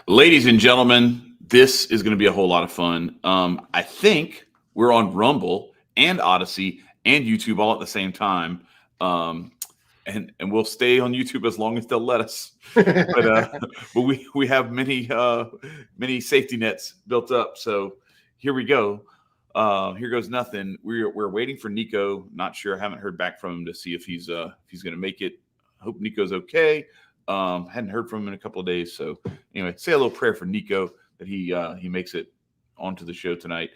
Ladies and gentlemen, this is going to be a whole lot of fun. I think we're on Rumble and Odyssey and YouTube all at the same time. And we'll stay on YouTube as long as they'll let us. But we have many safety nets built up. So here we go. Here goes nothing. We're waiting for Nicco. Not sure. I haven't heard back from him to see if he's going to make it. Hope Nicco's okay. Hadn't heard from him in a couple of days. So anyway, say a little prayer for Nicco that he makes it onto the show tonight.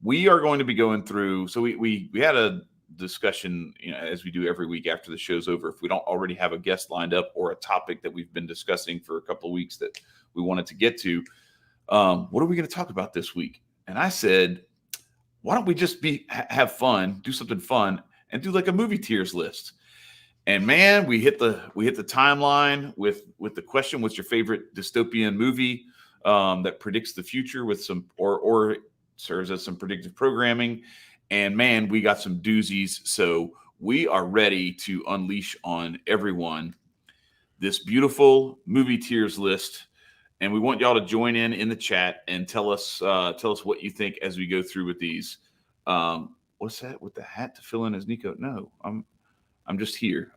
We are going to be going through. So we had a discussion, as we do every week after the show's over. If we don't already have a guest lined up or a topic that we've been discussing for a couple of weeks that we wanted to get to, what are we going to talk about this week? And I said, why don't we just have fun, do something fun, and do like a movie tiers list? And man, we hit the timeline with the question: what's your favorite dystopian movie that predicts the future with some or serves as some predictive programming? And man, we got some doozies. So we are ready to unleash on everyone this beautiful movie tiers list. And we want y'all to join in the chat and tell us what you think as we go through with these. What's that with the hat to fill in as Nicco? No, I'm just here.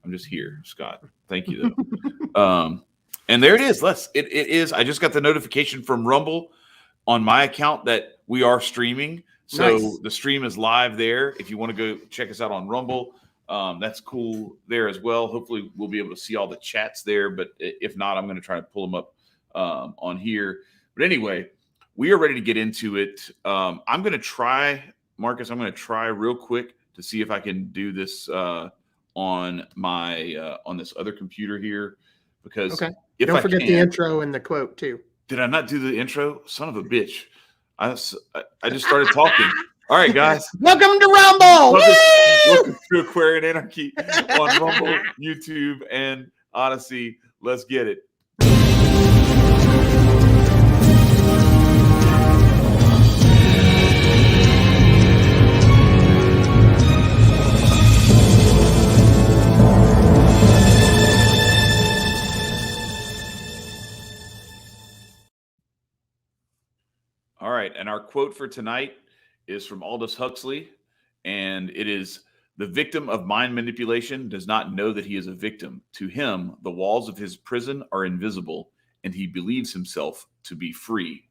Scott. Thank you though. And there it is. It is. I just got the notification from Rumble on my account that we are streaming. So nice. The stream is live there. If you want to go check us out on Rumble, that's cool there as well. Hopefully we'll be able to see all the chats there. But if not, I'm going to try to pull them up on here. But anyway, we are ready to get into it. I'm going to try, Marcus, real quick to see if I can do this on my on this other computer here, because don't forget the intro and the quote too. Did I not do the intro? Son of a bitch. I just started talking. All right, guys. Welcome to Rumble. Welcome to Aquarian Anarchy on Rumble, YouTube, and Odyssey. Let's get it. All right, and our quote for tonight is from Aldous Huxley, and it is: "The victim of mind manipulation does not know that he is a victim. To him, the walls of his prison are invisible, and he believes himself to be free."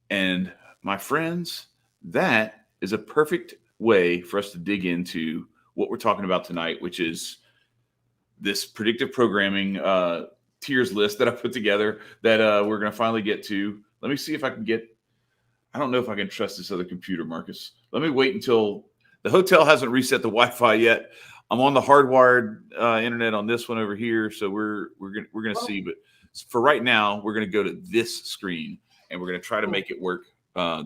And my friends, that is a perfect way for us to dig into what we're talking about tonight, which is this predictive programming tiers list that I put together that we're going to finally get to. Let me see if I can get... I don't know if I can trust this other computer, Marcus. Let me wait until the hotel hasn't reset the Wi-Fi yet. I'm on the hardwired internet on this one over here, so we're gonna see. But for right now, we're gonna go to this screen and we're gonna try to make it work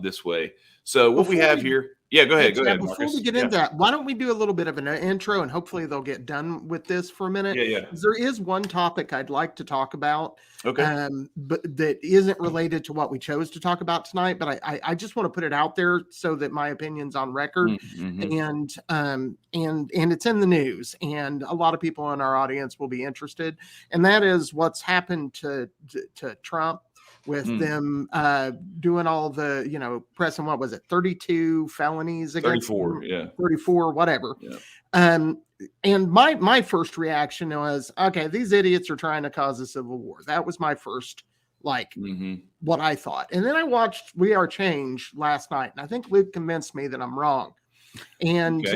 this way. So what we have here. Yeah, go ahead. Go ahead, Marcus. Before we get into that, why don't we do a little bit of an intro, and hopefully they'll get done with this for a minute. Yeah. There is one topic I'd like to talk about, but that isn't related to what we chose to talk about tonight. But I just want to put it out there so that my opinion's on record, and it's in the news, and a lot of people in our audience will be interested. And that is what's happened to Trump. With them doing all the, pressing, what was it, 32 felonies against 34, whatever. Yeah. And my first reaction was, okay, these idiots are trying to cause a civil war. That was my first, what I thought. And then I watched We Are Change last night, and I think Luke convinced me that I'm wrong. And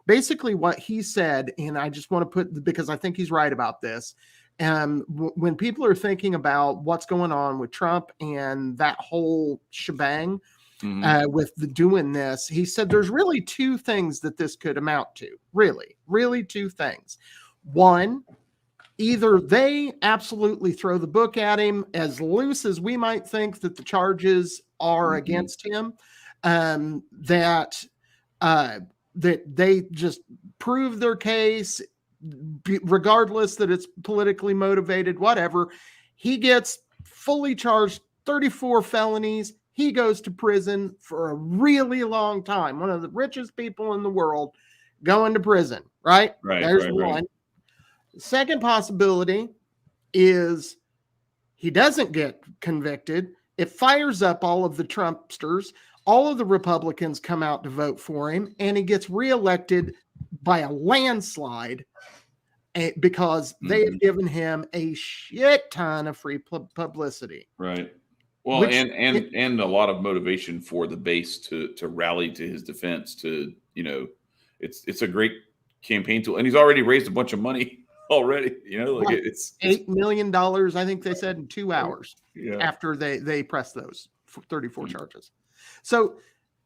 basically what he said, and I just want to put, because I think he's right about this. When people are thinking about what's going on with Trump and that whole shebang with doing this, he said there's really two things that this could amount to. Really two things. One, either they absolutely throw the book at him, as loose as we might think that the charges are against him, that they just prove their case, regardless that it's politically motivated, whatever. He gets fully charged, 34 felonies. He goes to prison for a really long time. One of the richest people in the world going to prison, right? There's one. The second possibility is He doesn't get convicted. It fires up all of the Trumpsters. All of the Republicans come out to vote for him, and he gets reelected by a landslide because they have given him a shit ton of free publicity. Right. Well, and a lot of motivation for the base to rally to his defense. To, you know, it's a great campaign tool, and he's already raised a bunch of money already. You know, like it's $8 million. I think they said in 2 hours after they pressed those 34 charges. So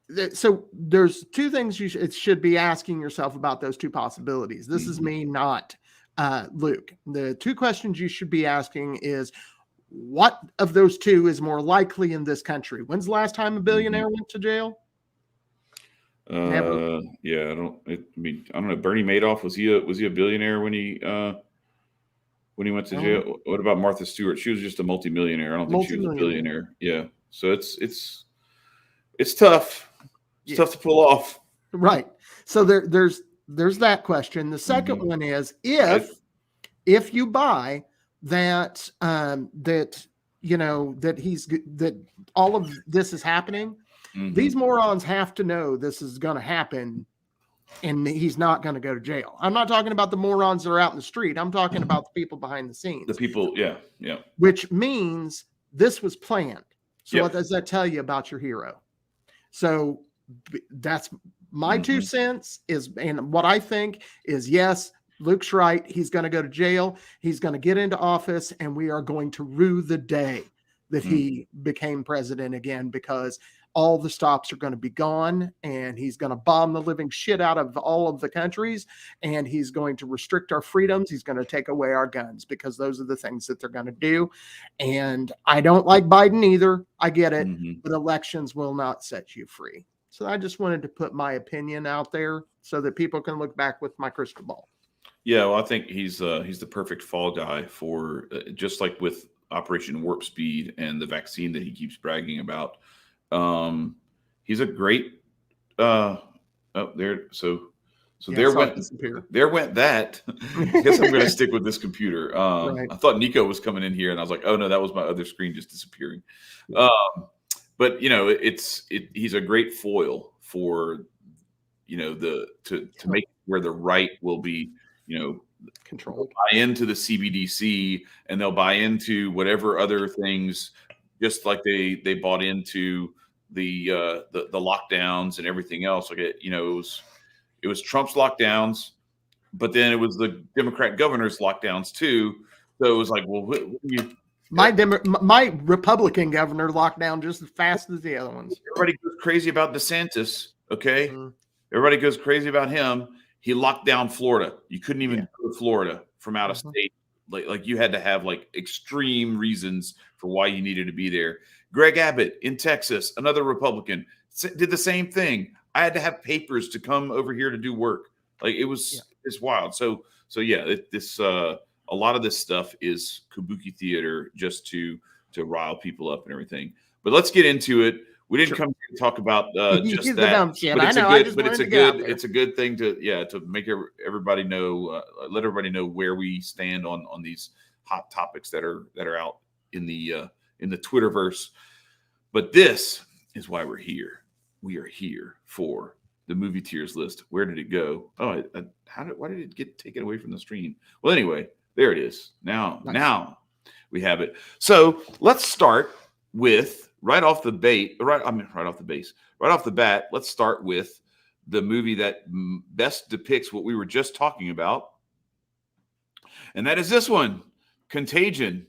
there's two things you should be asking yourself about those two possibilities. This is me, not Luke. The two questions you should be asking is, what of those two is more likely in this country? When's the last time a billionaire went to jail? Never. Yeah, I don't know. Bernie Madoff, was he a billionaire when he went to jail? What about Martha Stewart? She was just a multimillionaire. I don't think she was a billionaire. Yeah. So it's tough. It's tough to pull off. Right. So there's that question. The second one is, if you buy that that all of this is happening, these morons have to know this is going to happen, and he's not going to go to jail. I'm not talking about the morons that are out in the street. I'm talking about the people behind the scenes. The people, yeah. Which means this was planned. So what does that tell you about your hero? So that's my 2 cents and what I think is, yes, Luke's right. He's going to go to jail. He's going to get into office, and we are going to rue the day that he became president again, because all the stops are going to be gone, and he's going to bomb the living shit out of all of the countries, and he's going to restrict our freedoms. He's going to take away our guns, because those are the things that they're going to do. And I don't like Biden either. I get it, but elections will not set you free. So I just wanted to put my opinion out there so that people can look back with my crystal ball. Yeah, well, I think he's the perfect fall guy for just like with Operation Warp Speed and the vaccine that he keeps bragging about. He's a great there. So there went that. I guess I'm going to stick with this computer. Right. I thought Nicco was coming in here, and I was like, oh no, that was my other screen just disappearing. But he's a great foil for to make where the right will be controlled. Buy into the CBDC, and they'll buy into whatever other things, just like they bought into the lockdowns and everything else. Like it was Trump's lockdowns, but then it was the Democrat governor's lockdowns too. So it was like, well, my Republican governor locked down just as fast as the other ones. Everybody goes crazy about DeSantis. Okay, everybody goes crazy about him. He locked down Florida. You couldn't even go to Florida from out of state. Like you had to have like extreme reasons for why you needed to be there. Greg Abbott in Texas, another Republican, did the same thing. I had to have papers to come over here to do work. Like it's wild. So a lot of this stuff is kabuki theater just to rile people up and everything. But let's get into it. We didn't come here to talk about just that, but it's a good thing to make everybody know, let everybody know where we stand on these hot topics that are out in the Twitterverse. But this is why we're here. We are here for the movie tiers list. Where did it go? Oh, why did it get taken away from the screen? Well, anyway, there it is. Now we have it. So let's start with. Right off the bat, let's start with the movie that best depicts what we were just talking about. And that is this one, Contagion.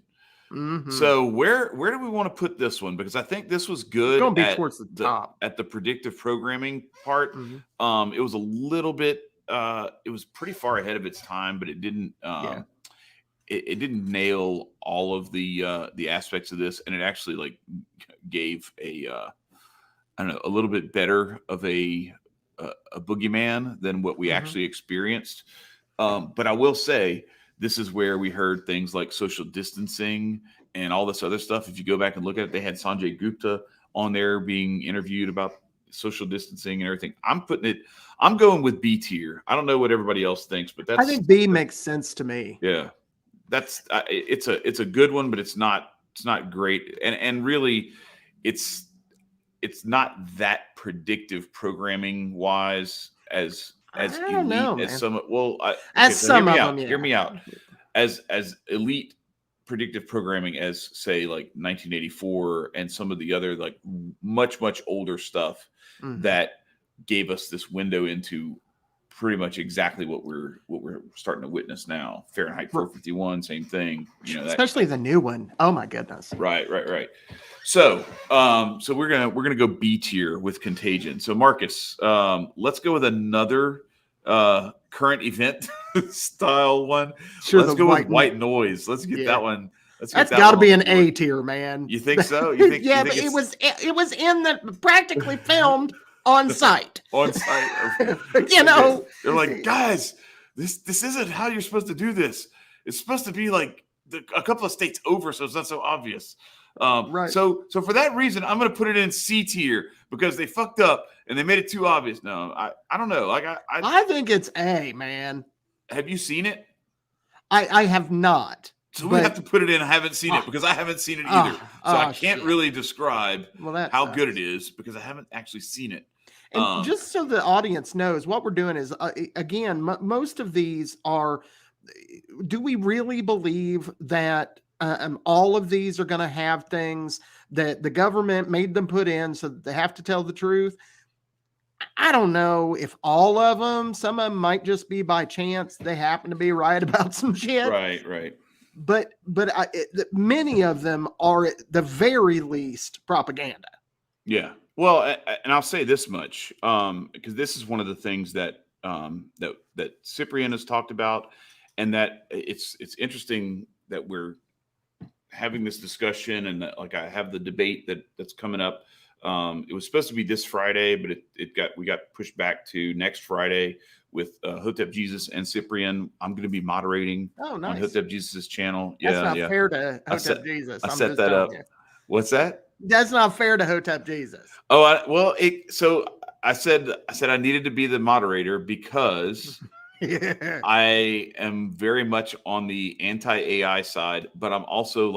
So where do we want to put this one? Because I think this was good. It's going to be towards the top. At the predictive programming part. It was a little bit, it was pretty far ahead of its time, but it didn't, it didn't nail all of the aspects of this, and it actually like gave a little bit better of a boogeyman than what we actually experienced. But I will say this is where we heard things like social distancing and all this other stuff. If you go back and look at it, they had Sanjay Gupta on there being interviewed about social distancing and everything. I'm going with B tier. I don't know what everybody else thinks, but I think B makes sense to me. Yeah. It's a good one, but it's not great, and really, it's not that predictive programming wise as I don't elite know, as man. some. Well, As so some hear me of out. them, Hear me yeah. out. As elite predictive programming as, say, like 1984 and some of the other like much older stuff that gave us this window into pretty much exactly what we're starting to witness now. Fahrenheit 451, same thing. You know, that, especially the new one. Oh my goodness. Right. So, so we're gonna go B tier with Contagion. So, Marcus, let's go with another current event style one. Sure, Let's go with White Noise. Let's get that one. That's got to be an A tier, man. You think so? You think? Yeah, you think but it was in the practically filmed on site. On site. You know, they're like, guys, this isn't how you're supposed to do this. It's supposed to be like a couple of states over, so it's not so obvious. Right. So for that reason, I'm going to put it in C tier because they fucked up and they made it too obvious. No, I don't know. Like I think it's A, man. Have you seen it? I have not. So we have to put it in. I haven't seen it because I haven't seen it either. So I can't really describe how good it is because I haven't actually seen it. And just so the audience knows, what we're doing is, again, most of these are, do we really believe that all of these are going to have things that the government made them put in so that they have to tell the truth? I don't know if all of them, some of them might just be by chance. They happen to be right about some shit. Right. But many of them are at the very least propaganda. Yeah. Well, and I'll say this much, because this is one of the things that that Cyprian has talked about, and that it's interesting that we're having this discussion, and that, like, I have the debate that's coming up. It was supposed to be this Friday, but we got pushed back to next Friday with Hotep Jesus and Cyprian. I'm going to be moderating on Hotep Jesus' channel. That's not fair to Hotep Jesus. I set that up. What's that? That's not fair to Hotep Jesus. Oh, so I said I needed to be the moderator because I am very much on the anti-AI side, but I'm also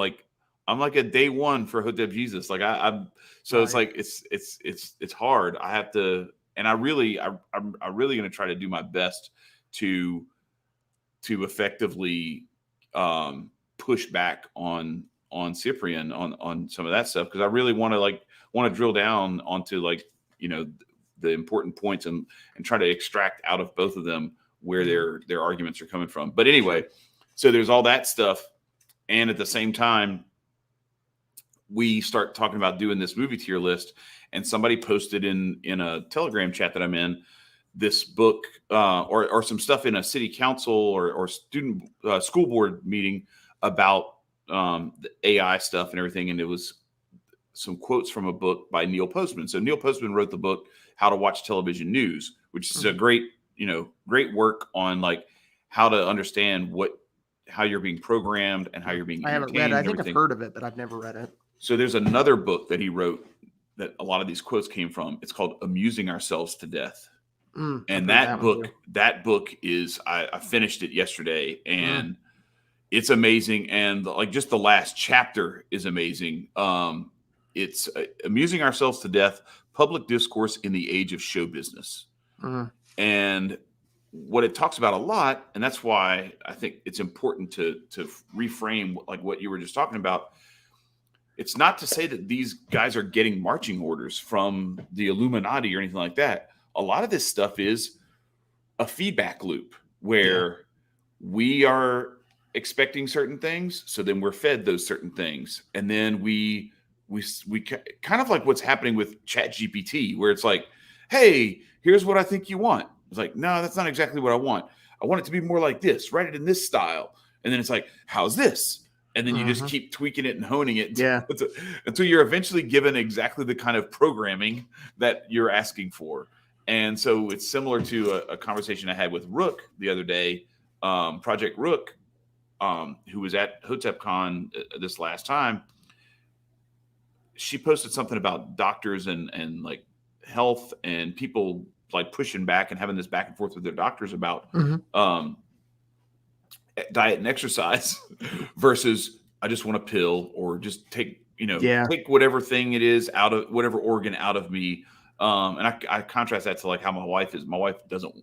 I'm like a day one for Hotep Jesus. Like I'm so it's like it's hard. I have to, and I'm really going to try to do my best to effectively push back on Cyprian on some of that stuff, because I really want to drill down onto the important points and try to extract out of both of them where their arguments are coming from. But anyway, so there's all that stuff, and at the same time, we start talking about doing this movie tier list, and somebody posted in a Telegram chat that I'm in this book or some stuff in a city council or student school board meeting about the AI stuff and everything, and it was some quotes from a book by Neil Postman. So Neil Postman wrote the book How to Watch Television News, which is a great work on how to understand how you're being programmed and how you're being. I haven't read it. I think I've heard of it, but I've never read it. So there's another book that he wrote that a lot of these quotes came from. It's called Amusing Ourselves to Death. And that book is, I finished it yesterday, and it's amazing. And just the last chapter is amazing. It's Amusing Ourselves to Death, Public Discourse in the Age of Show Business. And what it talks about a lot, and that's why I think it's important to reframe what you were just talking about. It's not to say that these guys are getting marching orders from the Illuminati or anything like that. A lot of this stuff is a feedback loop where we are expecting certain things, so then we're fed those certain things, and then we kind of like what's happening with ChatGPT, where it's like, hey, here's what I think you want. It's like, no, that's not exactly what I want. I want it to be more like this. Write it in this style. And then it's like, how's this? And then you just keep tweaking it and honing it until you're eventually given exactly the kind of programming that you're asking for. And so it's similar to a conversation I had with Rook the other day, Project Rook, who was at HotepCon this last time. She posted something about doctors and health and people pushing back and having this back and forth with their doctors about diet and exercise versus I just want a pill, or just take, Yeah. take whatever thing it is out of whatever organ out of me. And I contrast that to like how my wife is. My wife doesn't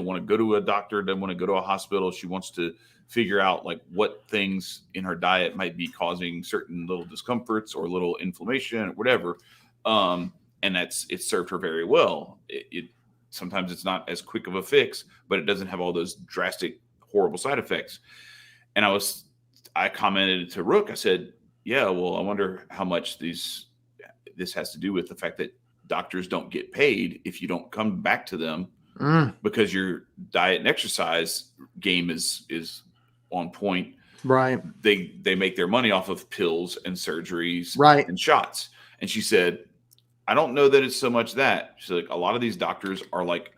want to go to a doctor, doesn't want to go to a hospital. She wants to figure out like what things in her diet might be causing certain little discomforts or little inflammation or whatever. And it's served her very well. It sometimes it's not as quick of a fix, but it doesn't have all those drastic, horrible side effects. And I commented to Rook. I said, yeah, well, I wonder how much this has to do with the fact that doctors don't get paid if you don't come back to them because your diet and exercise game is on point. Right. They make their money off of pills and surgeries and shots. And she said, I don't know that it's so much that. She's like, a lot of these doctors are like,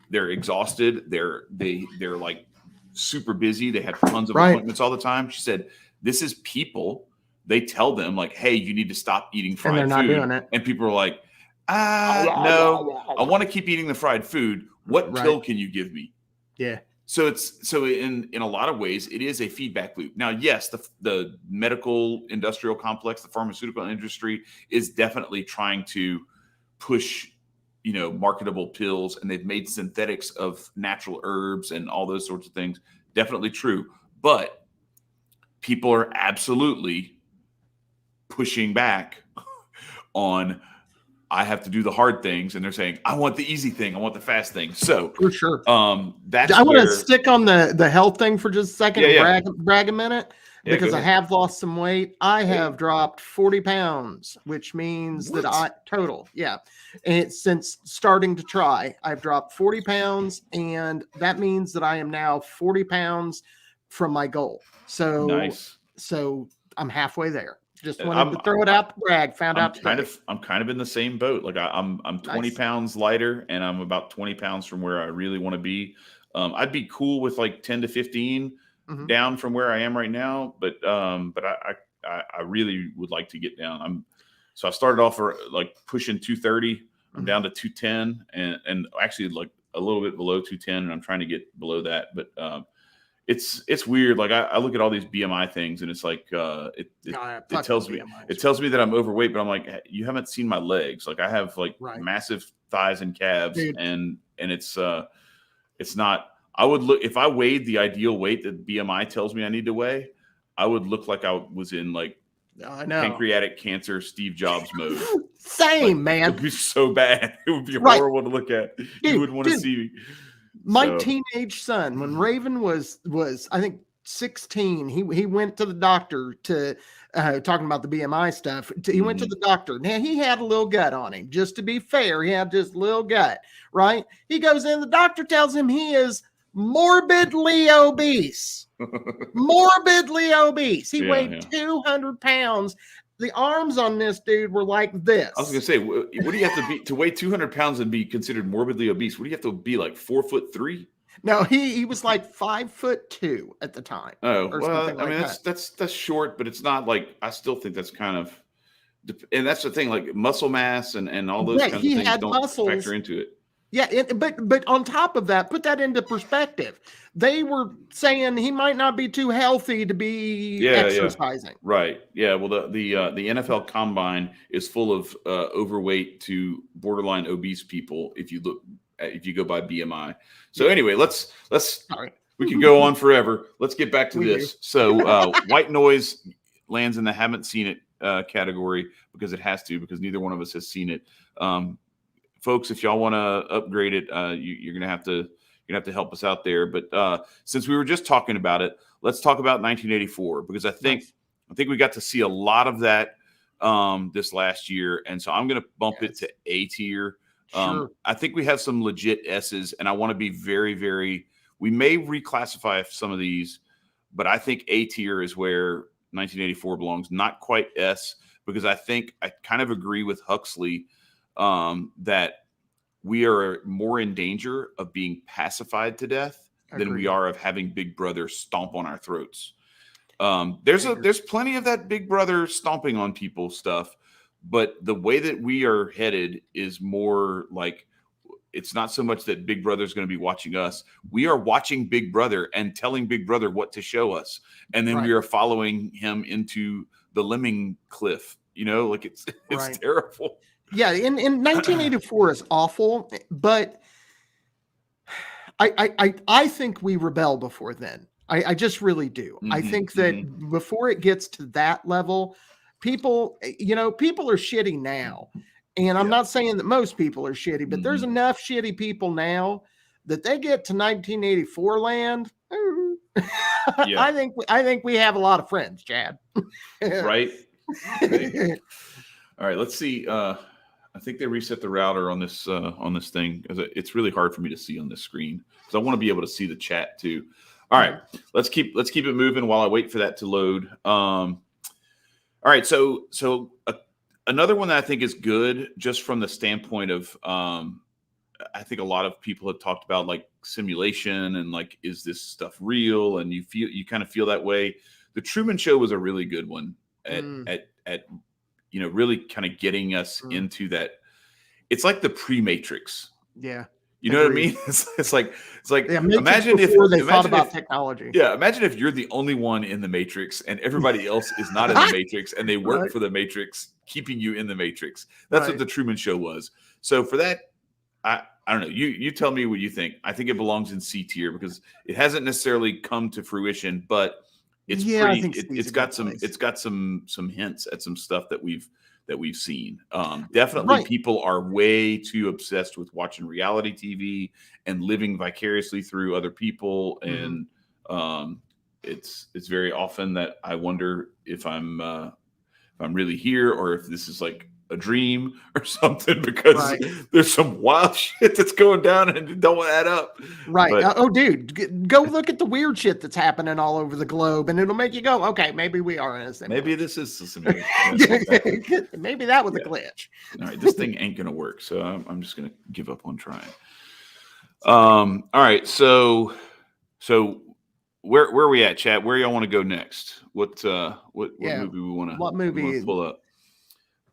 they're exhausted. They're like super busy. They have tons of appointments all the time. She said, this is people. They tell them like, hey, you need to stop eating fried food. And they're not doing it. And people are like, no, I want to keep eating the fried food. What pill can you give me? Yeah. So in a lot of ways, it is a feedback loop. Now, yes, the medical industrial complex, the pharmaceutical industry is definitely trying to push, marketable pills, and they've made synthetics of natural herbs and all those sorts of things. Definitely true. But people are absolutely pushing back on, I have to do the hard things, and they're saying, I want the easy thing, I want the fast thing. So for sure, that's. I want to stick on the health thing for just a second. Brag a minute, because I have lost some weight. I have dropped 40 pounds, which means that and since starting to try, I've dropped 40 pounds, and that means that I am now 40 pounds from my goal. So nice. So I'm halfway there. Just wanted to throw it out to brag. I'm kind of in the same boat. Like I'm 20 pounds lighter, and I'm about 20 pounds from where I really want to be. I'd be cool with like 10 to 15 down from where I am right now, but I really would like to get down. So I started off like pushing 230. I'm down to 210, and actually like a little bit below 210, and I'm trying to get below that, but it's weird. Like I look at all these BMI things, and it's like it tells me that I'm overweight, but I'm like, you haven't seen my legs. Like I have like massive thighs and calves, and it's not. I would look, if I weighed the ideal weight that BMI tells me I need to weigh, I would look like I was in like pancreatic cancer Steve Jobs mode. Same, man. It would be so bad. It would be horrible to look at. You would want to see me. My teenage son, when Raven was I think 16, he went to the doctor to talking about the BMI stuff. He went to the doctor. Now he had a little gut on him. Just to be fair, he had just a little gut, right? He goes in. The doctor tells him he is morbidly obese. Morbidly obese. He weighed 200 pounds. The arms on this dude were like this. I was going to say, what do you have to be to weigh 200 pounds and be considered morbidly obese? What do you have to be, like 4'3"? No, he was like 5'2" at the time. Oh, well, I mean, that's short, but it's not like, I still think that's kind of, and that's the thing, like muscle mass and all those kinds of things don't factor into it. Yeah, but on top of that, put that into perspective. They were saying he might not be too healthy to be exercising. Yeah. Right. Yeah. Well, the NFL Combine is full of overweight to borderline obese people if you go by BMI. So anyway, let's we could go on forever. Let's get back to this. So white noise lands in the haven't seen it category because it has to, because neither one of us has seen it. Folks, if y'all want to upgrade it, you're gonna have to help us out there. But since we were just talking about it, let's talk about 1984, because I think we got to see a lot of that this last year, and so I'm gonna bump it to A tier. Sure. I think we have some legit S's, and I want to be very, very. We may reclassify some of these, but I think A tier is where 1984 belongs. Not quite S, because I think I kind of agree with Huxley. That we are more in danger of being pacified to death than we are of having Big Brother stomp on our throats. There's plenty of that Big Brother stomping on people stuff, but the way that we are headed is more like it's not so much that Big Brother is going to be watching us. We are watching Big Brother and telling Big Brother what to show us. And then we are following him into the lemming cliff, like it's terrible. Yeah. In 1984 is awful, but I think we rebel before then. I just really do. I think that before it gets to that level, people are shitty now. And I'm not saying that most people are shitty, but there's enough shitty people now that they get to 1984 land. I think we have a lot of friends, Chad. Right. All right. Let's see. I think they reset the router on this thing, because it's really hard for me to see on this screen, because I want to be able to see the chat too. All right, let's keep it moving while I wait for that to load. All right, so another one that I think is good, just from the standpoint of, I think a lot of people have talked about like simulation and like, is this stuff real? And you kind of feel that way. The Truman Show was a really good one at really kind of getting us into that. It's like the pre-Matrix. Yeah. You know what I mean? It's like imagine if they thought about technology. Yeah, imagine if you're the only one in the Matrix and everybody else is not in the Matrix, and they work for the Matrix, keeping you in the Matrix. That's what the Truman Show was. So for that, I don't know. You tell me what you think. I think it belongs in C tier because it hasn't necessarily come to fruition, but it's it's got some hints at some stuff that we've seen. Definitely people are way too obsessed with watching reality TV and living vicariously through other people. And it's very often that I wonder if I'm really here, or if this is like a dream or something, because there's some wild shit that's going down and it don't add up. But, dude, go look at the weird shit that's happening all over the globe, and it'll make you go, okay, maybe we are in a simulation. Maybe this is a simulation. Maybe that was a glitch. All right, this thing ain't gonna work, so I'm just gonna give up on trying. All right, so where are we at, chat? Where y'all want to go next? What movie we want to pull up?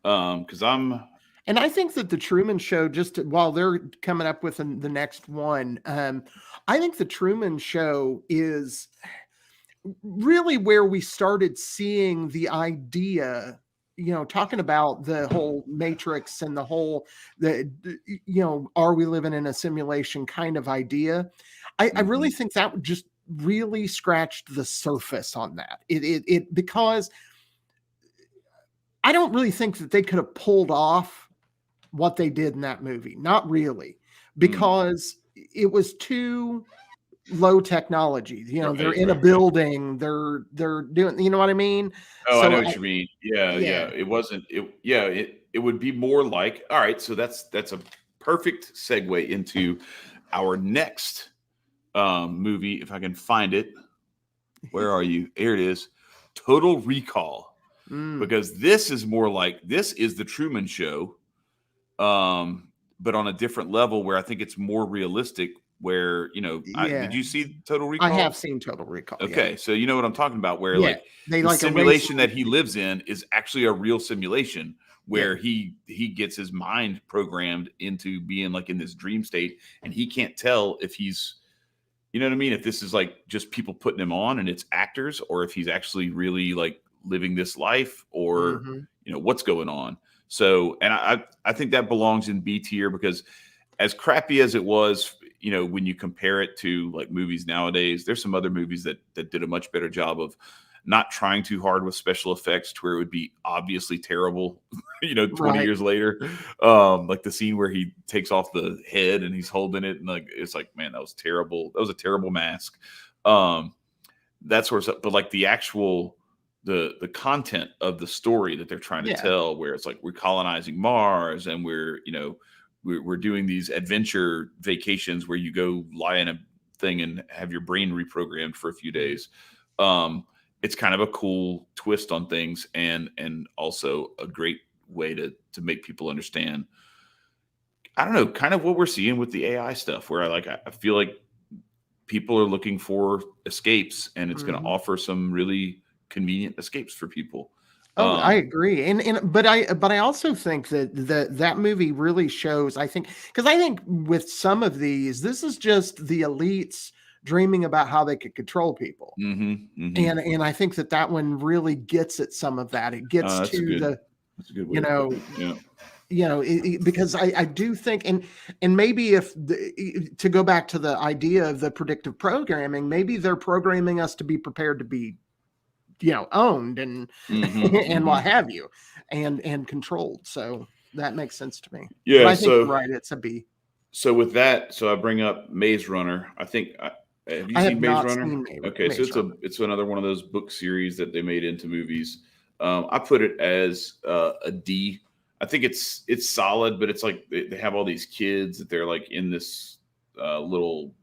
Because and I think that the Truman Show, just while they're coming up with the next one, I think the Truman Show is really where we started seeing the idea, talking about the whole Matrix and are we living in a simulation kind of idea. I really think that just really scratched the surface on that. Because I don't really think that they could have pulled off what they did in that movie. Not really, because it was too low technology. They're in a building. They're doing. You know what I mean? Oh, I know what you mean. Yeah. It wasn't. It would be more like. All right, so that's a perfect segue into our next movie. If I can find it, where are you? Here it is. Total Recall. Because this is more like, this is the Truman Show, but on a different level, where I think it's more realistic. Where did you see Total Recall? I have seen Total Recall. Okay, so you know what I'm talking about. Where the simulation that he lives in is actually a real simulation, where he gets his mind programmed into being like in this dream state, and he can't tell if he's, you know what I mean, if this is like just people putting him on and it's actors, or if he's actually really like living this life, or what's going on. So, and I think that belongs in B tier, because as crappy as it was, when you compare it to like movies nowadays, there's some other movies that did a much better job of not trying too hard with special effects to where it would be obviously terrible, 20 years later. Like the scene where he takes off the head and he's holding it, and like, it's like, man, that was terrible. That was a terrible mask. That sort of stuff. But like the actual, the content of the story that they're trying to tell, where it's like we're colonizing Mars, and we're doing these adventure vacations where you go lie in a thing and have your brain reprogrammed for a few days. It's kind of a cool twist on things, and also a great way to make people understand, I don't know, kind of what we're seeing with the AI stuff, where I feel like people are looking for escapes, and it's going to offer some really convenient escapes for people. Oh, I agree. But I also think that movie really shows, I think, because I think with some of these, this is just the elites dreaming about how they could control people. And I think that one really gets at some of that. It gets that's to that's a good way to put it. Yeah. Because I do think, and maybe to go back to the idea of the predictive programming, maybe they're programming us to be prepared to be, owned and and what have you, and controlled. So that makes sense to me. Yeah. But I think you're right. It's a B. So with that, I bring up Maze Runner. I think have you seen Maze Runner? Okay, so it's another one of those book series that they made into movies. I put it as a D. I think it's solid, but it's like they have all these kids that they're like in this little,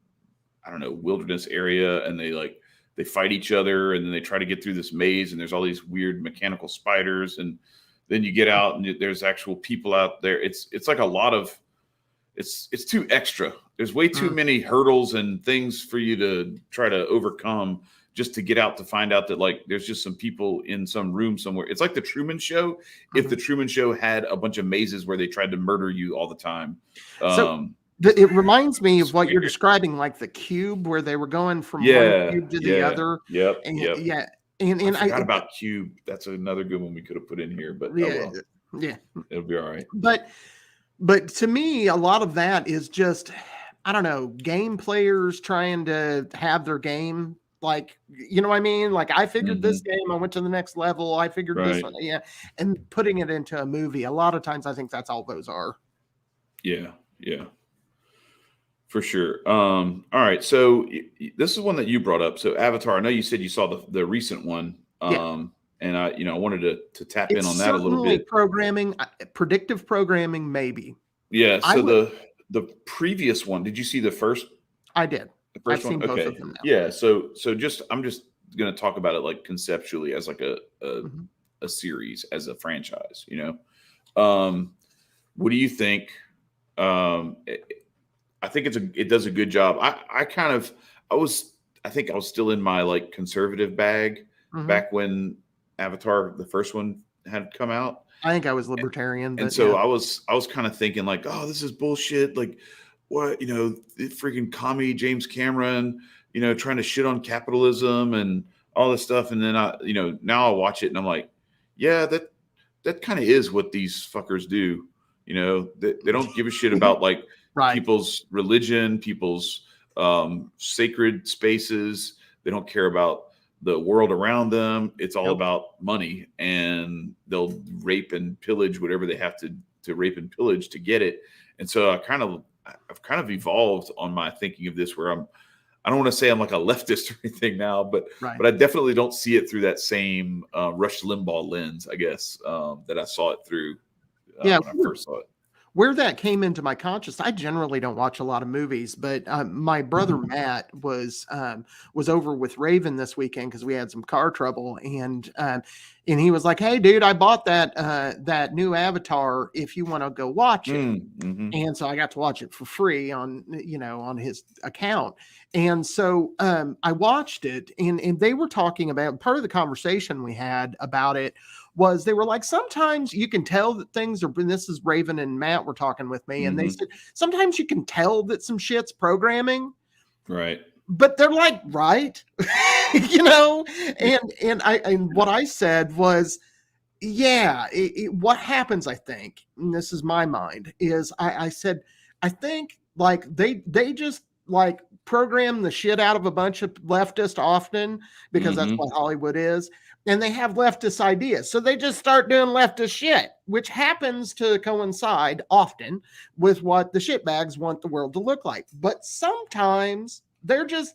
I don't know, wilderness area, and they fight each other, and then they try to get through this maze, and there's all these weird mechanical spiders, and then you get out and there's actual people out there. It's like a lot of it's too extra. There's way too many hurdles and things for you to try to overcome just to get out to find out that like there's just some people in some room somewhere. It's like the Truman Show. If the Truman Show had a bunch of mazes where they tried to murder you all the time. It reminds me of what you're describing, like the cube, where they were going from one cube to the other. Yep. Yeah. And I forgot about Cube. That's another good one we could have put in here, but it'll be all right. But to me, a lot of that is just, I don't know, game players trying to have their game. Like, you know what I mean? Like, I figured this game, I went to the next level. I figured this one. Yeah. And putting it into a movie, a lot of times I think that's all those are. Yeah. Yeah. For sure. All right. So this is one that you brought up. So Avatar, I know you said you saw the recent one. And I wanted to tap in on that a little bit. Predictive programming, maybe. Yeah. So the previous one, did you see the first? I did. The first one? Both of them now. Yeah. So I'm just going to talk about it like conceptually as like a series, as a franchise, what do you think? I think it does a good job. I think I was still in my like conservative bag back when Avatar, the first one, had come out. I think I was libertarian. And so I was kind of thinking like, oh, this is bullshit. Like what, the freaking commie James Cameron, trying to shit on capitalism and all this stuff. And then now I watch it and I'm like, yeah, that kind of is what these fuckers do. They don't give a shit about like people's religion, people's sacred spaces. They don't care about the world around them. It's all about money, and they'll rape and pillage whatever they have to rape and pillage to get it. And so I've kind of evolved on my thinking of this, where I don't want to say I'm like a leftist or anything now, but I definitely don't see it through that same Rush Limbaugh lens, I guess, that I saw it through when I first saw it. Where that came into my conscious, I generally don't watch a lot of movies, but my brother Matt was over with Raven this weekend because we had some car trouble, and he was like, "Hey, dude, I bought that new Avatar. If you want to go watch it," and so I got to watch it for free on his account, and so I watched it, and they were talking about, part of the conversation we had about it was, they were like, sometimes you can tell that things are, and this is Raven and Matt were talking with me, and they said, sometimes you can tell that some shit's programming. Right. But they're like, right. And what I said was, what happens, I think, and this is my mind, is I said, I think like they just like program the shit out of a bunch of leftists often, because that's what Hollywood is. And they have leftist ideas. So they just start doing leftist shit, which happens to coincide often with what the shitbags want the world to look like. But sometimes they're just,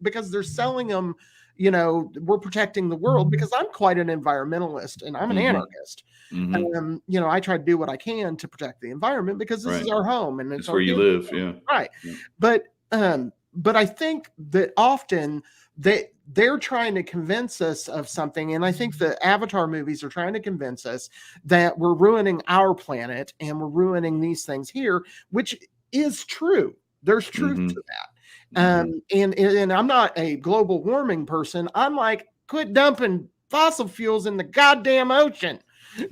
because they're selling them, we're protecting the world, because I'm quite an environmentalist and I'm an anarchist. I try to do what I can to protect the environment, because this is our home and it's where you live. Yeah. Right. Yeah. But I think that often they're trying to convince us of something. And I think the Avatar movies are trying to convince us that we're ruining our planet and we're ruining these things here, which is true. There's truth to that. And I'm not a global warming person. I'm like, quit dumping fossil fuels in the goddamn ocean.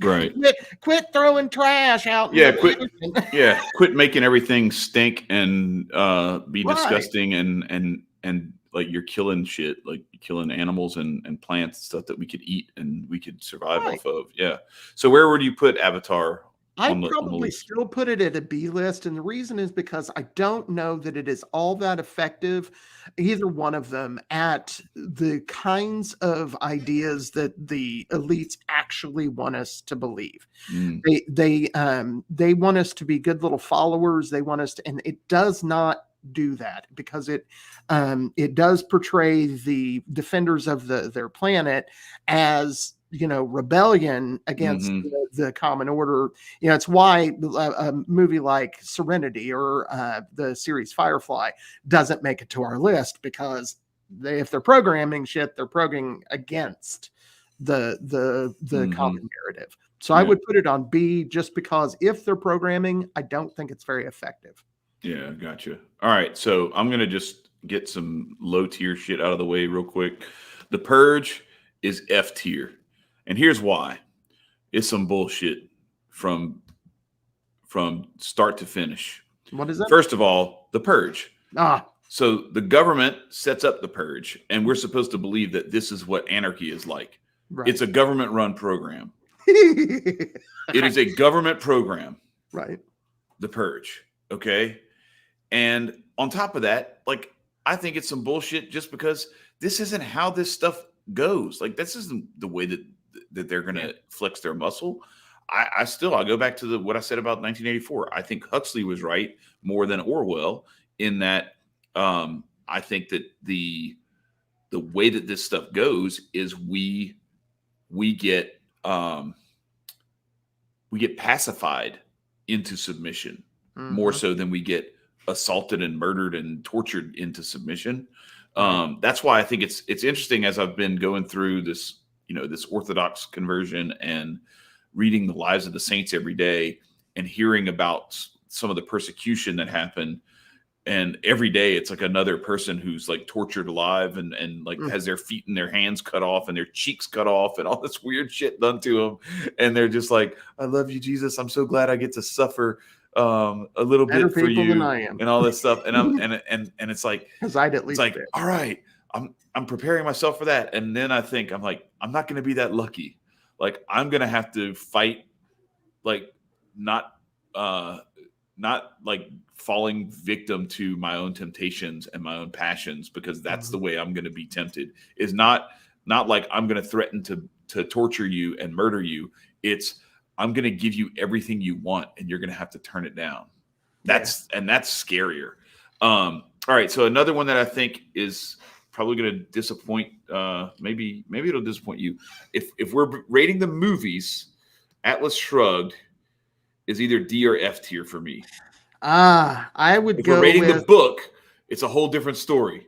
Right. Quit throwing trash out. Yeah. Quit making everything stink and be Right. disgusting and like you're killing shit, like you're killing animals and plants and stuff that we could eat and we could survive off of. Yeah. So where would you put Avatar? I'd probably still put it at a B list. And the reason is because I don't know that it is all that effective, either one of them, at the kinds of ideas that the elites actually want us to believe. They want us to be good little followers. They want us to, and it does not do that because it does portray the defenders of their planet as, you know, rebellion against the common order. You know, it's why a movie like Serenity or the series Firefly doesn't make it to our list, because if they're programming shit, they're programming against the common narrative. So I would put it on B, just because if they're programming, I don't think it's very effective. Yeah, gotcha. All right, so I'm gonna just get some low tier shit out of the way real quick. The Purge is F tier. And here's why. It's some bullshit from start to finish. What is that? First of all, the Purge. So the government sets up the Purge, and we're supposed to believe that this is what anarchy is like. Right. It's a government-run program. It is a government program. Right. The Purge. Okay. And on top of that, like, I think it's some bullshit just because this isn't how this stuff goes. Like, this isn't the way that they're going to flex their muscle. I go back to what I said about 1984. I think Huxley was right more than Orwell in that I think that the way that this stuff goes is we get pacified into submission more so than we get assaulted and murdered and tortured into submission. That's why I think it's interesting, as I've been going through this, you know, this Orthodox conversion and reading the lives of the saints every day and hearing about some of the persecution that happened. And every day it's like another person who's like tortured alive and like has their feet and their hands cut off and their cheeks cut off and all this weird shit done to them. And they're just like, I love you, Jesus. I'm so glad I get to suffer a little better bit for you and all this stuff. And it's like, because I'd at least it's like, all right, I'm preparing myself for that. And then I think I'm like, I'm not going to be that lucky. Like, I'm going to have to fight, like, not like falling victim to my own temptations and my own passions, because that's the way I'm going to be tempted. Is not like I'm going to threaten to torture you and murder you. It's, I'm going to give you everything you want and you're going to have to turn it down. That's scarier. All right. So another one that I think is probably going to disappoint, maybe it'll disappoint you. If we're rating the movies, Atlas Shrugged is either D or F tier for me. I would if go we're rating with the book, it's a whole different story.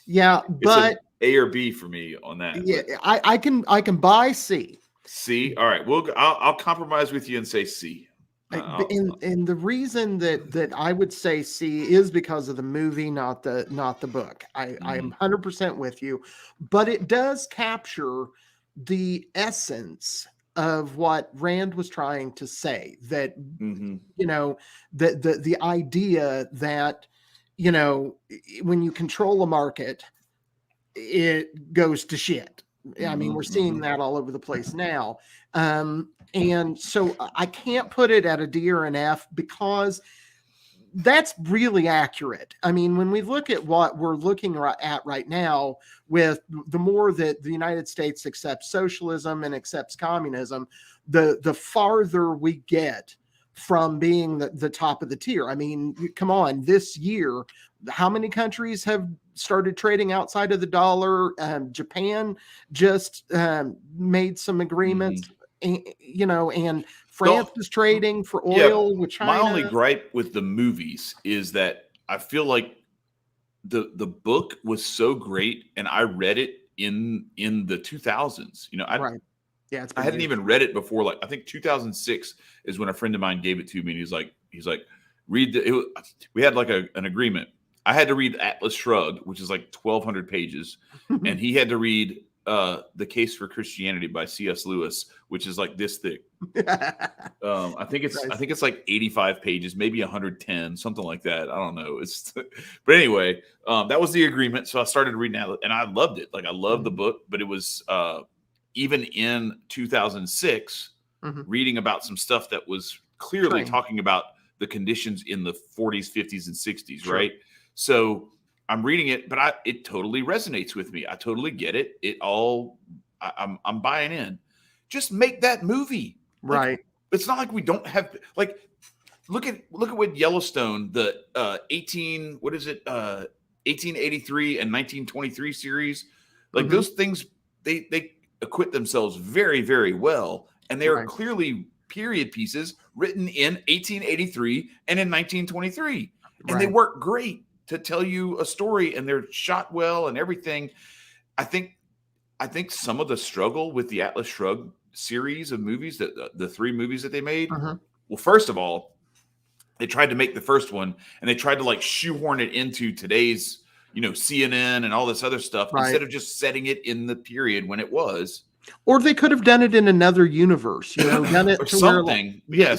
Yeah, but A or B for me on that. Yeah, I can buy C. C. All right. I'll compromise with you and say C. And the reason that I would say C is because of the movie, not the book. I am 100% with you, but it does capture the essence of what Rand was trying to say, that you know, the idea that, you know, when you control a market, it goes to shit. I mean, we're seeing that all over the place now. And so I can't put it at a D or an F, because that's really accurate. I mean, when we look at what we're looking at right now, with the more that the United States accepts socialism and accepts communism, the farther we get from being the top of the tier. I mean, come on, this year, how many countries have started trading outside of the dollar? Japan just made some agreements, you know, and France is trading for oil with China. My only gripe with the movies is that I feel like the book was so great, and I read it in the 2000s. You know, I hadn't even read it before. Like, I think 2006 is when a friend of mine gave it to me, and he's like, read we had like an agreement. I had to read Atlas Shrugged, which is like 1,200 pages, and he had to read The Case for Christianity by C.S. Lewis, which is like this thick. I think it's like 85 pages, maybe 110, something like that. I don't know. But anyway, that was the agreement. So I started reading that, and I loved it. Like I loved the book, but it was even in 2006, reading about some stuff that was clearly talking about the conditions in the 40s, 50s, and 60s, right? So I'm reading it, but it totally resonates with me. I totally get it. I'm buying in. Just make that movie. Right. Like, it's not like we don't have, like, look at what Yellowstone, the 1883 and 1923 series, like those things, they acquit themselves very, very well. And they are clearly period pieces written in 1883 and in 1923. And they work great to tell you a story, and they're shot well and everything. I think some of the struggle with the Atlas Shrugged series of movies, that the 3 movies that they made, well, first of all, they tried to make the first one, and they tried to like shoehorn it into today's, CNN and all this other stuff, instead of just setting it in the period when it was. Or they could have done it in another universe, done it or to something. Where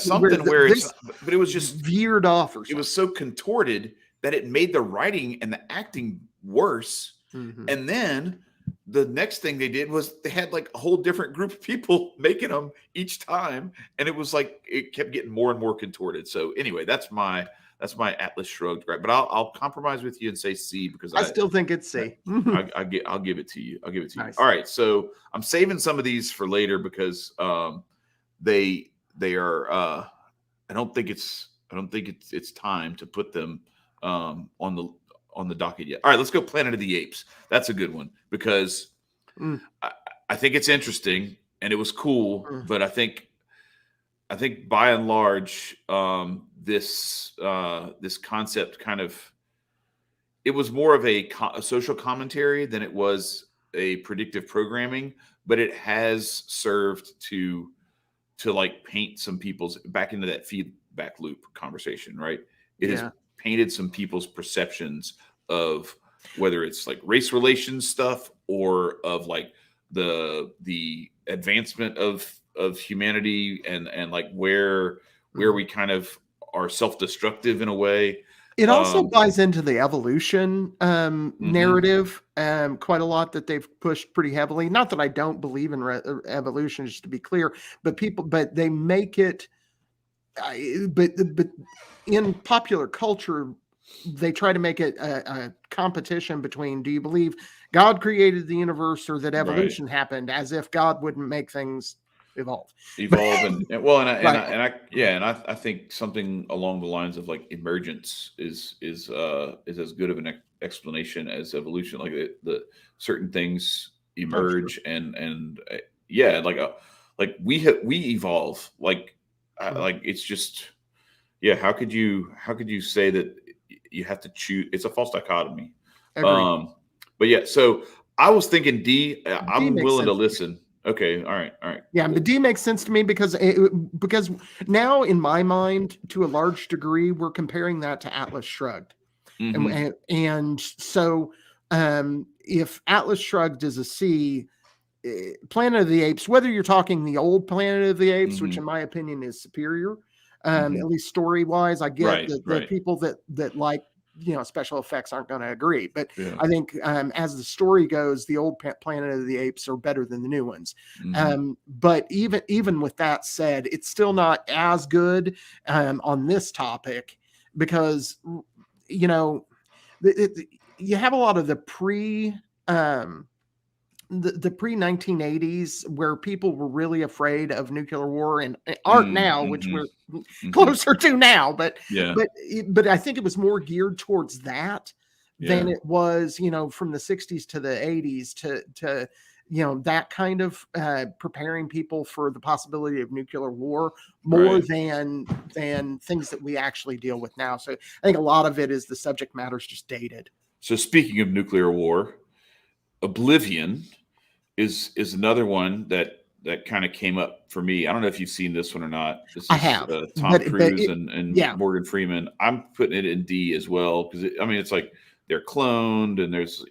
but it was just veered off, or something. It was so contorted that it made the writing and the acting worse. And then the next thing they did was they had like a whole different group of people making them each time, and it was like it kept getting more and more contorted. So anyway, that's my Atlas Shrugged, right? But I'll compromise with you and say C, because I still think it's C. I'll give it to you. Nice. All right, so I'm saving some of these for later because they are. I don't think it's time to put them on the docket yet. All right, let's go Planet of the Apes. That's a good one because I think it's interesting and it was cool, but I think by and large, this concept kind of, it was more of a social commentary than it was a predictive programming, but it has served to like paint some people's back into that feedback loop conversation, right? It has painted some people's perceptions of whether it's like race relations stuff or of like the advancement of humanity and like where we kind of are self-destructive in a way. It also buys into the evolution narrative quite a lot, that they've pushed pretty heavily. Not that I don't believe in evolution, just to be clear, but they make it. But in popular culture, they try to make it a competition between, do you believe God created the universe or that evolution happened, as if God wouldn't make things evolve I think something along the lines of like emergence is as good of an explanation as evolution. Like the certain things emerge and like we evolve, like it's just how could you say that you have to choose? It's a false dichotomy. But yeah, so I was thinking D. I'm willing to listen. Okay. All right. Yeah, the D makes sense to me because now in my mind, to a large degree, we're comparing that to Atlas Shrugged, and so if Atlas Shrugged is a C, Planet of the Apes, whether you're talking the old Planet of the Apes, which in my opinion is superior, at least story wise, I get the people that like special effects aren't going to agree, but I think as the story goes, the old Planet of the Apes are better than the new ones. But even with that said, it's still not as good on this topic because you have a lot of the pre 1980s where people were really afraid of nuclear war and aren't now, which we're closer to now, but I think it was more geared towards that than it was, from the 60s to the 80s to that kind of preparing people for the possibility of nuclear war more than things that we actually deal with now. So I think a lot of it is the subject matter is just dated. So speaking of nuclear war, Oblivion is another one that kind of came up for me. I don't know if you've seen this one or not. I have. Tom Cruise and Morgan Freeman. I'm putting it in D as well because it's like they're cloned and there's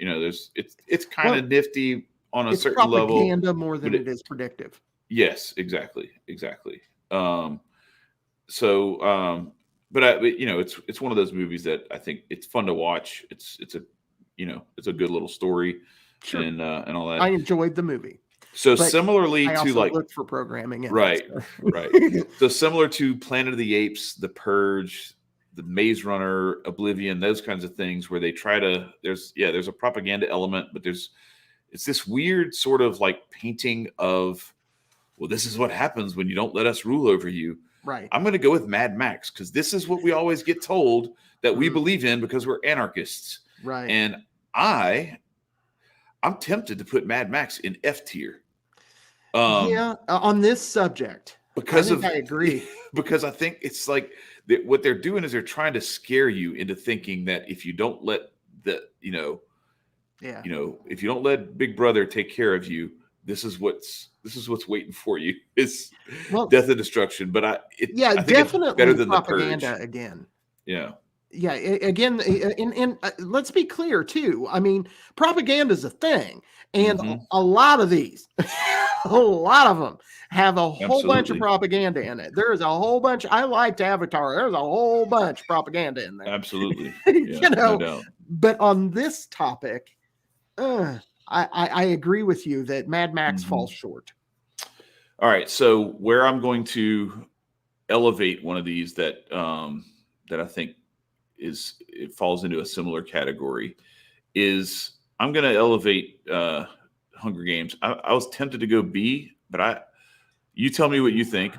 it's kind of nifty. on a it's certain level. propaganda more than it is predictive. Yes, exactly. But it's one of those movies that I think it's fun to watch. It's a good little story, Sure. and all that. I enjoyed the movie. So similarly I to also like looked for programming in right, it, so. right. So similar to Planet of the Apes, The Purge, The Maze Runner, Oblivion, those kinds of things where they try to there's a propaganda element, but it's this weird sort of like painting of, well, this is what happens when you don't let us rule over you. Right. I'm going to go with Mad Max because this is what we always get told that we believe in because we're anarchists. Right. And I'm tempted to put Mad Max in F tier. On this subject, because I agree. Because I think it's like what they're doing is they're trying to scare you into thinking that if you don't let if you don't let Big Brother take care of you, this is what's waiting for you is death and destruction. But I think definitely it's better than propaganda The Purge. again. Yeah, again, and let's be clear too. I mean, propaganda is a thing, and a lot of these, a lot of them have a whole bunch of propaganda in it. There is a whole bunch. I liked Avatar. There's a whole bunch of propaganda in there. Absolutely, no doubt. But on this topic, I agree with you that Mad Max falls short. All right, so where I'm going to elevate one of these that I think it falls into a similar category is I'm going to elevate Hunger Games. I was tempted to go B, but you tell me what you think.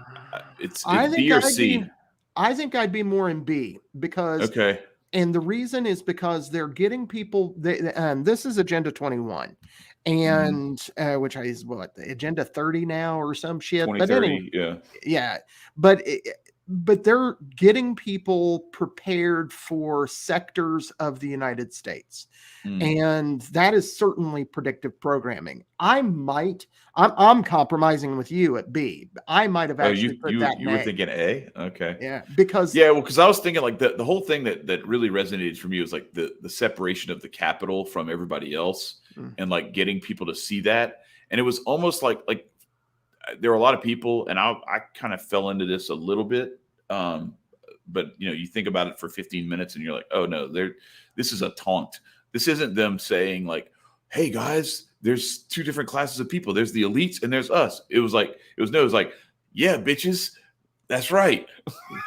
It's B or C. I think I'd be more in B because and the reason is because they're getting people. This is Agenda 21, and which is what Agenda 30 now or some shit. 2030, but they're getting people prepared for sectors of the United States. And that is certainly predictive programming. I'm compromising with you at B. I might have actually put that in you were thinking A? Okay. Yeah, because I was thinking like the whole thing that really resonated for me was like the separation of the capital from everybody else and like getting people to see that. And it was almost like there were a lot of people, and I kind of fell into this a little bit. But you think about it for 15 minutes and you're like, oh no, this is a taunt. This isn't them saying like, hey guys, there's two different classes of people. There's the elites and there's us. It was like, yeah, bitches, that's right.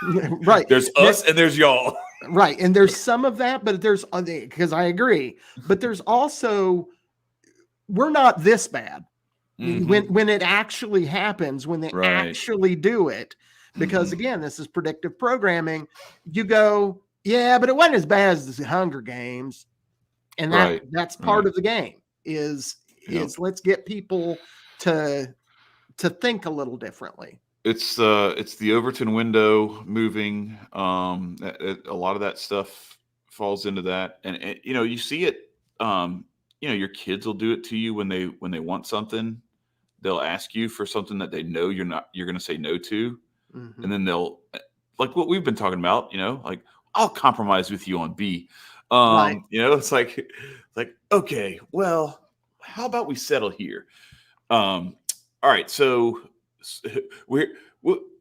Right. There's us and there's y'all. Right. And there's some of that, but because I agree, but there's also, we're not this bad. When it actually happens, when they actually do it, because again, this is predictive programming. You go, yeah, but it wasn't as bad as the Hunger Games, and that's part of the game. Is let's get people to think a little differently. It's the Overton window moving. A lot of that stuff falls into that, and you see it. Your kids will do it to you when they want something. They'll ask you for something that they know you're going to say no to. And then they'll, like what we've been talking about, like I'll compromise with you on B. It's like, okay, well, how about we settle here? All right. So we're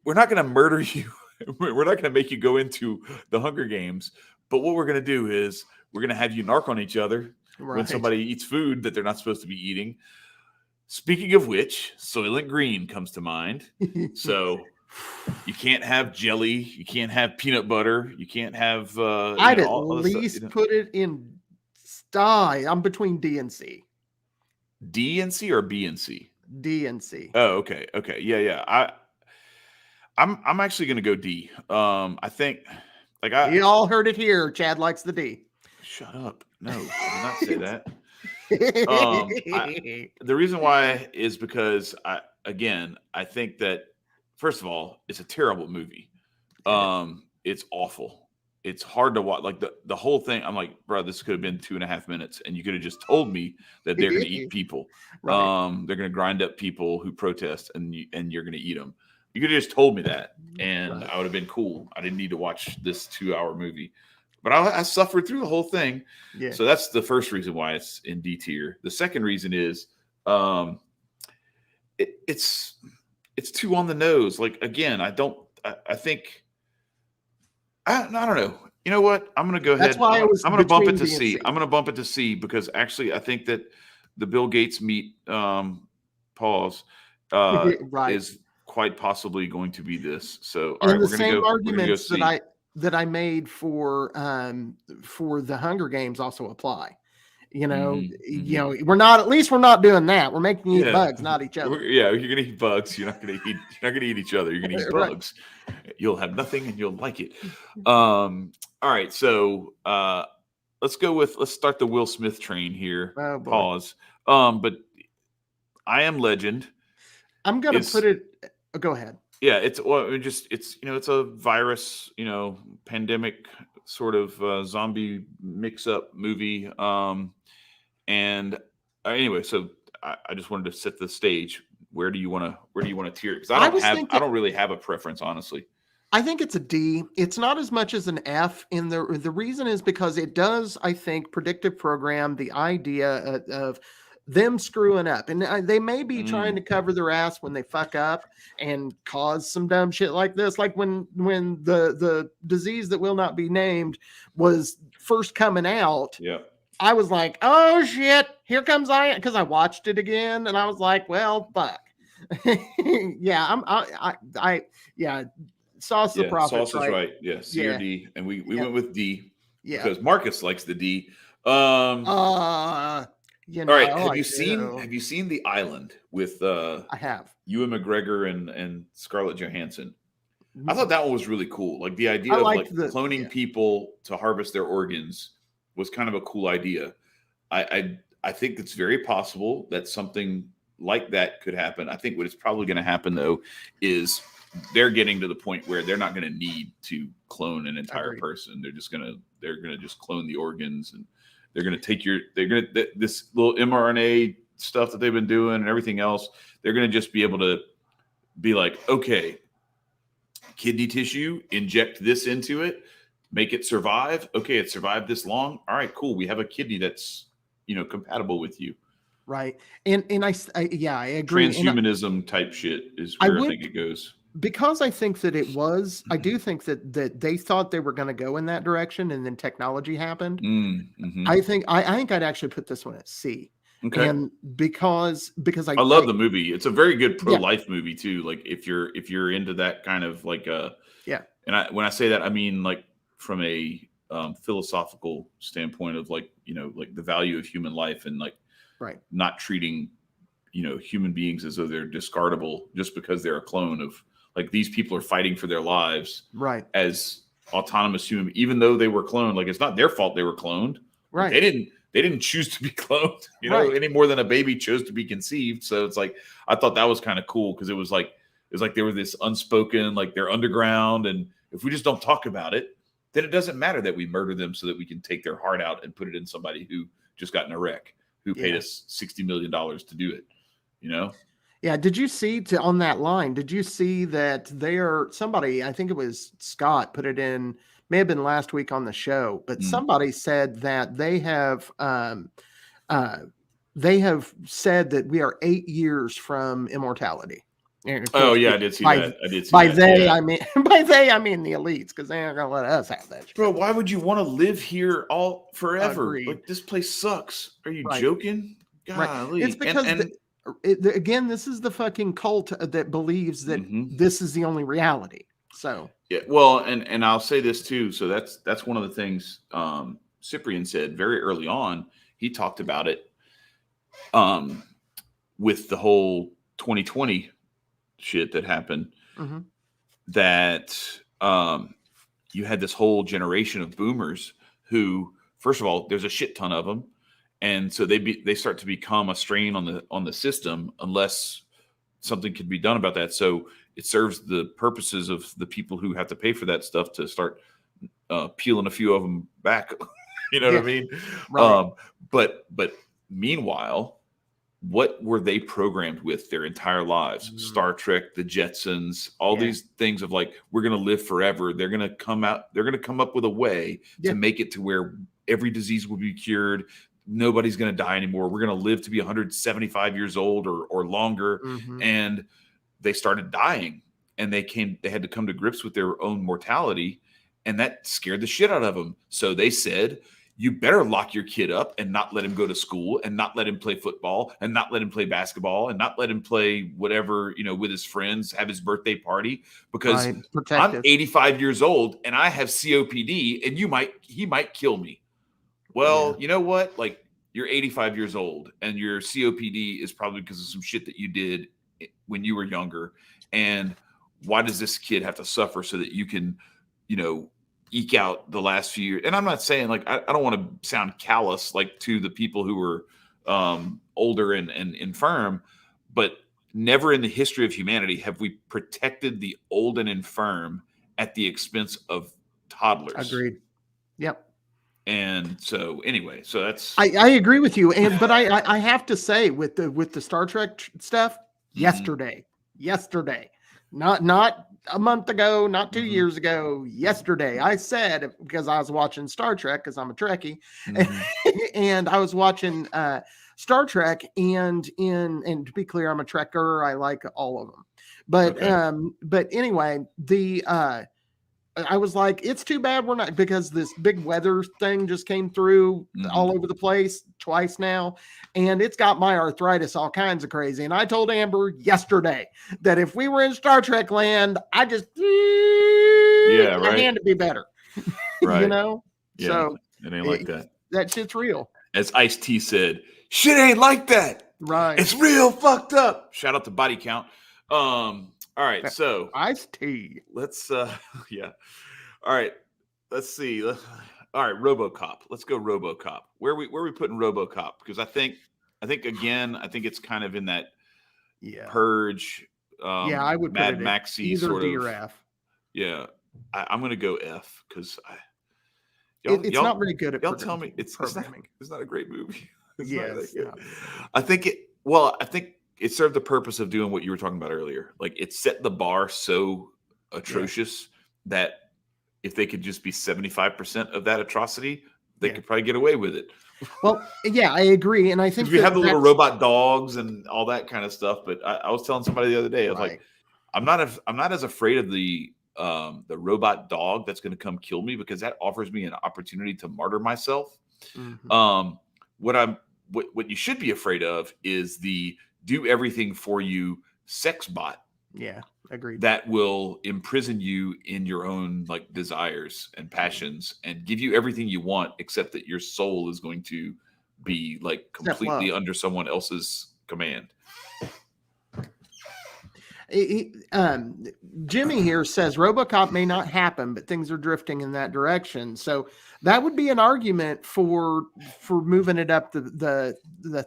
not going to murder you. We're not going to make you go into the Hunger Games. But what we're going to do is we're going to have you narc on each other when somebody eats food that they're not supposed to be eating. Speaking of which, Soylent Green comes to mind. So you can't have jelly. You can't have peanut butter. You can't have. I'd at least put it in sty. I'm between D and C. D and C or B and C? D and C. Oh, okay. Yeah. I'm actually going to go D. I think you all heard it here. Chad likes the D. Shut up. No, I did not say that. The reason why is because I think that first of all, it's a terrible movie. It's awful. It's hard to watch. Like the whole thing, I'm like, bro, this could have been 2.5 minutes, and you could have just told me that they're going to eat people. They're going to grind up people who protest, and you're going to eat them. You could have just told me that, and I would have been cool. I didn't need to watch this 2-hour movie. But I suffered through the whole thing. Yeah. So that's the first reason why it's in D tier. The second reason is It's too on the nose. Like, again, I think I don't know. You know what? I'm going to go ahead. That's why I'm going to bump it to B and C. I'm going to bump it to C because actually I think that the Bill Gates meet pause right. is quite possibly going to be this. So, And all the right, same arguments C. that I made for the Hunger Games also apply. You know, we're not doing that. We're making you eat bugs, not each other. You're gonna eat bugs. You're not gonna eat each other. You're gonna eat bugs. Right. You'll have nothing and you'll like it. All right, so let's start the Will Smith train here. Oh, boy. Pause. But I Am Legend. I'm gonna put it. Go ahead. Yeah, it's a virus, pandemic sort of zombie mix-up movie. And anyway, so I just wanted to set the stage. Where do you want to tier it? Because I don't really have a preference, honestly. I think it's a D. It's not as much as an F. And the reason is because it does, I think, predictive program the idea of them screwing up, and they may be trying to cover their ass when they fuck up and cause some dumb shit like this. Like when the disease that will not be named was first coming out. Yeah. I was like, oh shit, here comes because I watched it again and I was like, well, fuck. Yeah, Sauce the Prophet. Sauce is right. Yeah, C or D. And we went with D. Yeah. Because Marcus likes the D. All right. Have you seen The Island with I have Ewan McGregor and Scarlett Johansson? I thought that one was really cool. Like the idea of cloning people to harvest their organs was kind of a cool idea. I think it's very possible that something like that could happen. I think what is probably going to happen though is they're getting to the point where they're not going to need to clone an entire person. They're going to just clone the organs, and they're going to take this little mRNA stuff that they've been doing and everything else. They're going to just be able to be like, okay, kidney tissue, inject this into it, make it survive. Okay, it survived this long. All right, cool. We have a kidney that's, compatible with you. Right. And I agree. Transhumanism type shit is where I think it goes. Because I think that I do think that they thought they were going to go in that direction, and then technology happened. I think I'd actually put this one at C. Okay. And because I love the movie. It's a very good pro-life movie too. Like if you're into that kind of like And when I say that, I mean like from a philosophical standpoint of like the value of human life, and like not treating human beings as though they're discardable just because they're a clone of. Like these people are fighting for their lives, as autonomous human, even though they were cloned. Like it's not their fault they were cloned. Right? Like, they didn't choose to be cloned, any more than a baby chose to be conceived. So it's like I thought that was kind of cool because it was like they were this unspoken, like they're underground, and if we just don't talk about it, then it doesn't matter that we murder them so that we can take their heart out and put it in somebody who just got in a wreck, who paid us $60 million to do it. Yeah. Did you see on that line? Did you see that somebody, I think it was Scott, put it in, may have been last week on the show, but somebody said that they have said that we are 8 years from immortality. Oh yeah, I did see that. I mean the elites, because they aren't gonna let us have that shit. Bro, why would you want to live here all forever? Agreed. Like this place sucks. Are you joking? Golly. It's because again, this is the fucking cult that believes that this is the only reality. So yeah, well, and I'll say this too. So that's one of the things Cyprian said very early on. He talked about it with the whole 2020 shit that happened. That you had this whole generation of boomers who, first of all, there's a shit ton of them. And so they start to become a strain on the system unless something can be done about that. So it serves the purposes of the people who have to pay for that stuff to start peeling a few of them back. You know what I mean? Right. But meanwhile, what were they programmed with their entire lives? Star Trek, the Jetsons, all these things of like, we're going to live forever. They're going to come up with a way to make it to where every disease will be cured. nobody's going to die anymore. We're going to live to be 175 years old or longer. Mm-hmm. And they started dying, and they had to come to grips with their own mortality, and that scared the shit out of them. So they said, you better lock your kid up and not let him go to school, and not let him play football, and not let him play basketball, and not let him play whatever, with his friends, have his birthday party, because I'm 85 years old and I have COPD, and he might kill me. Well, you know what? Like, you're 85 years old, and your COPD is probably because of some shit that you did when you were younger. And why does this kid have to suffer so that you can, eke out the last few years? And I'm not saying, like, I don't want to sound callous, like, to the people who were older and infirm, but never in the history of humanity have we protected the old and infirm at the expense of toddlers. Agreed. Yep. And so anyway, so that's I agree with you. But I have to say, with the Star Trek stuff, yesterday, not a month ago, not 2 years ago, yesterday, I said, because I was watching Star Trek, because I'm a Trekkie, and I was watching Star Trek, and to be clear, I'm a Trekker. I like all of them. But anyway, I was like, it's too bad we're not, because this big weather thing just came through all over the place twice now, and it's got my arthritis all kinds of crazy. And I told Amber yesterday that if we were in Star Trek land, my hand to be better. Right. Yeah, so it ain't like that. That shit's real. As Ice-T said, shit ain't like that. Right. It's real fucked up. Shout out to Body Count. All right, so Ice-T. Let's yeah. All right, let's see. All right, RoboCop. Let's go RoboCop. Where are we putting RoboCop? Because I think it's kind of in that Purge. I would Mad put it Maxy either sort D of. or F. Yeah, I'm gonna go F because it's not very good at. Y'all tell me it's programming. It's not a great movie. Yes. I think it served the purpose of doing what you were talking about earlier. Like, it set the bar so atrocious that if they could just be 75% of that atrocity, they could probably get away with it. Well, yeah, I agree. And I think we have the little robot dogs and all that kind of stuff. But I was telling somebody the other day, I was like, I'm not as afraid of the robot dog that's going to come kill me, because that offers me an opportunity to martyr myself. What you should be afraid of is the do everything for you sex bot. Yeah, agreed. That will imprison you in your own, like, desires and passions and give you everything you want, except that your soul is going to be, like, completely under someone else's command. Jimmy here says RoboCop may not happen, but things are drifting in that direction. So that would be an argument for moving it up the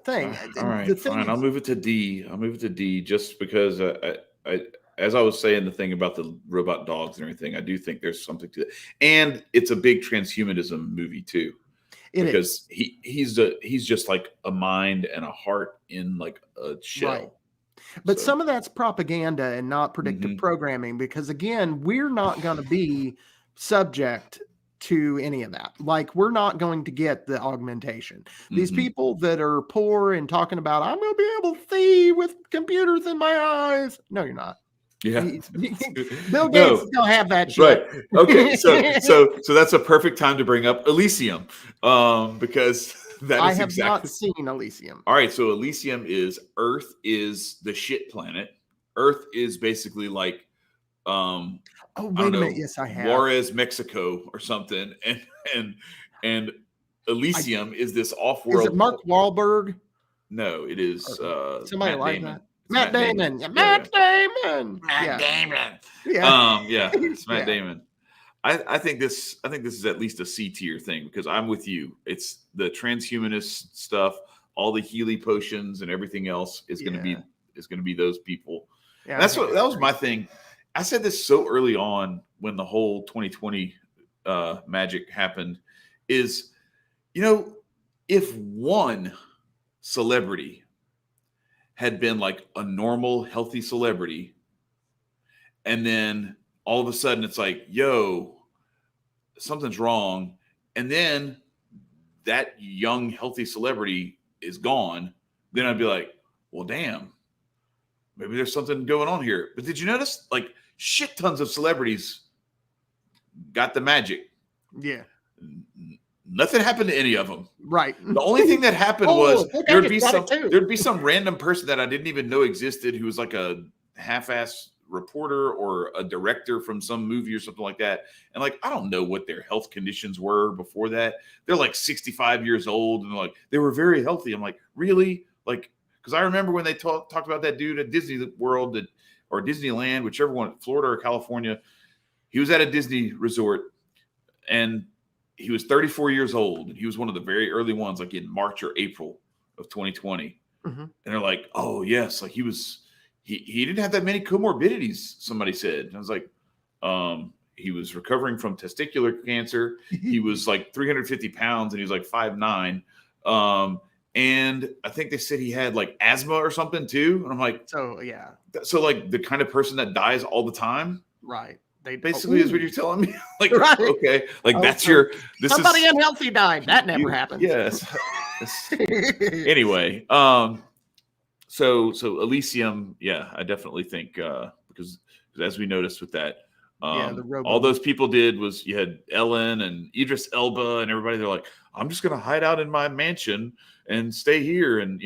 thing. All right, fine. I'll move it to D. Just because I as I was saying, the thing about the robot dogs and everything, I do think there's something to it, and it's a big transhumanism movie too. Because he's just like a mind and a heart in, like, a shell. Right. But some of that's propaganda and not predictive programming, because, again, we're not going to be subject to any of that. Like, we're not going to get the augmentation. These people that are poor and talking about, I'm going to be able to see with computers in my eyes. No, you're not. Yeah. Bill Gates don't have that shit. Right. Okay. So that's a perfect time to bring up Elysium, because I have not seen Elysium. All right. So Elysium is Earth is the shit planet. Earth is basically like, wait a minute. Yes, I have. Juarez, Mexico or something. And Elysium is this off-world. Is it Mark Wahlberg? No, it is somebody Matt like Damon. that. Matt Damon. Matt Damon. Yeah. It's Matt Damon. I think this is at least a C tier thing, because I'm with you. It's the transhumanist stuff, all the Healy potions and everything else is going to be those people. Yeah, that was my thing. I said this so early on when the whole 2020 magic happened, is, if one celebrity had been like a normal, healthy celebrity, and then all of a sudden it's like, yo, something's wrong. And then that young, healthy celebrity is gone, then I'd be like, well, damn, maybe there's something going on here. But did you notice, like, shit tons of celebrities got the magic? Yeah. Nothing happened to any of them. Right. The only thing that happened was there'd be some random person that I didn't even know existed who was like a half-ass reporter or a director from some movie or something like that. And like, I don't know what their health conditions were before that. They're like 65 years old and like, they were very healthy. I'm like, really? Like, because I remember when they talked about that dude at Disney World or Disneyland, whichever one, Florida or California. He was at a Disney resort and he was 34 years old. And he was one of the very early ones, like in March or April of 2020. Mm-hmm. And they're like, oh, yes, like he didn't have that many comorbidities, somebody said. And I was like, he was recovering from testicular cancer. He was like 350 pounds and he was like 5'9". And I think they said he had like asthma or something too. And I'm like, so yeah. So like the kind of person that dies all the time. Right. They basically is what you're telling me. Like, right. Okay. Like that's somebody unhealthy died. That never happened. Yes. Anyway. So Elysium, yeah, I definitely think because as we noticed with that, all those people did was you had Ellen and Idris Elba and everybody. They're like, I'm just going to hide out in my mansion and stay here. And,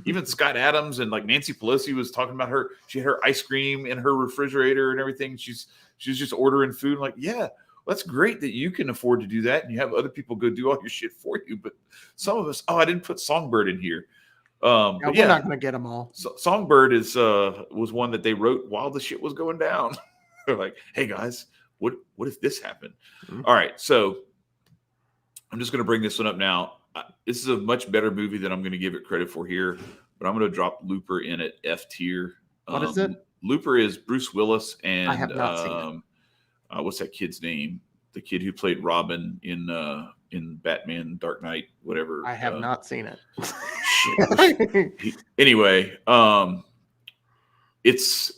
even Scott Adams and like Nancy Pelosi was talking about she had her ice cream in her refrigerator and everything. She's just ordering food. I'm like, yeah, well, that's great that you can afford to do that. And you have other people go do all your shit for you. But some of us, I didn't put Songbird in here. We're not going to get them all. Songbird was one that they wrote while the shit was going down. They're like, hey guys, what if this happened? Mm-hmm. All right, so I'm just going to bring this one up now. This is a much better movie than I'm going to give it credit for here, but I'm going to drop Looper in at F tier. What is it? Looper is Bruce Willis and I have not seen it. What's that kid's name? The kid who played Robin in Batman Dark Knight, whatever. I have not seen it. Anyway, it's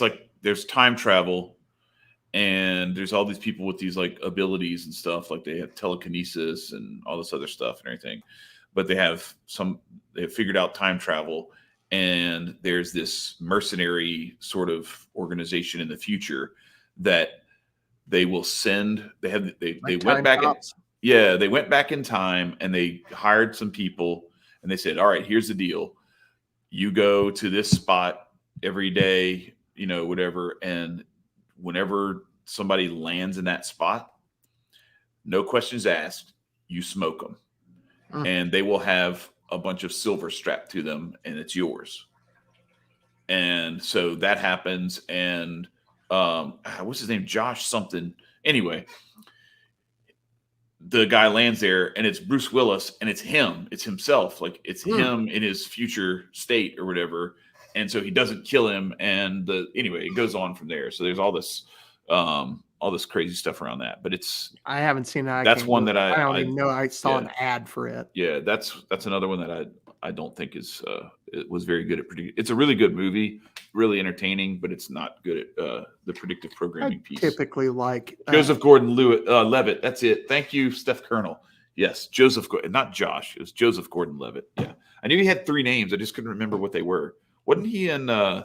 like there's time travel and there's all these people with these like abilities and stuff, like they have telekinesis and all this other stuff and everything, but they have figured out time travel, and there's this mercenary sort of organization in the future that they will send. They went back they went back in time and they hired some people and they said, all right, here's the deal. You go to this spot every day, whatever. And whenever somebody lands in that spot, no questions asked, you smoke them. And they will have a bunch of silver strapped to them and it's yours. And so that happens. And what's his name? Josh something. Anyway, the guy lands there and it's Bruce Willis and it's him. It's himself. Like it's him in his future state or whatever. And so he doesn't kill him. And anyway, it goes on from there. So there's all this crazy stuff around that. But I haven't seen that. That's one that I don't even know. I saw an ad for it. Yeah, that's another one that I don't think it was very good at predicting. It's a really good movie, really entertaining, but it's not good at the predictive programming piece. Typically like Joseph Gordon-Levitt. That's it. Thank you, Steph Colonel. Yes, Joseph, not Josh. It was Joseph Gordon-Levitt. Yeah, I knew he had 3 names. I just couldn't remember what they were. Wasn't he in Third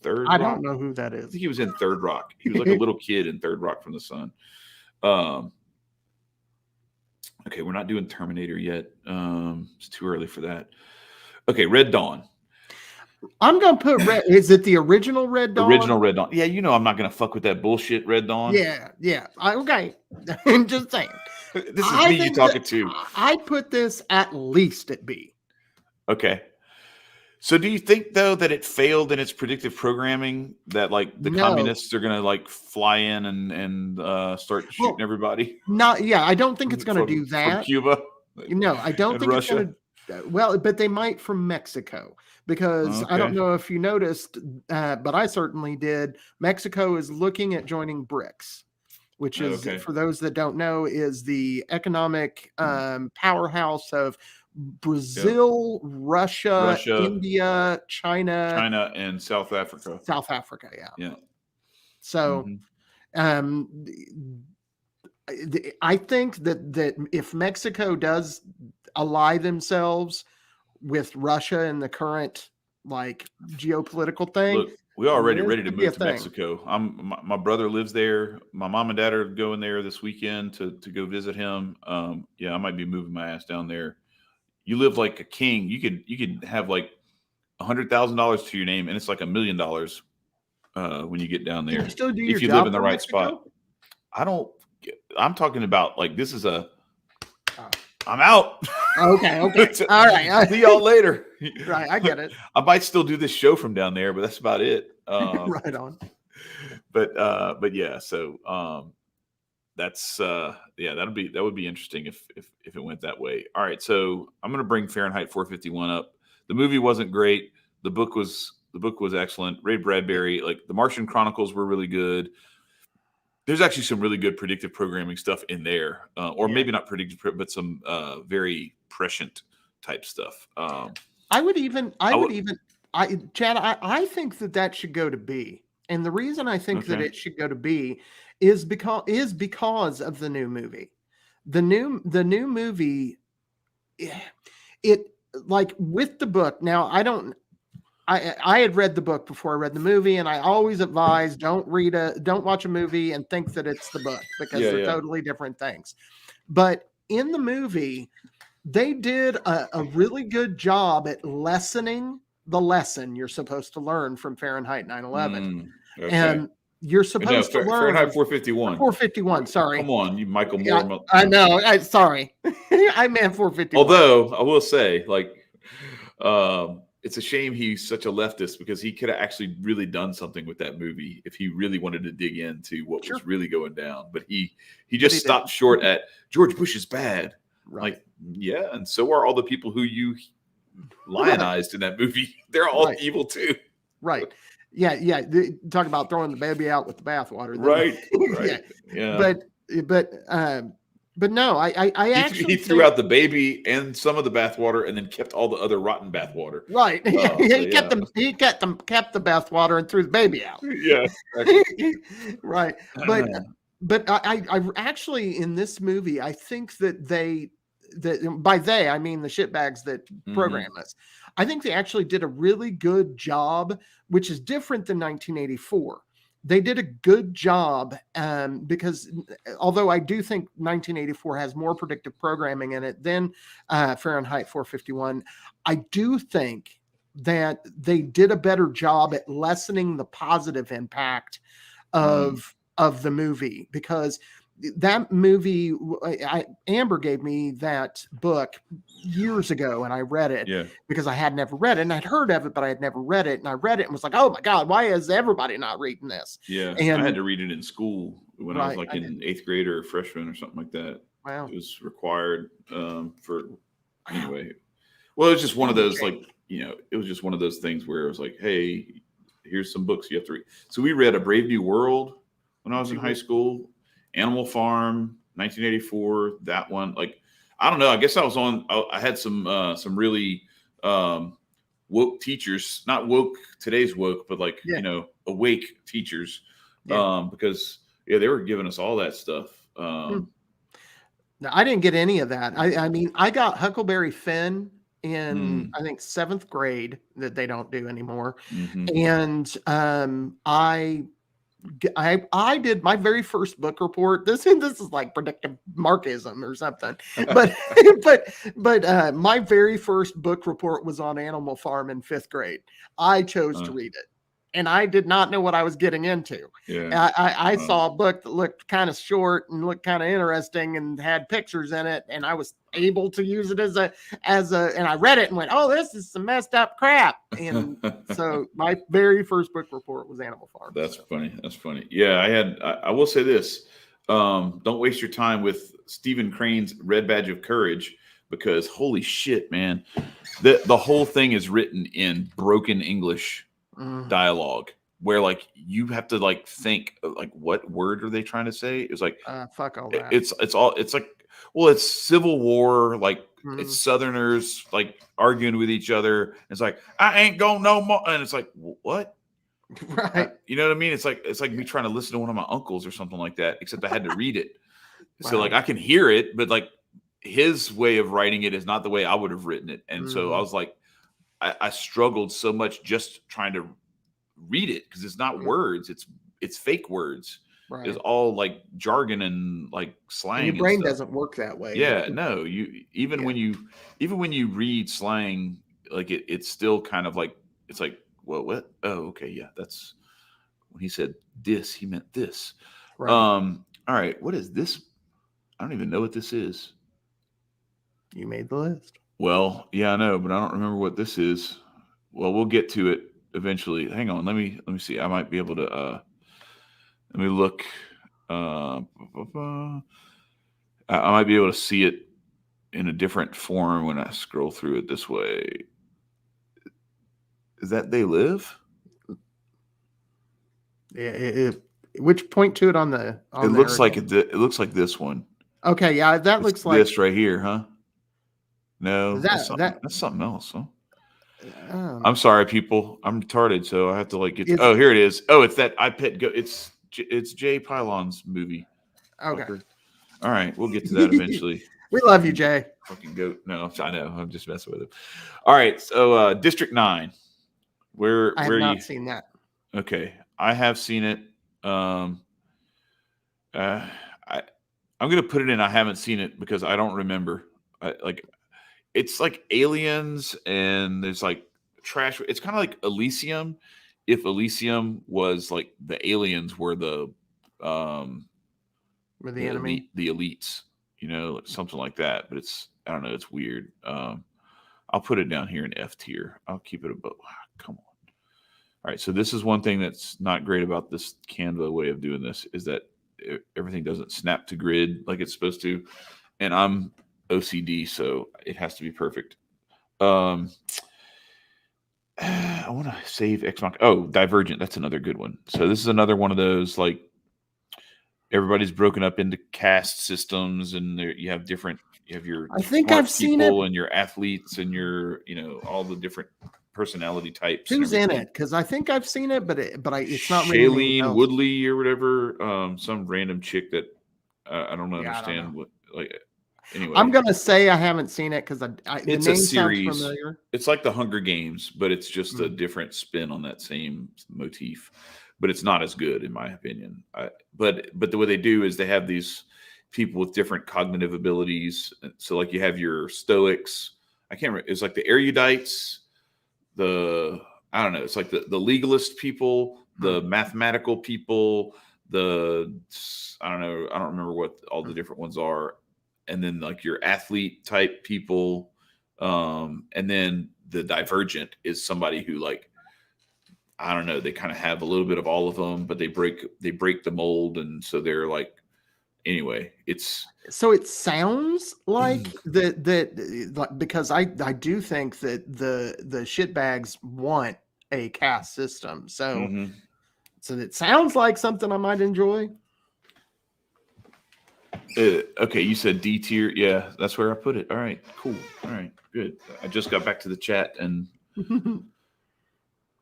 Rock? I don't know who that is. I think he was in Third Rock. He was like a little kid in Third Rock from the Sun. Okay, we're not doing Terminator yet. It's too early for that. Okay, Red Dawn. I'm going to put Red. Is it the original Red Dawn? Original Red Dawn. Yeah, I'm not going to fuck with that bullshit Red Dawn. Yeah. Okay. I'm just saying. This is me you talking to. I put this at least at B. Okay. So do you think, though, that it failed in its predictive programming, that like the communists are going to like fly in and start shooting everybody? I don't think it's going to do that. From Cuba? No, I don't think Russia? It's going to. Well, but they might from Mexico, because I don't know if you noticed, but I certainly did. Mexico is looking at joining BRICS, which is, for those that don't know, is the economic powerhouse of Brazil, Russia, India, China, and South Africa. Yeah. So, I think that if Mexico does ally themselves with Russia and the current like geopolitical thing, look, we already this ready to could be a move to thing. Mexico. My brother lives there. My mom and dad are going there this weekend to go visit him. Yeah, I might be moving my ass down there. You live like a king. You could have like $100,000 to your name, and it's like $1 million when you get down Can there. you still do If your you job live in the from right Mexico? spot. I'm talking about like this is a. Oh. I'm out. Okay. All right. See y'all later. Right, I get it. I might still do this show from down there, but that's about it. Right on. But yeah, so that's yeah, that would be interesting if it went that way. All right, so I'm gonna bring Fahrenheit 451 up. The movie wasn't great. The book was excellent. Ray Bradbury, like the Martian Chronicles were really good. There's actually some really good predictive programming stuff in there, or maybe not predictive, but some very prescient type stuff. Chad, I think that should go to B. And the reason I think that it should go to B is because of the new movie. The new movie, it like with the book. Now I had read the book before I read the movie, and I always advise don't watch a movie and think that it's the book because they're totally different things. But in the movie, they did a really good job at lessening the lesson you're supposed to learn from Fahrenheit 9/11. And you're supposed to learn Fahrenheit 451. 451, sorry. Come on, you Michael Moore. I know. Sorry. I meant 451. Although I will say, like, it's a shame he's such a leftist because he could have actually really done something with that movie if he really wanted to dig into what was really going down. But he just stopped short at George Bush is bad. Right. Like, yeah, and so are all the people who you lionized in that movie. They're all evil too. Right. Yeah. Talk about throwing the baby out with the bathwater. Right. Yeah. But no, I actually he threw out the baby and some of the bathwater, and then kept all the other rotten bathwater. Right. He kept the bathwater and threw the baby out. Yeah. Right. But I actually in this movie, I think that by they I mean the shitbags that program us. I think they actually did a really good job, which is different than 1984. They did a good job because although I do think 1984 has more predictive programming in it than Fahrenheit 451, I do think that they did a better job at lessening the positive impact of the movie, because that movie, Amber gave me that book years ago, and I read it because I had never read it, and I'd heard of it, but I had never read it. And I read it and was like, "Oh my God, why is everybody not reading this?" Yeah, and I had to read it in school when I was like in 8th grade or freshman or something like that. Wow, it was required for anyway. Well, it was just one of those it was just one of those things where it was like, "Hey, here's some books you have to read." So we read A Brave New World when I was in high school. Animal Farm, 1984, that one. Like, I don't know. I guess I had some really woke teachers, not woke, today's woke, but like, awake teachers. Because they were giving us all that stuff. No, I didn't get any of that. I mean, I got Huckleberry Finn in I think 7th grade that they don't do anymore. And I did my very first book report. This is like predictive Marxism or something, but my very first book report was on Animal Farm in 5th grade. I chose to read it, and I did not know what I was getting into. I saw a book that looked kind of short and looked kind of interesting and had pictures in it, and I was able to use it as a and I read it and went, "Oh, this is some messed up crap." And so my very first book report was Animal Farm. That's funny. Yeah, I will say this. Don't waste your time with Stephen Crane's Red Badge of Courage, because holy shit, man. The whole thing is written in broken English dialogue, where like you have to like think like, what word are they trying to say? It's like fuck all that. It's like, well, it's Civil War, like it's Southerners like arguing with each other. It's like, I ain't going no more, and it's like, what? Right. You know what I mean? It's like me trying to listen to one of my uncles or something like that, except I had to read it. So like I can hear it, but like his way of writing it is not the way I would have written it. And so I was like, I struggled so much just trying to read it because it's not words, it's fake words. Right. It's all like jargon and like slang. And your brain doesn't work that way. Yeah, no, you even when you read slang, like it's still kind of like it's like, well, what? Oh, okay, yeah, that's when he said this, he meant this. Right. All right, what is this? I don't even know what this is. You made the list. Well, yeah, I know, but I don't remember what this is. Well, we'll get to it eventually. Hang on, let me see. I might be able to let me look. I might be able to see it in a different form when I scroll through it this way. Is that They Live? Yeah. Which point to it on the? It looks like it looks like this one. Okay, yeah, that looks like this right here, huh? No, that's something else, huh? I'm sorry, people. I'm retarded, so I have to like get. Here it is. Oh, it's that iPad Go. It's Jay Pylon's movie. Okay. Fucker. All right, we'll get to that eventually. We love you, Jay. Fucking goat. No, I know. I'm just messing with him. All right, so District 9. I have not seen that. Okay, I have seen it. I'm gonna put it in. I haven't seen it because I don't remember. It's like aliens and there's like trash. It's kind of like Elysium. If Elysium was like the aliens were the enemy, the elites, something like that. But I don't know. It's weird. I'll put it down here in F tier. I'll keep it above. Come on. All right. So this is one thing that's not great about this Canva way of doing this is that everything doesn't snap to grid like it's supposed to. And I'm OCD, so it has to be perfect. I want to save Ex Machina. Oh, Divergent. That's another good one. So this is another one of those, like, everybody's broken up into caste systems, and you have your I think I've seen it, and your athletes and your all the different personality types. Who's in it? Because I think I've seen it, but it's not Shailene Woodley or whatever. Some random chick that I don't understand what like. Anyway, I'm gonna say I haven't seen it because it's a series. Familiar. It's like the Hunger Games, but it's just a different spin on that same motif. But it's not as good, in my opinion. But the way they do is they have these people with different cognitive abilities. So like you have your Stoics. I can't remember. It's like the erudites. I don't know. It's like the legalist people, the mathematical people. I don't know. I don't remember what all the different ones are. And then like your athlete type people. And then the Divergent is somebody who like, I don't know, they kind of have a little bit of all of them, but they break the mold. And so they're like, anyway, so it sounds like that because I do think that the shitbags want a caste system. So, so it sounds like something I might enjoy. Okay, you said D tier. Yeah, that's where I put it. All right, cool. All right, good. I just got back to the chat and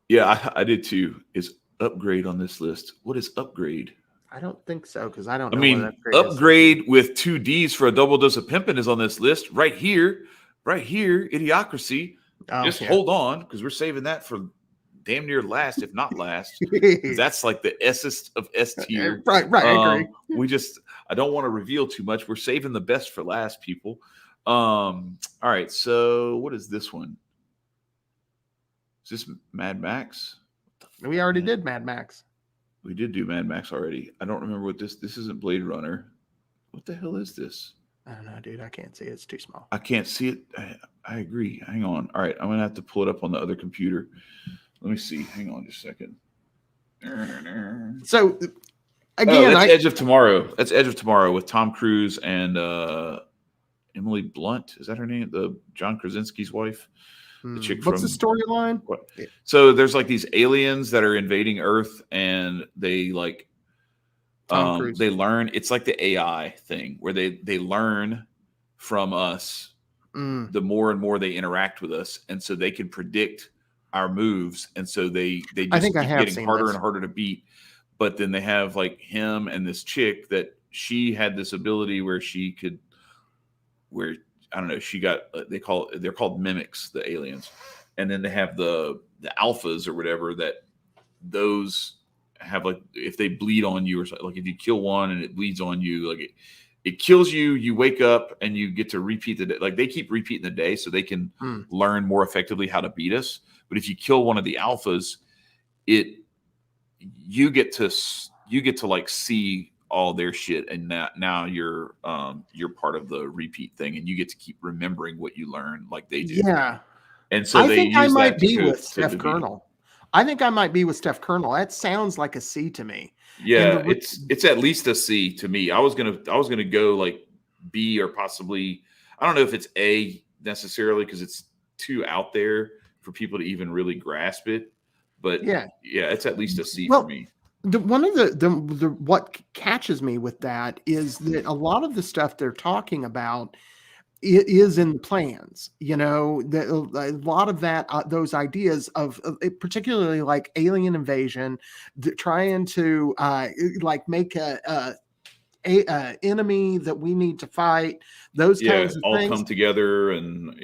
yeah, I did too. Is Upgrade on this list? What is Upgrade? I don't think so because I don't know. I mean, Upgrade with 2 Ds for a double dose of pimping is on this list right here. Idiocracy. Just hold on because we're saving that for damn near last, if not last. That's like the S of S tier. Right. I agree. I don't want to reveal too much. We're saving the best for last, people. All right. So what is this one? Is this Mad Max? We already did Mad Max. We did do Mad Max already. I don't remember what this isn't Blade Runner. What the hell is this? I don't know, dude. I can't see it. It's too small. I can't see it. I agree. Hang on. All right. I'm going to have to pull it up on the other computer. Let me see. Hang on just a second. So, again, that's Edge of Tomorrow. That's Edge of Tomorrow with Tom Cruise and Emily Blunt. Is that her name? The John Krasinski's wife. The chick What's the storyline? So there's like these aliens that are invading Earth, and they like they learn. It's like the AI thing where they learn from us. The more and more they interact with us, and so they can predict our moves, and so they just keep getting harder and harder to beat. But then they have like him and this chick that she had this ability where she could, where I don't know, she got they're called mimics, the aliens, and then they have the alphas or whatever, that those have, like, if they bleed on you or something, like if you kill one and it bleeds on you, like it kills you, you wake up and you get to repeat the day. Like they keep repeating the day so they can learn more effectively how to beat us. But if you kill one of the alphas, you get to like see all their shit, and now you're part of the repeat thing, and you get to keep remembering what you learn like they do. Yeah. And so they use I might that be to with Steph Colonel. I think I might be with Steph Colonel. That sounds like a C to me. Yeah, it's at least a C to me. I was gonna go like B, or possibly, I don't know if it's A necessarily, because it's too out there for people to even really grasp it. But yeah, it's at least a C for me. One of the what catches me with that is that a lot of the stuff they're talking about is in the plans. You know, a lot of that, those ideas of particularly like alien invasion, trying to like make a enemy that we need to fight. Those kinds of all things come together, and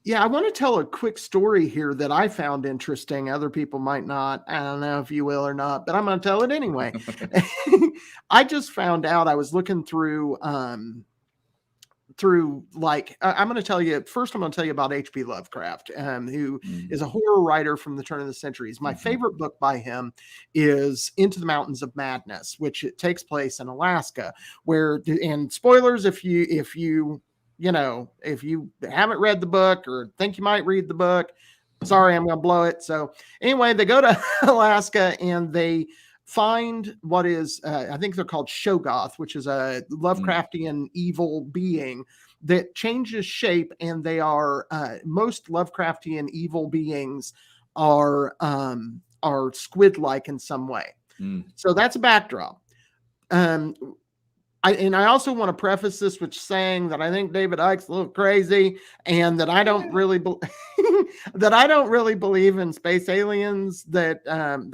Yeah, I want to tell a quick story here that I found interesting. Other people might not. I don't know if you will or not, but I'm going to tell it anyway. I just found out, I was looking through like, I'm going to tell you first. I'm going to tell you about H.P. Lovecraft, who is a horror writer from the turn of the centuries. My favorite book by him is Into the Mountains of Madness, which it takes place in Alaska, where, and spoilers if you haven't read the book or think you might read the book, sorry, I'm going to blow it. So anyway, they go to Alaska and they find what is, I think they're called Shoggoth, which is a Lovecraftian evil being that changes shape. And they are, most Lovecraftian evil beings are squid-like in some way. So that's a backdrop. I also want to preface this with saying that I think David Icke's a little crazy, and that I don't really believe in space aliens. That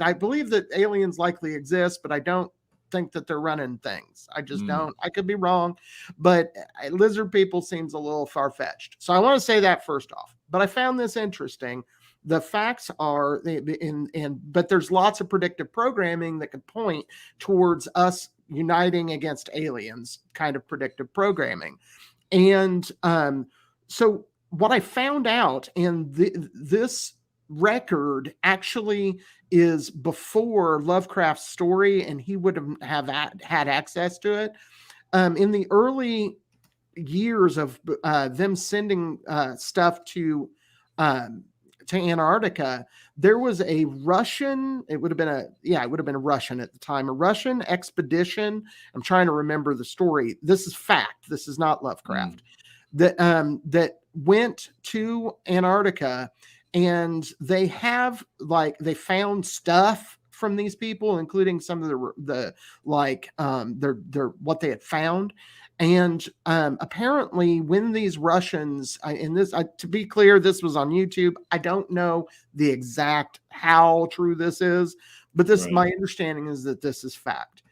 I believe that aliens likely exist, but I don't think that they're running things. I just don't. I could be wrong, but lizard people seems a little far-fetched. So I want to say that first off. But I found this interesting. The facts are, but there's lots of predictive programming that could point towards us uniting against aliens, kind of predictive programming. And so what I found out, and this record actually is before Lovecraft's story, and he would have had access to it. In the early years of them sending stuff to Antarctica, there was a Russian, it would have been a Russian at the time, a Russian expedition. I'm trying to remember the story. This is fact. This is not Lovecraft. That went to Antarctica, and they found stuff from these people, including some of the what they had found. And apparently when these Russians, to be clear, this was on YouTube. I don't know the exact how true this is, but my understanding is that this is fact.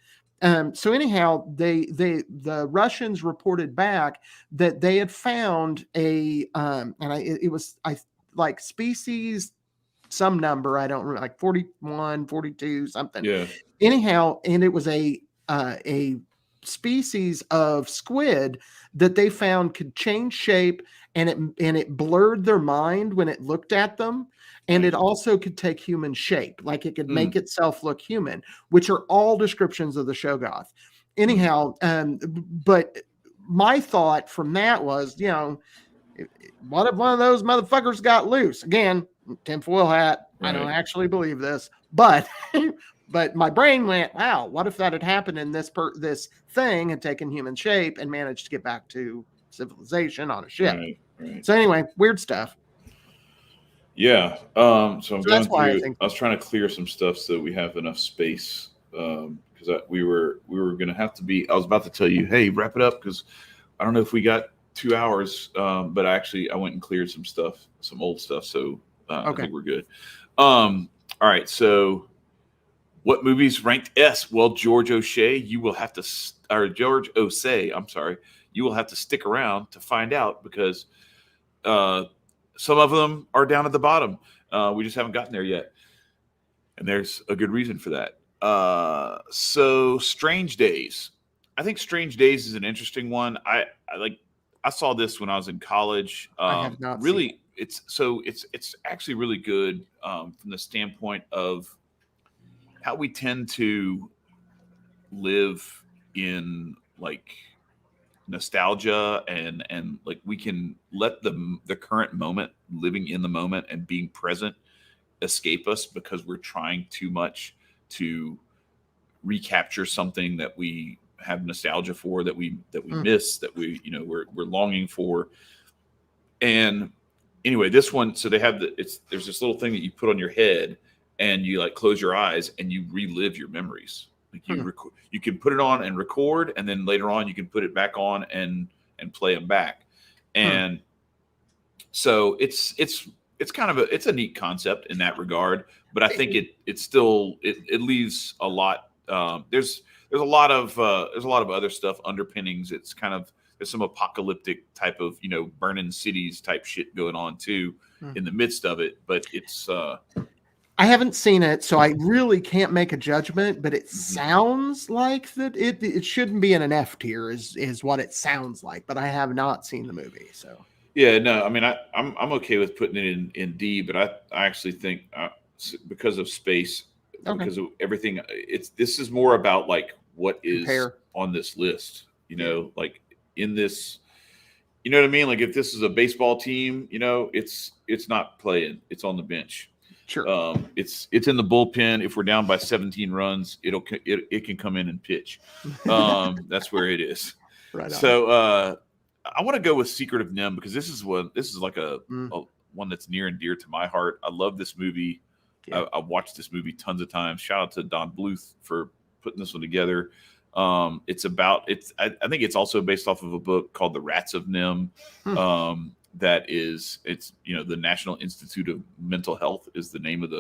So anyhow, the Russians reported back that they had found it was species, some number, I don't remember, like 41, 42, something. Yeah. Anyhow, and it was a species of squid that they found could change shape, and it blurred their mind when it looked at them, and it also could take human shape, like it could make itself look human, which are all descriptions of the Shoggoth. Anyhow, but my thought from that was, what if one of those motherfuckers got loose? Again, tinfoil hat. I don't actually believe this, but but my brain went, wow, what if that had happened and this thing had taken human shape and managed to get back to civilization on a ship? Right. So anyway, weird stuff. Yeah. So I'm going through. I was trying to clear some stuff so we have enough space, because we were going to have to be. I was about to tell you, hey, wrap it up, because I don't know if we got 2 hours, but I went and cleared some stuff, some old stuff. So I think we're good. All right. So What movies ranked S? Well, George O'Shea, you will have to, or George Osei, I'm sorry, you will have to stick around to find out because some of them are down at the bottom. We just haven't gotten there yet. And there's a good reason for that. So Strange Days. I think Strange Days is an interesting one. I saw this when I was in college. I have not really seen it. It's actually really good from the standpoint of how we tend to live in like nostalgia and like we can let the current moment, living in the moment and being present, escape us because we're trying too much to recapture something that we have nostalgia for, that we miss, that we're longing for. And anyway, this one, so they have there's this little thing that you put on your head and you like close your eyes and you relive your memories. Like you can put it on and record, and then later on you can put it back on and play them back. And so it's kind of it's a neat concept in that regard, but I think it still leaves a lot. There's a lot of other stuff underpinnings. It's kind of, there's some apocalyptic type of burning cities type shit going on too in the midst of it. But it's I haven't seen it, so I really can't make a judgment. But it sounds like that it shouldn't be in an F tier is what it sounds like. But I have not seen the movie, so. Yeah, no, I mean, I'm okay with putting it in D, but I actually think because of space, because of everything, this is more about like what is on this list, like in this, you know what I mean? Like if this is a baseball team, it's not playing, it's on the bench. Sure. It's in the bullpen. If we're down by 17 runs, it can come in and pitch. That's where it is. Right. So, I want to go with Secret of Nim because this is like a one that's near and dear to my heart. I love this movie. Yeah. I watched this movie tons of times. Shout out to Don Bluth for putting this one together. I think it's also based off of a book called The Rats of Nim. It's the National Institute of Mental Health is the name of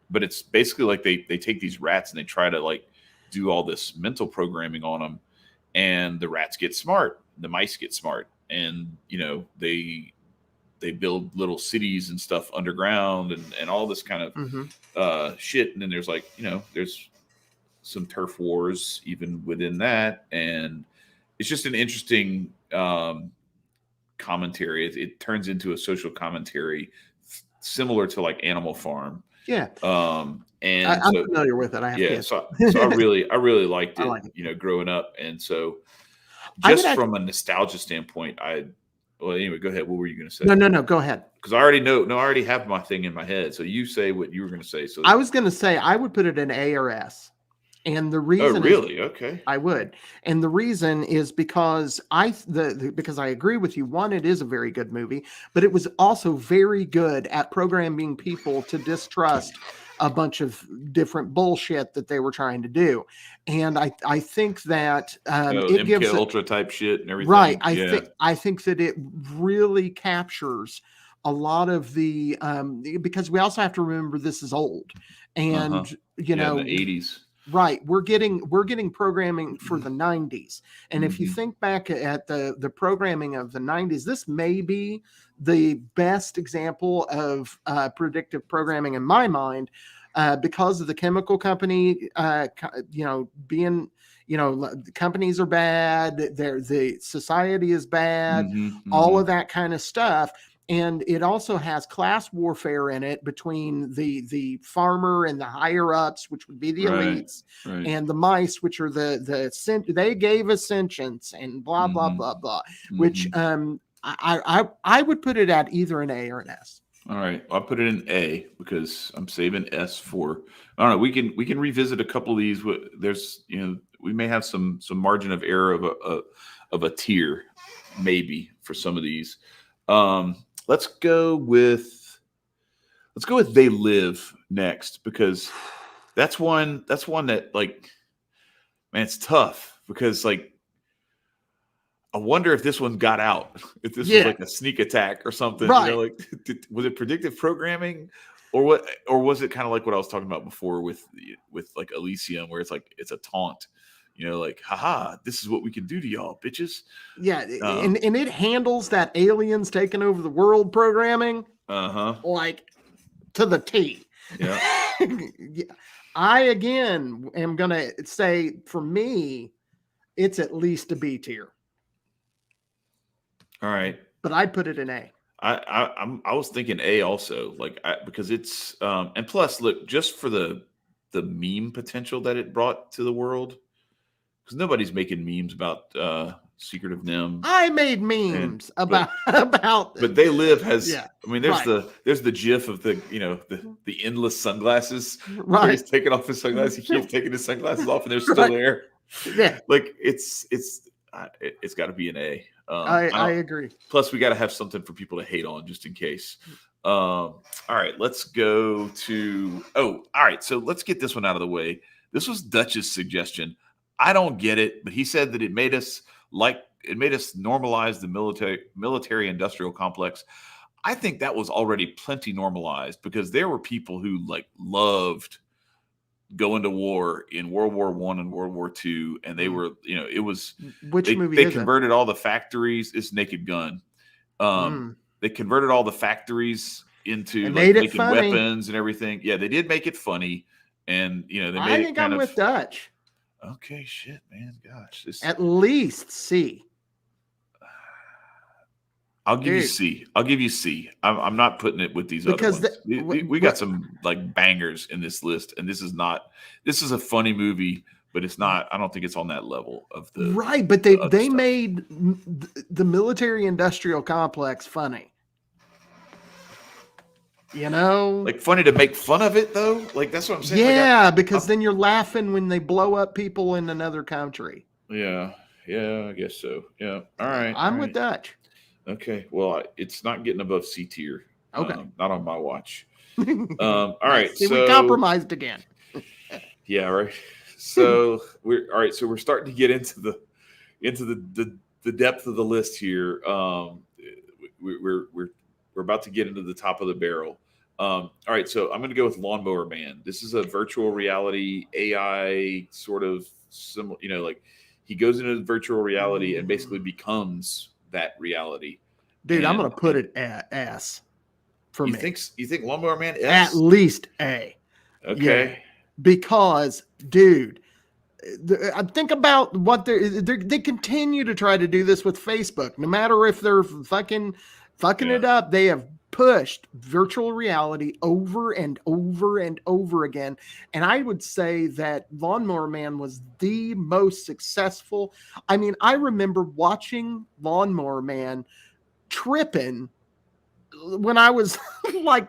but it's basically like they take these rats and they try to like do all this mental programming on them, and the rats get smart. The mice get smart, and they build little cities and stuff underground and all this kind of shit. And then there's like there's some turf wars even within that, and it's just an interesting commentary. It turns into a social commentary similar to like Animal Farm. Yeah. And I'm familiar with it. So I really liked it, growing up, and so. Just from a nostalgia standpoint, anyway, go ahead. What were you going to say? No, go ahead. Because I already have my thing in my head. So you say what you were going to say. So I was going to say I would put it in A or S. And the reason okay. I would. And the reason is because because I agree with you. One, it is a very good movie, but it was also very good at programming people to distrust a bunch of different bullshit that they were trying to do. And I think that it gives Ultra type shit and everything. Right. I think that it really captures a lot of the because we also have to remember this is old. And in the 80s. Right. We're getting programming for the 90s. And if you think back at the programming of the 90s, this may be the best example of predictive programming in my mind, because of the chemical company, being, the companies are bad, the society is bad, all of that kind of stuff. And it also has class warfare in it between the farmer and the higher ups, which would be the elites, and the mice, which are they gave us sentience and blah, blah, blah, blah, which I would put it at either an A or an S. All right. I'll put it in A because I'm saving S for, I don't know. We can revisit a couple of these. There's, we may have some margin of error of a tier, maybe, for some of these. Let's go with They Live next, because that's one that, like, man, it's tough because, like, I wonder if this one got out, if this was like a sneak attack or something. Right. Was it predictive programming? Or what? Or was it kind of like what I was talking about before with like Elysium, where it's like it's a taunt, like, haha, this is what we can do to y'all, bitches. Yeah, and it handles that aliens taking over the world programming, like to the T. Yeah. I again am gonna say, for me, it's at least a B tier. All right, but I'd put it in A. I was thinking A also, because it's and plus, look, just for the meme potential that it brought to the world, because nobody's making memes about Secret of NIM. I made memes about but They Live has. Yeah, I mean, there's the GIF of the the endless sunglasses. Right, where he's taking off his sunglasses. He keeps taking his sunglasses off, and they're still there. Yeah, like it's got to be an A. I agree. Plus, we got to have something for people to hate on, just in case. All right, let's go to. All right, so let's get this one out of the way. This was Dutch's suggestion. I don't get it, but he said that it made us normalize the military industrial complex. I think that was already plenty normalized, because there were people who loved going to war in World War I and World War II, and they were, it was they converted all the factories. It's Naked Gun. They converted all the factories into making weapons and everything. Yeah, they did make it funny, and they made I think I'm with Dutch. Okay, shit, man. Gosh, at least C. I'll give you C. I'll give you C. I'm not putting it with these other ones. We got some bangers in this list, and this is a funny movie, but it's not. I don't think it's on that level of the right. But they made the military industrial complex funny. Funny to make fun of it, though. That's what I'm saying. Yeah, because then you're laughing when they blow up people in another country. Yeah, I guess so. Yeah, all right. I'm with Dutch. Okay, well, it's not getting above C tier. Okay, not on my watch. All right, see, we compromised again. Yeah, right. So we're all right. So we're starting to get into the depth of the list here. We're about to get into the top of the barrel. All right, so I'm going to go with Lawnmower Man. This is a virtual reality AI sort of similar. He goes into virtual reality and basically becomes that reality. Dude, I'm going to put it at S for me. You think Lawnmower Man S? At least A. Okay. Yeah, because, dude, I think about what they continue to try to do this with Facebook. No matter if they're fucking it up, they have pushed virtual reality over and over and over again. And I would say that Lawnmower Man was the most successful. I mean, I remember watching Lawnmower Man tripping when I was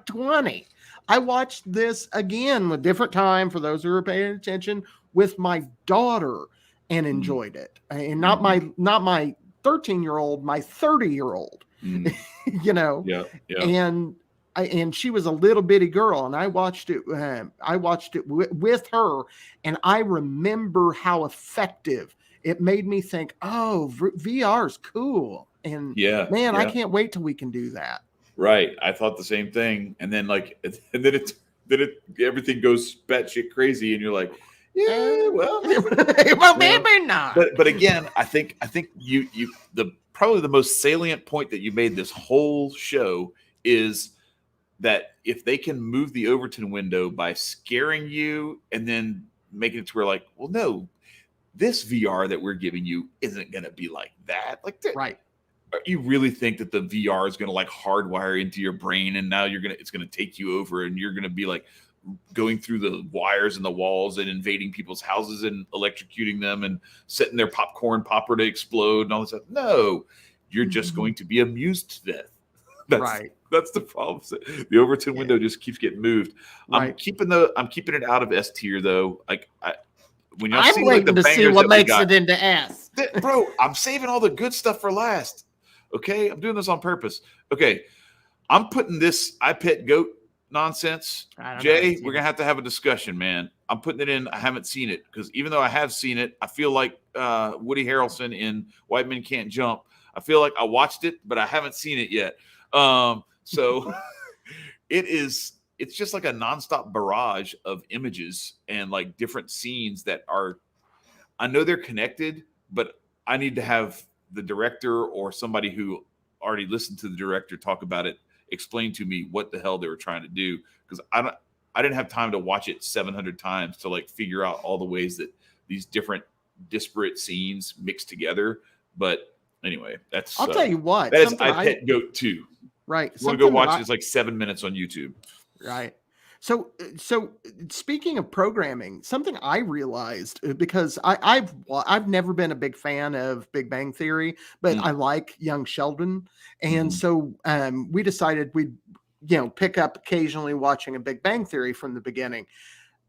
20. I watched this again with different time, for those who are paying attention, with my daughter, and enjoyed it. And not my 13-year-old, my 30-year-old. Yeah. And she was a little bitty girl, and I watched it with her, and I remember how effective it made me think, oh, VR's cool, and I can't wait till we can do that. Right, I thought the same thing, and then everything goes batshit crazy, and you're like, yeah, well, maybe not. But again, I think you probably the most salient point that you made this whole show is that if they can move the Overton window by scaring you and then making it to where well, no, this VR that we're giving you isn't going to be like that. Right. You really think that the VR is going to hardwire into your brain, and now it's going to take you over, and you're going to be going through the wires and the walls and invading people's houses and electrocuting them and setting their popcorn popper to explode and all this stuff. No, you're just going to be amused to death. That's the problem. The Overton window just keeps getting moved. Right. I'm keeping it out of S tier though. When y'all I'm waiting to see what makes it into S. Bro, I'm saving all the good stuff for last. Okay, I'm doing this on purpose. Okay, I'm putting this I Pet Goat nonsense. Jay, we're gonna have to have a discussion, man. I'm putting it in. I haven't seen it, because even though I have seen it, I feel like Woody Harrelson in White Men Can't Jump. I feel like I watched it, but I haven't seen it yet. So it is it's just like a nonstop barrage of images and like different scenes that are, I know they're connected, but I need to have the director or somebody who already listened to the director talk about it explain to me what the hell they were trying to do, because I didn't have time to watch it 700 times to like figure out all the ways that these different disparate scenes mixed together. But anyway, that's I'll tell you what. That is iPet Goat 2. Right. You want to go watch it? It's like 7 minutes on YouTube. Right. So speaking of programming, something I realized, because I've never been a big fan of Big Bang Theory, but I like Young Sheldon, and so we decided we'd pick up occasionally watching a Big Bang Theory from the beginning.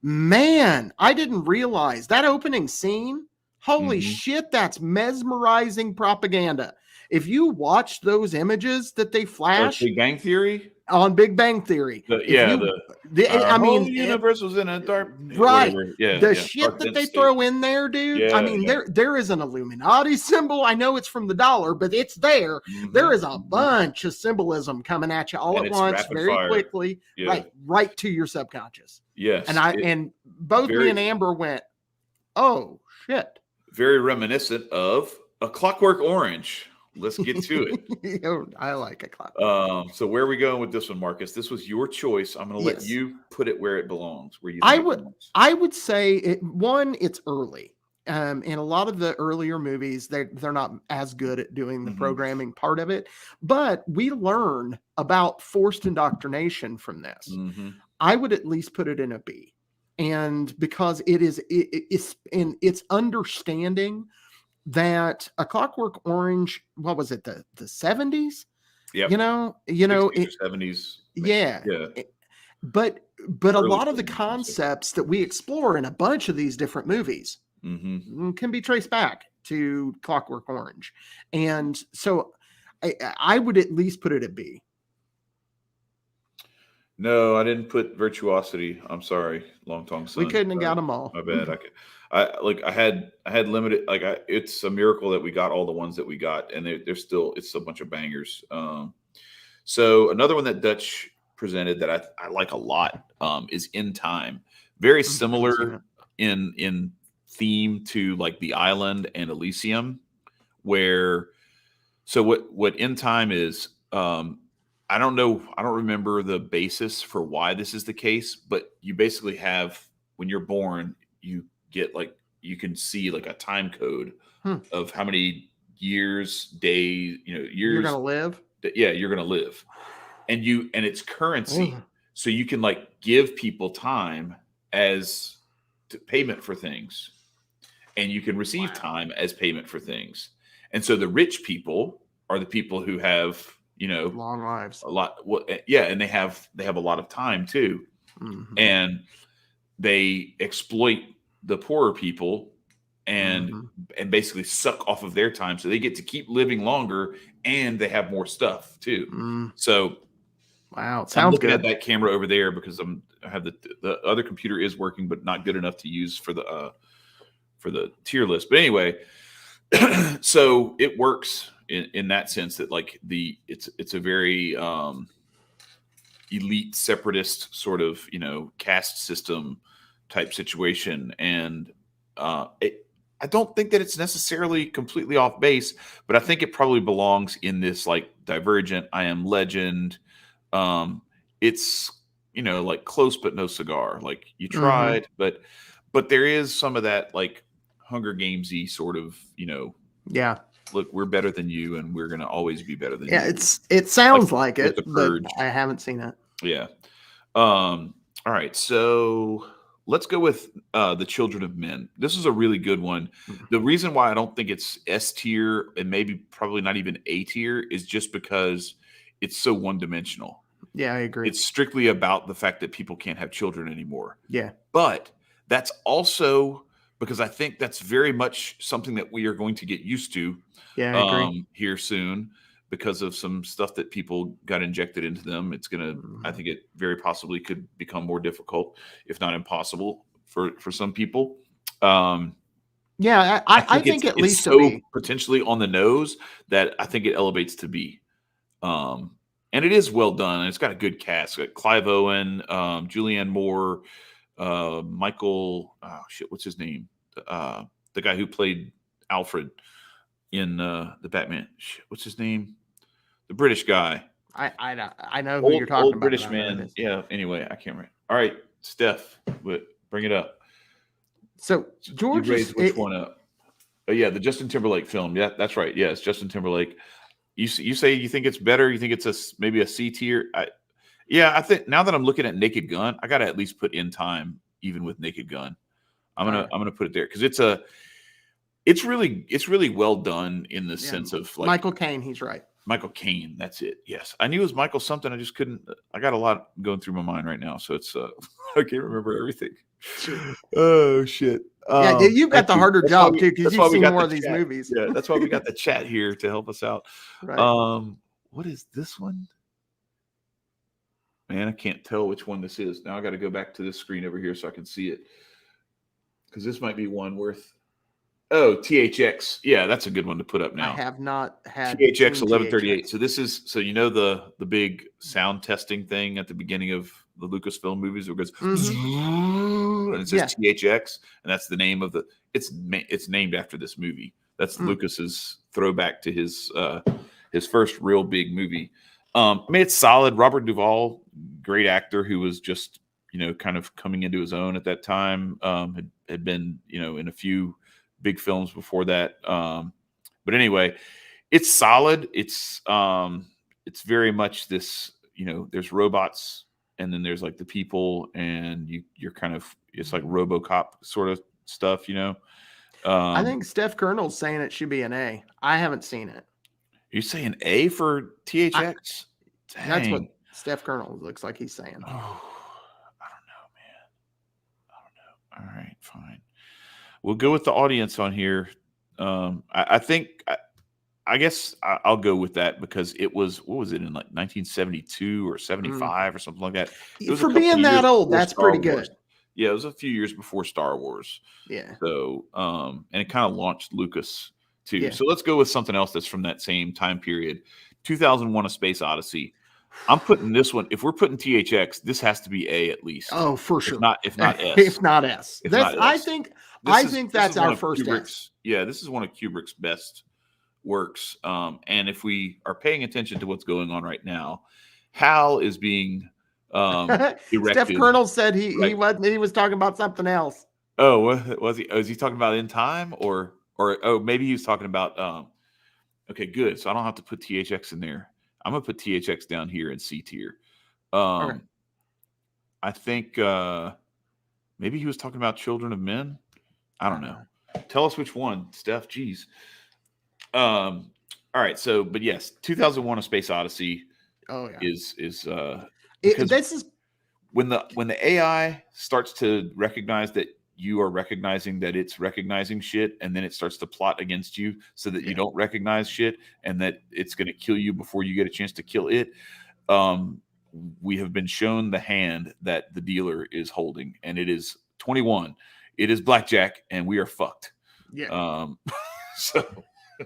Man, I didn't realize that opening scene. Holy shit, that's mesmerizing propaganda. If you watch those images that they flash, Big Bang Theory. On Big Bang Theory, I mean, universe was in a dark, right? Yeah, the shit that they throw in there, dude. Yeah, I mean, there is an Illuminati symbol. I know it's from the dollar, but it's there. There is a bunch of symbolism coming at you all at once, very quickly, right to your subconscious. Yes, and both me and Amber went, "Oh shit!" Very reminiscent of A Clockwork Orange. Let's get to it. I like A Clockwork. So where are we going with this one, Marcus? This was your choice. I'm going to let you put it where it belongs. Where you? I would say it's early. In a lot of the earlier movies, they're not as good at doing the programming part of it, but we learn about forced indoctrination from this. I would at least put it in a B, and because it's in its understanding that A Clockwork Orange, what was it, the 70s? Yeah, 70s. Yeah. But a lot of the concepts that we explore in a bunch of these different movies can be traced back to Clockwork Orange, and so I would at least put it at B. No, I didn't put Virtuosity. I'm sorry, Long Tong Sun. We couldn't have got them all. My bad. I had limited. It's a miracle that we got all the ones that we got, and they're still. It's a bunch of bangers. So another one that Dutch presented that I like a lot is In Time. Very similar in theme to like The Island and Elysium, where. So what In Time is. I don't know. I don't remember the basis for why this is the case, but you basically have, when you're born, you get you can see like a time code of how many years, days, years you're going to live. Yeah, you're going to live, and it's currency. So you can give people time as payment for things, and you can receive time as payment for things. And so the rich people are the people who have, long lives, a lot. And they have a lot of time too, and they exploit the poorer people and basically suck off of their time, so they get to keep living longer, and they have more stuff too. So, wow, it sounds I'm looking good. at that camera over there because I have the other computer is working, but not good enough to use for the tier list. But anyway, so it works in that sense that it's a very elite separatist sort of caste system type situation, and I don't think that it's necessarily completely off base, but I think it probably belongs in this Divergent, I Am Legend. It's close but no cigar. You tried, but there is some of that Hunger Gamesy sort of yeah. Look, we're better than you, and we're gonna always be better than you. Yeah, it sounds like it, but I haven't seen it. Yeah. All right, so let's go with The Children of Men. This is a really good one. The reason why I don't think it's S tier and maybe probably not even A tier is just because it's so one-dimensional. Yeah, I agree. It's strictly about the fact that people can't have children anymore. Yeah. But that's also because I think that's very much something that we are going to get used to here soon because of some stuff that people got injected into them. It's going to, I think it very possibly could become more difficult, if not impossible for some people. Yeah, I think at least so potentially on the nose that I think it elevates to B. And and it is well done. And it's got a good cast. Got Clive Owen, Julianne Moore, Michael. Oh shit, what's his name? The guy who played Alfred in the Batman. Shit, what's his name? The British guy. I know who you're talking old about. British man. Yeah. Anyway, I can't remember. All right, Steph, bring it up. So George, you raised which one up? Oh yeah, the Justin Timberlake film. Yeah, that's right. Yes, Justin Timberlake. You say you think it's better. You think it's maybe a C tier. I think now that I'm looking at Naked Gun, I got to at least put In Time even with Naked Gun. I'm gonna put it there because it's really well done in the sense of like Michael Caine. He's right. Michael Caine. That's it. Yes, I knew it was Michael something. I just couldn't. I got a lot going through my mind right now, so it's I can't remember everything. Oh shit. Yeah, you've got the harder job too because you've seen more of these movies. Yeah, that's why we got the chat here to help us out. Right. What is this one? Man, I can't tell which one this is. Now I got to go back to this screen over here so I can see it. Because this might be one worth. Oh, THX. Yeah, that's a good one to put up now. I have not had THX 1138. So this is the big sound testing thing at the beginning of the Lucasfilm movies where it goes and it says THX, and that's the name of the. It's named after this movie. That's Lucas's throwback to his first real big movie. I mean, it's solid. Robert Duvall, great actor who was just kind of coming into his own at that time. Had been in a few big films before that. But anyway, it's solid. It's very much this. There's robots. And then there's like the people, and you're kind of it's like RoboCop sort of stuff, I think Steph Colonel's saying it should be an A. I haven't seen it. You saying A for THX? That's what Steph Colonel looks like he's saying. Oh, I don't know, man. I don't know. All right, fine. We'll go with the audience on here. I guess I'll go with that because it was, what was it in like 1972 or 75 or something like that? For being that old, that's pretty good. Yeah, it was a few years before Star Wars. Yeah. So, and it kind of launched Lucas too. Yeah. So let's go with something else that's from that same time period. 2001: A Space Odyssey. I'm putting this one. If we're putting THX, this has to be A at least. Oh, for sure. If not S. If not S. I think that's our first Kubrick's, S. Yeah, this is one of Kubrick's best works. And if we are paying attention to what's going on right now, Hal is being erected. Steph Colonel said he was talking about something else. Oh, was he? Is he talking about In Time or maybe he was talking about okay, good. So I don't have to put THX in there. I'm gonna put THX down here in C tier. Okay. I think maybe he was talking about Children of Men. I don't know. Tell us which one, Steph. Jeez. All right. So, but yes, 2001: A Space Odyssey. Oh yeah. Is this is when the AI starts to recognize that you are recognizing that it's recognizing shit, and then it starts to plot against you so that you don't recognize shit, and that it's going to kill you before you get a chance to kill it. We have been shown the hand that the dealer is holding, and it is 21. It is blackjack, and we are fucked. Yeah. So.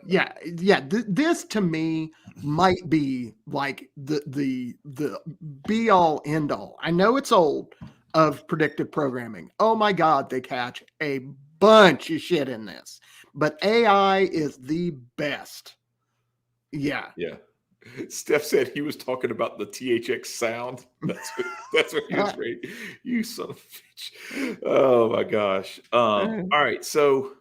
Yeah. This to me might be like the be all end all. I know it's old of predictive programming. Oh my God, they catch a bunch of shit in this, but AI is the best. Yeah. Yeah. Steph said he was talking about the THX sound. That's what he was rating. You son of a bitch. Oh my gosh. All right. So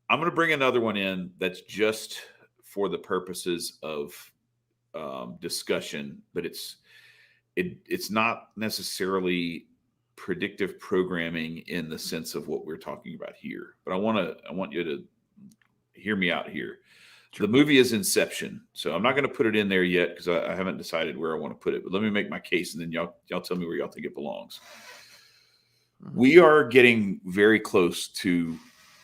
I'm going to bring another one in that's just for the purposes of discussion, but it's not necessarily predictive programming in the sense of what we're talking about here. But I want you to hear me out here. Sure. The movie is Inception, so I'm not going to put it in there yet because I haven't decided where I want to put it. But let me make my case, and then y'all tell me where y'all think it belongs. We are getting very close to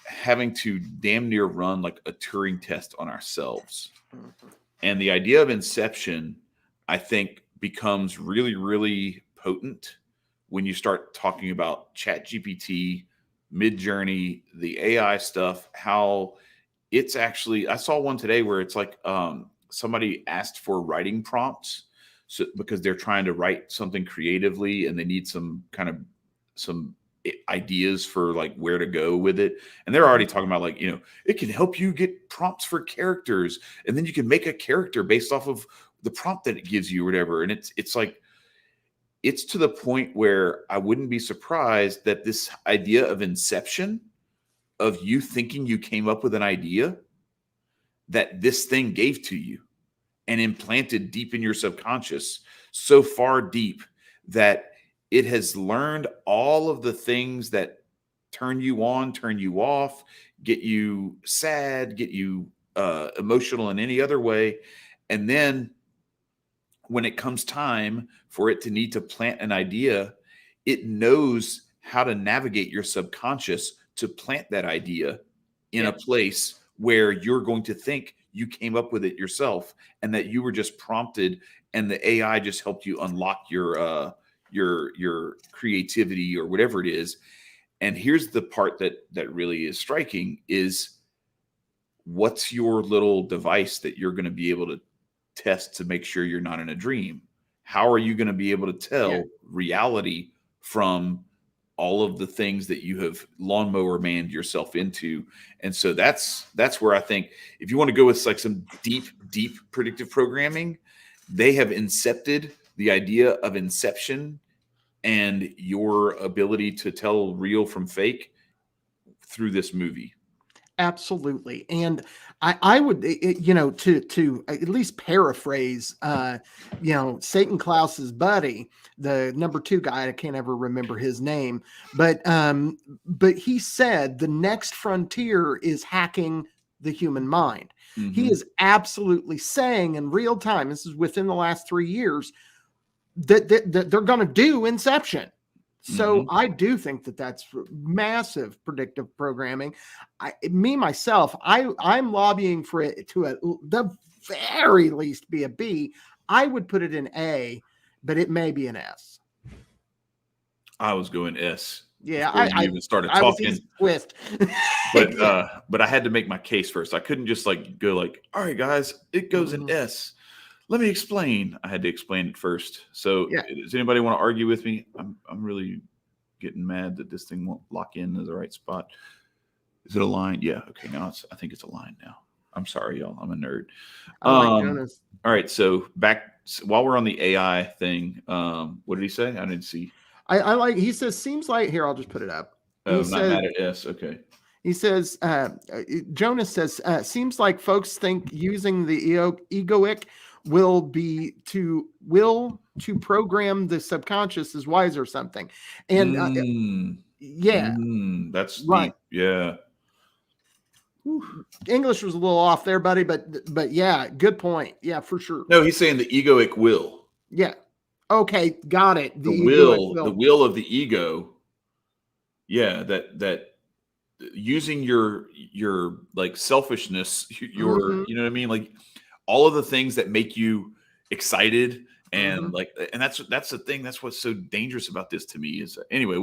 having to damn near run like a Turing test on ourselves. And the idea of Inception, I think, becomes really, really potent when you start talking about ChatGPT, Midjourney, the AI stuff, how it's actually, I saw one today where it's like somebody asked for writing prompts So because they're trying to write something creatively and they need some ideas for like where to go with it. And they're already talking about like, it can help you get prompts for characters, and then you can make a character based off of the prompt that it gives you or whatever. And it's like, it's to the point where I wouldn't be surprised that this idea of inception, of you thinking you came up with an idea that this thing gave to you and implanted deep in your subconscious, so far deep that it has learned all of the things that turn you on, turn you off, get you sad, get you emotional in any other way. And then when it comes time for it to need to plant an idea, it knows how to navigate your subconscious to plant that idea in a place where you're going to think you came up with it yourself and that you were just prompted and the AI just helped you unlock your creativity or whatever it is. And here's the part that really is striking is, what's your little device that you're going to be able to test to make sure you're not in a dream? How are you going to be able to tell reality from all of the things that you have lawnmower manned yourself into? And so that's where I think if you want to go with like some deep predictive programming, they have incepted the idea of inception and your ability to tell real from fake through this movie. Absolutely. And I would, to at least paraphrase, Satan Klaus's buddy, the number 2 guy, I can't ever remember his name, but he said the next frontier is hacking the human mind. Mm-hmm. He is absolutely saying in real time, this is within the last 3 years, that they're going to do Inception. So I do think that that's massive predictive programming. I'm lobbying for it to at the very least be a B. I would put it in A, but it may be an S. I was going S. Yeah, I even started talking. Twist. But I had to make my case first. I couldn't just like go like, all right, guys, it goes in S. Let me explain. I had to explain it first. So does anybody want to argue with me? I'm really getting mad that this thing won't lock in to the right spot. Is it a line? Yeah. Okay. Now I think it's a line now. I'm sorry, y'all. I'm a nerd. All right. So while we're on the AI thing, what did he say? I didn't see. He says, seems like, here, I'll just put it up. Oh, not mad at S. Okay. He says, Jonas says, seems like folks think using the egoic will to program the subconscious is wise or something. And that's right. Deep. Yeah. English was a little off there, buddy, but yeah, good point. Yeah, for sure. No, he's saying the egoic will. Yeah. Okay, got it. The will of the ego. Yeah, that using your like selfishness, your you know what I mean, like all of the things that make you excited and and that's the thing. That's what's so dangerous about this to me is anyway.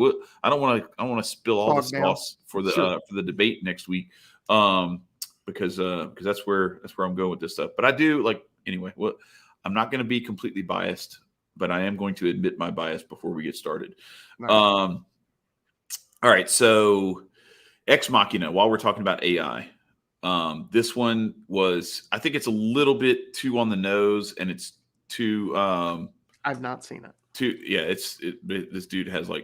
I don't want to spill all the sauce for the debate next week, because that's where I'm going with this stuff. But I do anyway. Well, I'm not going to be completely biased, but I am going to admit my bias before we get started. Right. All right, so Ex Machina. While we're talking about AI. This one was, I think it's a little bit too on the nose, and it's too. I've not seen it. This dude has I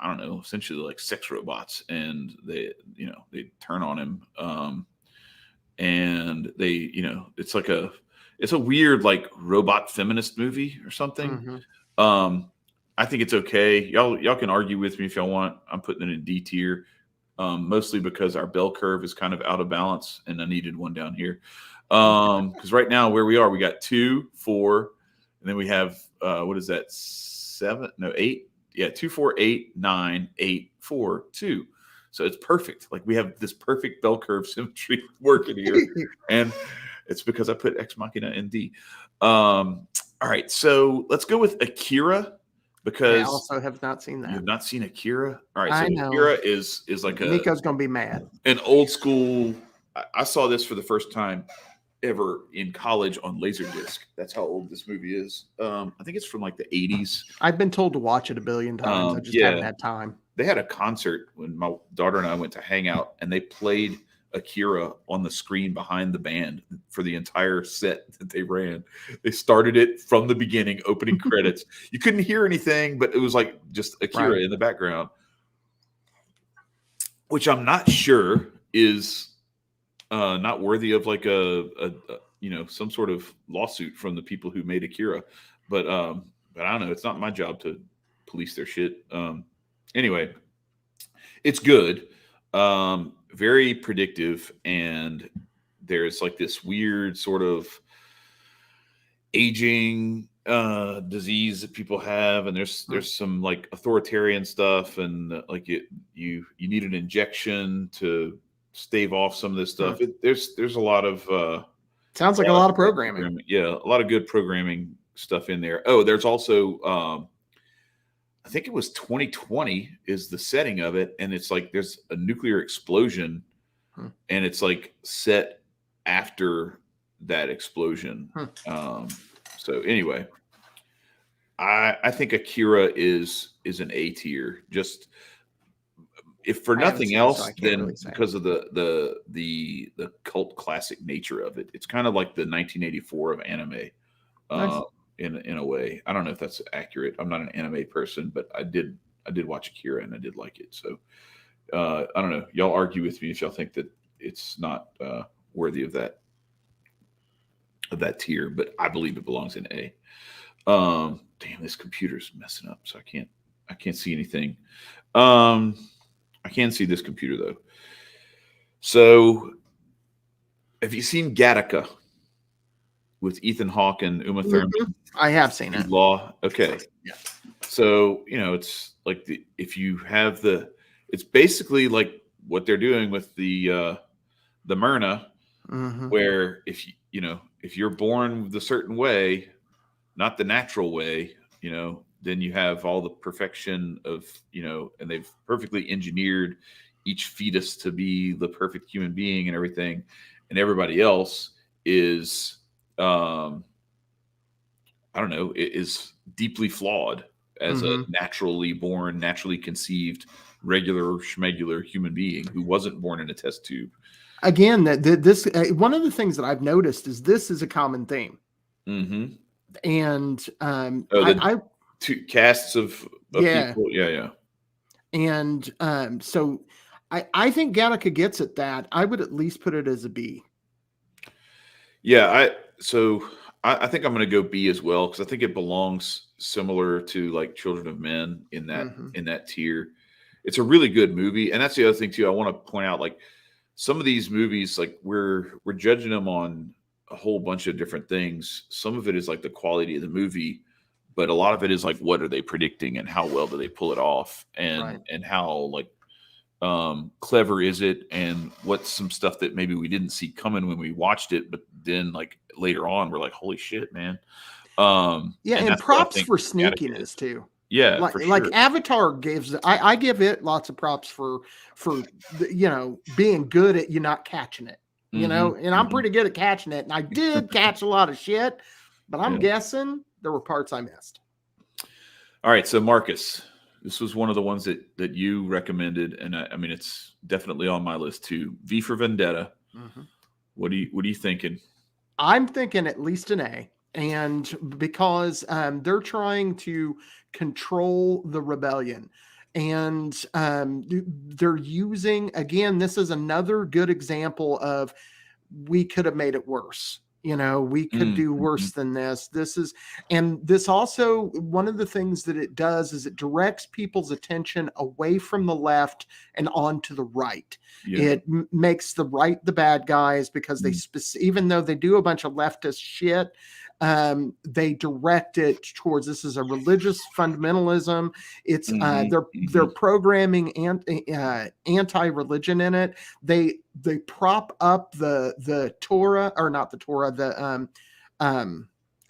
don't know, essentially like sex robots, and they turn on him, and they it's a weird robot feminist movie or something. I think it's okay. Y'all can argue with me if y'all want. I'm putting it in D tier. Mostly because our bell curve is kind of out of balance, and I needed one down here. Because right now where we are, we got 2, 4, and then we have what is that? 7? No, 8. Yeah, 2, 4, 8, 9, 8, 4, 2. So it's perfect. We have this perfect bell curve symmetry working here, and it's because I put Ex Machina in D. All right, so let's go with Akira. Because I also have not seen that. You've not seen Akira? All right, so Akira is like Nico's gonna be mad. An old school. I saw this for the first time ever in college on Laserdisc. That's how old this movie is. I think it's from like the 80s. I've been told to watch it a billion times. I just haven't had time. They had a concert when my daughter and I went to hang out, and they played Akira on the screen behind the band for the entire set that they ran. They started it from the beginning, opening credits. You couldn't hear anything, but it was like just Akira in the background, which I'm not sure is not worthy of like a some sort of lawsuit from the people who made Akira. But I don't know. It's not my job to police their shit. Anyway, it's good. Very predictive, and there's like this weird sort of aging disease that people have, and there's some like authoritarian stuff, and like you need an injection to stave off some of this stuff. There's a lot of sounds like a lot of programming. Yeah, a lot of good programming stuff in there. Oh, there's also I think it was 2020 is the setting of it, and it's like there's a nuclear explosion, and it's like set after that explosion. So anyway, I think Akira is an A tier. Just if for nothing else, then really because of the cult classic nature of it. It's kind of like the 1984 of anime. Nice. In a way. I don't know if that's accurate. I'm not an anime person, but I did watch Akira and I did like it. So I don't know. Y'all argue with me if y'all think that it's not worthy of that tier, but I believe it belongs in A. Damn, this computer's messing up, so I can't see anything. I can see this computer though. So have you seen Gattaca with Ethan Hawke and Uma Thurman? I have seen it. Law. Okay. Yeah. So, it's like it's basically like what they're doing with the Myrna, where if you're born the certain way, not the natural way, then you have all the perfection of, and they've perfectly engineered each fetus to be the perfect human being and everything. And everybody else is, is deeply flawed as a naturally born, naturally conceived, regular schmegular human being who wasn't born in a test tube. Again, this one of the things that I've noticed is this is a common theme. And two casts of people. Yeah. And so I think Gattaca gets at that. I would at least put it as a B. Yeah, I think I'm going to go B as well, because I think it belongs similar to like Children of Men in that tier. It's a really good movie, and that's the other thing too. I want to point out, like, some of these movies, like we're judging them on a whole bunch of different things. Some of it is like the quality of the movie, but a lot of it is like what are they predicting and how well do they pull it off, and how like clever is it, and what's some stuff that maybe we didn't see coming when we watched it, but then like later on we're like, holy shit, man. And props for sneakiness too. Yeah, like Avatar gives, I give it lots of props for being good at you not catching it, and I'm pretty good at catching it, and I did catch a lot of shit, but I'm guessing there were parts I missed. All right, so Marcus, this was one of the ones that you recommended, and I mean it's definitely on my list too. V for Vendetta. What are you thinking? I'm thinking at least an A, and because they're trying to control the rebellion, and they're using, again, this is another good example of we could have made it worse. We could do worse than this. This also, one of the things that it does is it directs people's attention away from the left and onto the right. It makes the right the bad guys, because they even though they do a bunch of leftist shit, they direct it towards, this is a religious fundamentalism. It's they're programming anti-religion in it. They prop up the Torah, or not the Torah,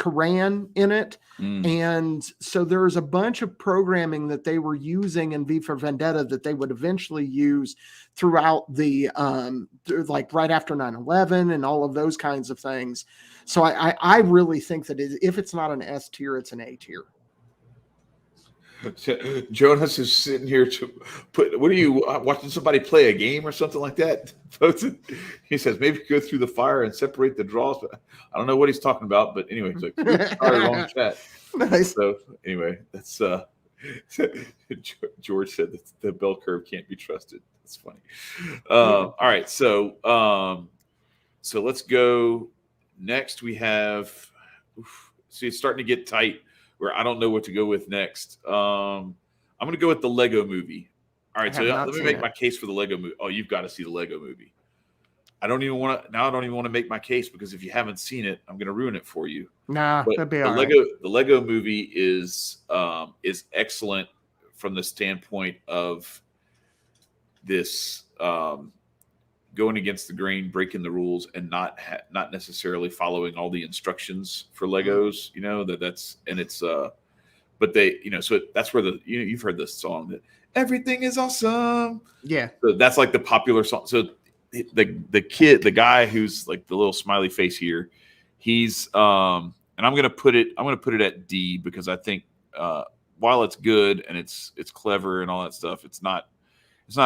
Quran in it. And so there's a bunch of programming that they were using in V for Vendetta that they would eventually use throughout the like right after 9/11 and all of those kinds of things. So I really think that if it's not an S tier, it's an A tier. Jonas is sitting here to put. What are you watching? Somebody play a game or something like that? He says maybe go through the fire and separate the draws. But I don't know what he's talking about. But anyway, he's like, sorry, wrong chat. Nice. So anyway, that's George said that the bell curve can't be trusted. That's funny. All right, so let's go. Next, we have. See, it's starting to get tight. Where I don't know what to go with next. I'm going to go with the Lego Movie. All right, so let me make my case for the Lego Movie. Oh, you've got to see the Lego Movie. I don't even want to make my case because if you haven't seen it, I'm going to ruin it for you. Nah, that'd be all right. The Lego Movie is excellent from the standpoint of this going against the grain, breaking the rules, and not necessarily following all the instructions for Legos. You know but they, so that's where you've heard this song that everything is awesome. Yeah, so that's like the popular song. So the guy who's like the little smiley face here, he's and I'm gonna put it at D because I think while it's good and it's clever and all that stuff, it's not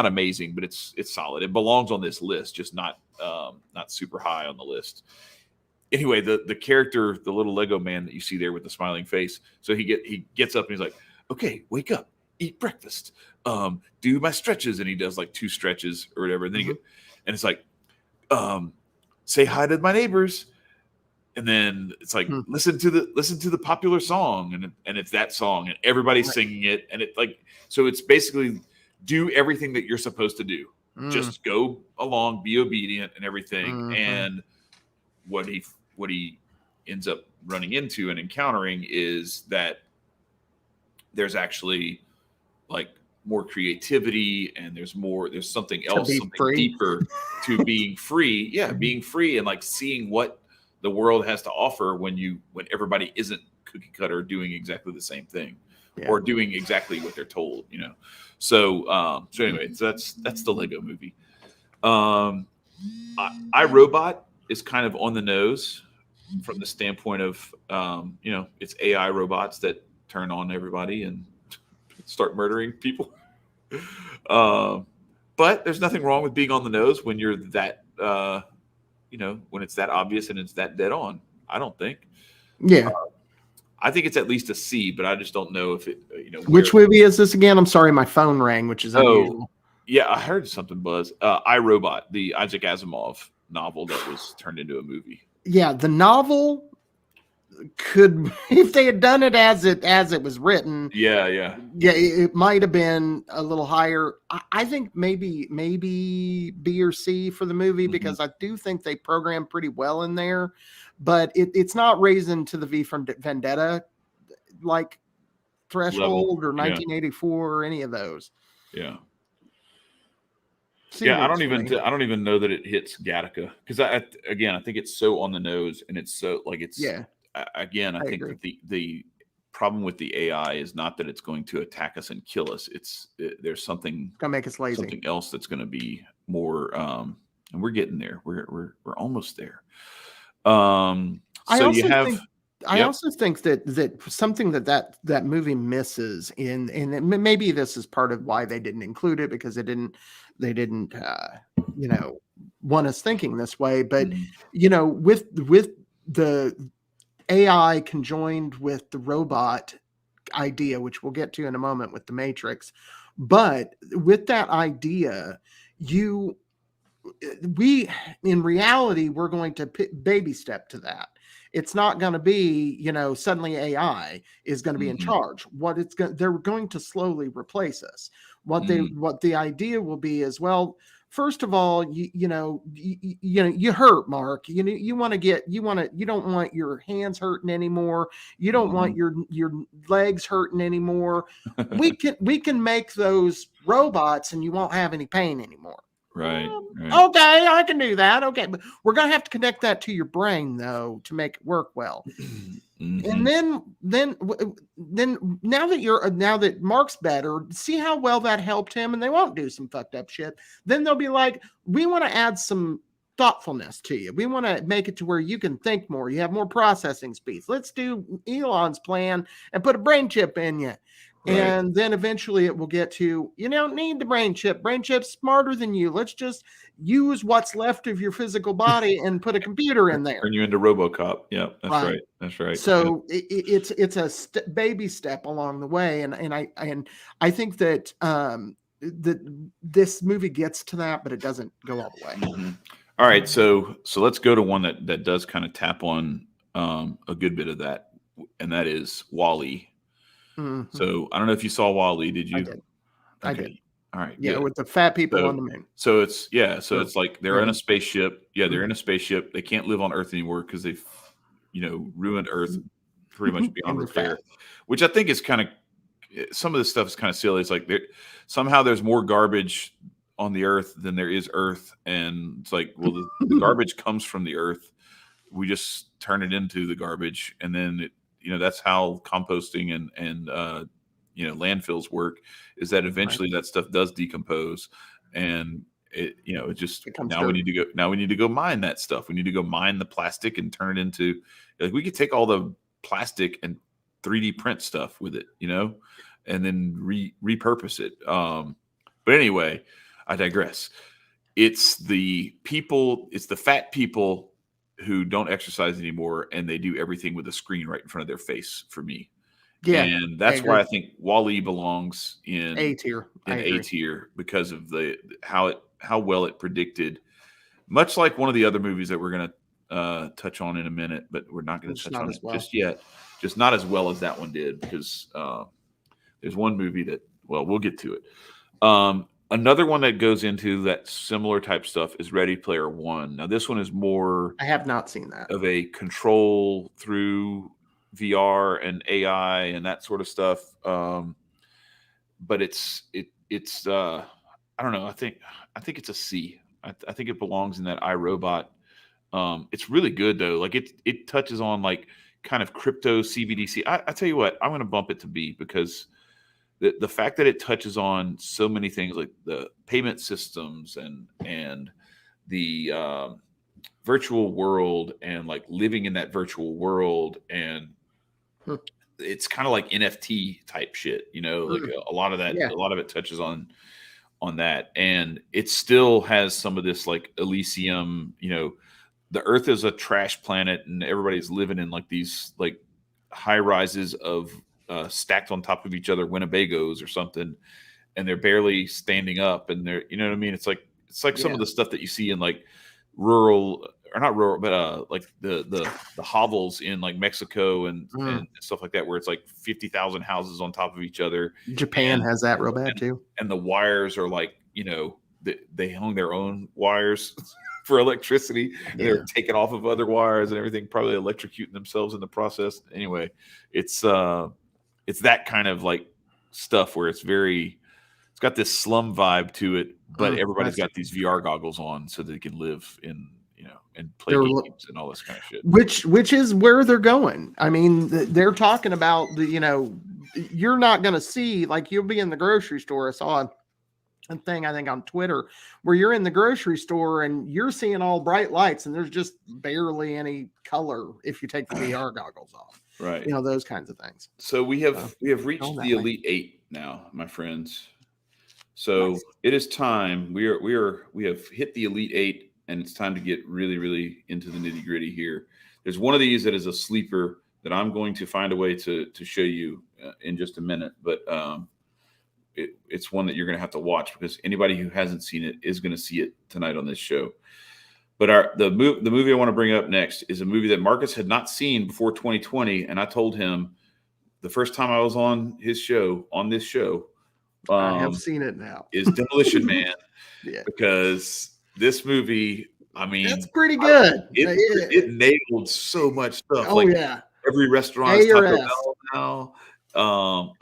amazing, but it's solid. It belongs on this list, just not super high on the list. Anyway, the character, the little Lego man that you see there with the smiling face. So he gets up and he's like, okay, wake up, eat breakfast, do my stretches, and he does like 2 stretches or whatever. And then and it's like, say hi to my neighbors. And then it's like, listen to the popular song, and it's that song, and everybody's singing it, and it like, so it's basically do everything that you're supposed to do. Just go along, be obedient and everything. And what he ends up running into and encountering is that there's actually like more creativity and there's something else, something deeper to being free. Yeah, being free and like seeing what the world has to offer when everybody isn't cookie cutter doing exactly the same thing or doing exactly what they're told, So anyway, that's the Lego Movie. iRobot is kind of on the nose from the standpoint of it's AI robots that turn on everybody and start murdering people. But there's nothing wrong with being on the nose when you're that when it's that obvious and it's that dead on. I don't think. Yeah. I think it's at least a C, but I just don't know if it, Which movie is this again? I'm sorry, my phone rang, which is unusual. Yeah, I heard something buzz. iRobot, the Isaac Asimov novel that was turned into a movie. Yeah, the novel could, if they had done it as it was written. Yeah, it might have been a little higher. I think maybe B or C for the movie because I do think they programmed pretty well in there. But it's not raising to the V for Vendetta like threshold or 1984 or any of those. Yeah. I don't even know that it hits Gattaca because I think it's so on the nose and it's so like it's I think that the problem with the AI is not that it's going to attack us and kill us. There's something gonna make us lazy. Something else that's going to be more and we're getting there. We're almost there. I also think that something that movie misses and maybe this is part of why they didn't include it because they didn't want us thinking this way, but with the AI conjoined with the robot idea, which we'll get to in a moment with the Matrix, but with that idea, in reality, we're going to baby step to that. It's not going to be, suddenly AI is going to be in charge. They're going to slowly replace us. What the idea will be is, well, first of all, you hurt, Mark. You don't want your hands hurting anymore. You don't want your legs hurting anymore. We can make those robots and you won't have any pain anymore. Right. Okay, I can do that. Okay, but we're going to have to connect that to your brain, though, to make it work well. And then now that Mark's better, see how well that helped him, and they won't do some fucked up shit. Then they'll be like, we want to add some thoughtfulness to you. We want to make it to where you can think more. You have more processing speeds. Let's do Elon's plan and put a brain chip in you. Right. And then eventually it will get to, you don't need the brain chip. Brain chip's smarter than you. Let's just use what's left of your physical body and put a computer in there. Turn you into RoboCop. Yeah, that's right. That's right. So it's a baby step along the way, and I think that this movie gets to that, but it doesn't go all the way. Mm-hmm. All right, so let's go to one that does kind of tap on a good bit of that, and that is WALL-E. Mm-hmm. So I don't know if you saw WALL-E. Did you? I did. All right. Yeah, good. With the fat people on the moon. So it's it's like they're in a spaceship. Yeah, they're in a spaceship. They can't live on Earth anymore because they've ruined Earth pretty much beyond repair. Which I think is kind of, some of this stuff is kind of silly. It's like somehow there's more garbage on the Earth than there is Earth, and it's like, well, the garbage comes from the Earth. We just turn it into the garbage, and then that's how composting and landfills work, is that eventually that stuff does decompose, and we need to go mine that stuff. We need to go mine the plastic and turn it into, like, we could take all the plastic and 3D print stuff with it, and then repurpose it. But anyway, I digress. It's the fat people who don't exercise anymore, and they do everything with a screen right in front of their face, for me. Yeah, and that's why I think WALL-E belongs in A tier. A tier, because of how well it predicted, much like one of the other movies that we're going to touch on in a minute, but we're not going to touch on it just yet. Just not as well as that one did, because there's one movie that, well, we'll get to it. Another one that goes into that similar type stuff is Ready Player One. Now, this one is more, I have not seen that, of a control through VR and AI and that sort of stuff. But it's I don't know. I think it's a C. I think it belongs in that iRobot. It's really good though. Like it touches on like kind of crypto CBDC. I tell you what, I'm going to bump it to B, because the fact that it touches on so many things, like the payment systems and the virtual world, and like living in that virtual world, and it's kind of like NFT type shit, like a lot of that, a lot of it touches on that, and it still has some of this like Elysium, the Earth is a trash planet, and everybody's living in like these like high rises of stacked on top of each other, Winnebagos or something, and they're barely standing up, and they're, you know what I mean? It's like some of the stuff that you see in like rural, or not rural, but like the hovels in like Mexico and stuff like that, where it's like 50,000 houses on top of each other. Japan has that real bad too. And the wires are like, they hung their own wires for electricity. They're taken off of other wires and everything, probably electrocuting themselves in the process. Anyway, it's that kind of like stuff where it's got this slum vibe to it, but everybody's got these VR goggles on so they can live in, and play games and all this kind of shit. Which is where they're going. I mean, they're talking about you're not going to see, like, you'll be in the grocery store. I saw a thing, I think, on Twitter, where you're in the grocery store and you're seeing all bright lights, and there's just barely any color if you take the VR goggles off. Right. Those kinds of things. So we have reached the Elite Eight now, my friends. So It is time. We have hit the Elite Eight, and it's time to get really, really into the nitty gritty here. There's one of these that is a sleeper that I'm going to find a way to show you in just a minute, but it's one that you're going to have to watch, because anybody who hasn't seen it is going to see it tonight on this show. But the movie I want to bring up next is a movie that Marcus had not seen before 2020, and I told him the first time I was on this show, I have seen it now, is Demolition Man. Yeah, because this movie, I mean, it's pretty good. It nailed so much stuff. Oh, yeah. Every restaurant is Taco Bell now.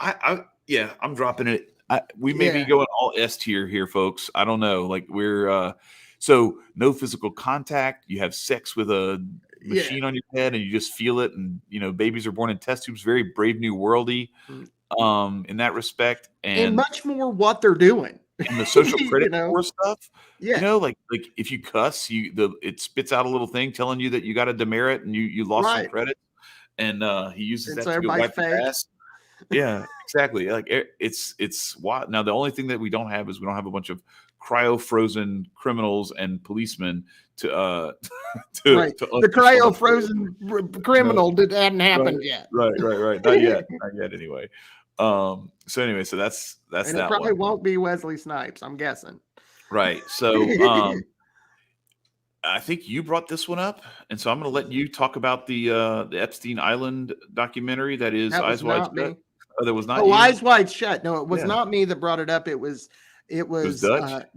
I'm dropping it. We may be going all S tier here, folks. I don't know. Like, we're so no physical contact. You have sex with a machine on your head, and you just feel it. And babies are born in test tubes. Very Brave New Worldy, in that respect, and much more what they're doing. And the social credit score stuff. Yeah. Like if you cuss, it spits out a little thing telling you that you got a demerit and you lost some credit. And he uses that to go wipe his ass. Yeah, exactly. Like it's what now. The only thing that we don't have is we don't have a bunch of cryo-frozen criminals and policemen to the cryo-frozen criminal hadn't happened yet. Right. Not yet anyway. So that's and that it probably one. Won't be Wesley Snipes, I'm guessing. Right. So I think you brought this one up, and so I'm going to let you talk about the Epstein Island documentary that is Eyes Wide Shut. Oh, that was not you? Eyes Wide Shut. No, it was not me that brought it up. It was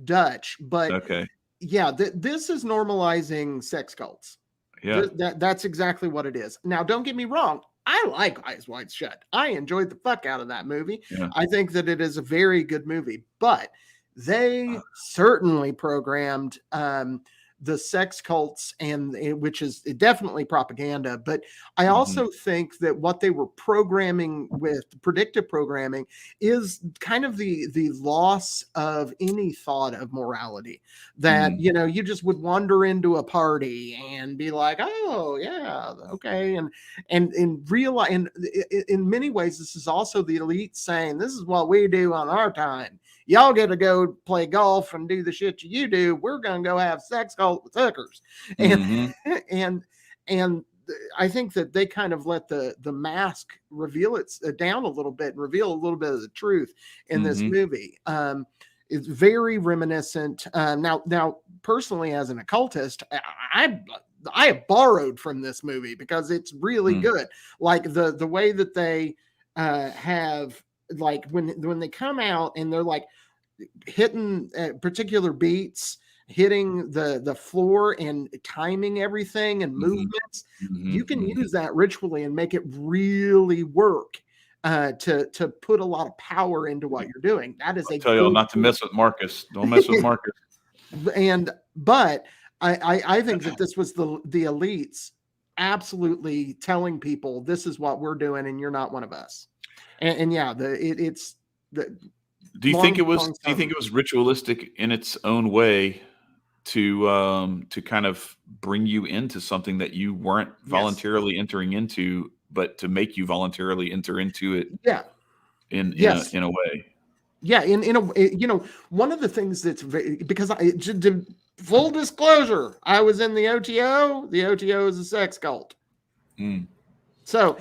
Dutch. But okay. Yeah, this is normalizing sex cults. Yeah, that's exactly what it is. Now, don't get me wrong. I like Eyes Wide Shut. I enjoyed the fuck out of that movie. Yeah. I think that it is a very good movie, but they certainly programmed the sex cults, which is definitely propaganda. But I also think that what they were programming with predictive programming is kind of the loss of any thought of morality, that you just would wander into a party and be like, oh yeah, okay, and in many ways this is also the elite saying, this is what we do on our time. Y'all get to go play golf and do the shit you do. We're going to go have sex cult with hookers. And I think that they kind of let the mask reveal it down a little bit and reveal a little bit of the truth in this movie. It's very reminiscent. Now, personally, as an occultist, I have borrowed from this movie because it's really good. Like the way that they have, like when they come out and they're like hitting particular beats, hitting the floor and timing everything and movements, you can use that ritually and make it really work to put a lot of power into what you're doing. That is I'll tell y'all not to mess with Marcus. Don't mess with Marcus. But I think that this was the elites absolutely telling people, this is what we're doing and you're not one of us. And yeah, it's the. Do you think it was ritualistic in its own way to kind of bring you into something that you weren't voluntarily entering into, but to make you voluntarily enter into it? Yeah. In a way. Yeah. In a one of the things that's because full disclosure, I was in the OTO. The OTO is a sex cult. So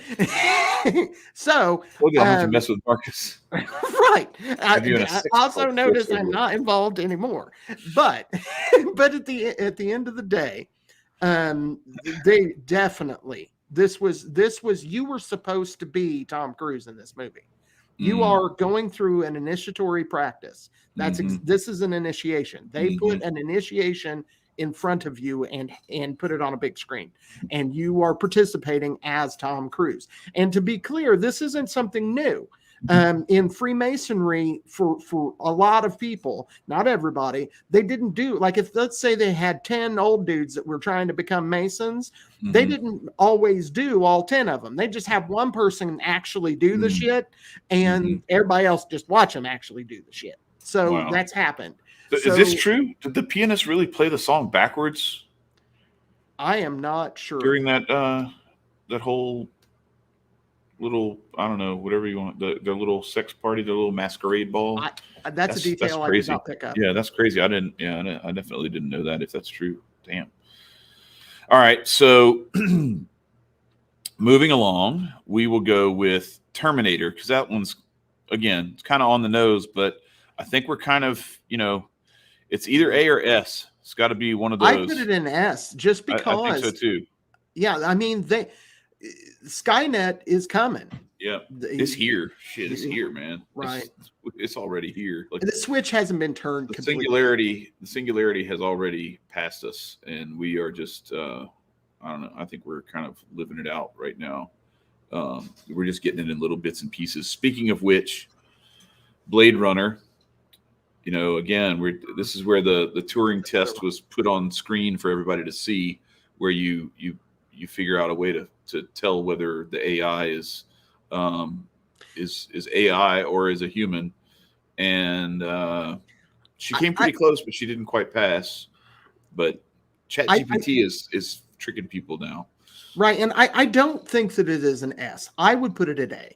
we'll have to mess with Marcus. Right. I also noticed I'm not involved anymore. But at the end of the day, they definitely this was you were supposed to be Tom Cruise in this movie. You are going through an initiatory practice. This is an initiation. They put an initiation in front of you and put it on a big screen, and you are participating as Tom Cruise. And to be clear, this isn't something new. In Freemasonry, for a lot of people, not everybody, they didn't do, like, if let's say they had 10 old dudes that were trying to become Masons, they didn't always do all 10 of them. They just have one person actually do the shit, and everybody else just watch them actually do the shit. So that's happened. Is this true? Did the pianist really play the song backwards? I am not sure. During that whole little, I don't know, whatever you want, their little sex party, their little masquerade ball. That's a detail I did not pick up. Yeah, that's crazy. I definitely didn't know that, if that's true. Damn. All right, so moving along, we will go with Terminator, because that one's, again, it's kind of on the nose, but I think we're kind of, it's either A or S. It's got to be one of those. I put it in S just because. I think so too. Yeah, I mean, Skynet is coming. Yeah, it's here. Shit, it's here, man. Right, it's already here. Like, the switch hasn't been turned. The singularity has already passed us, and we are just. I don't know. I think we're kind of living it out right now. We're just getting it in little bits and pieces. Speaking of which, Blade Runner. Again, this is where the Turing test was put on screen for everybody to see, where you you figure out a way to tell whether the AI is AI or is a human. And she came pretty close, but she didn't quite pass. But ChatGPT is tricking people now. Right. And I don't think that it is an S. I would put it at A.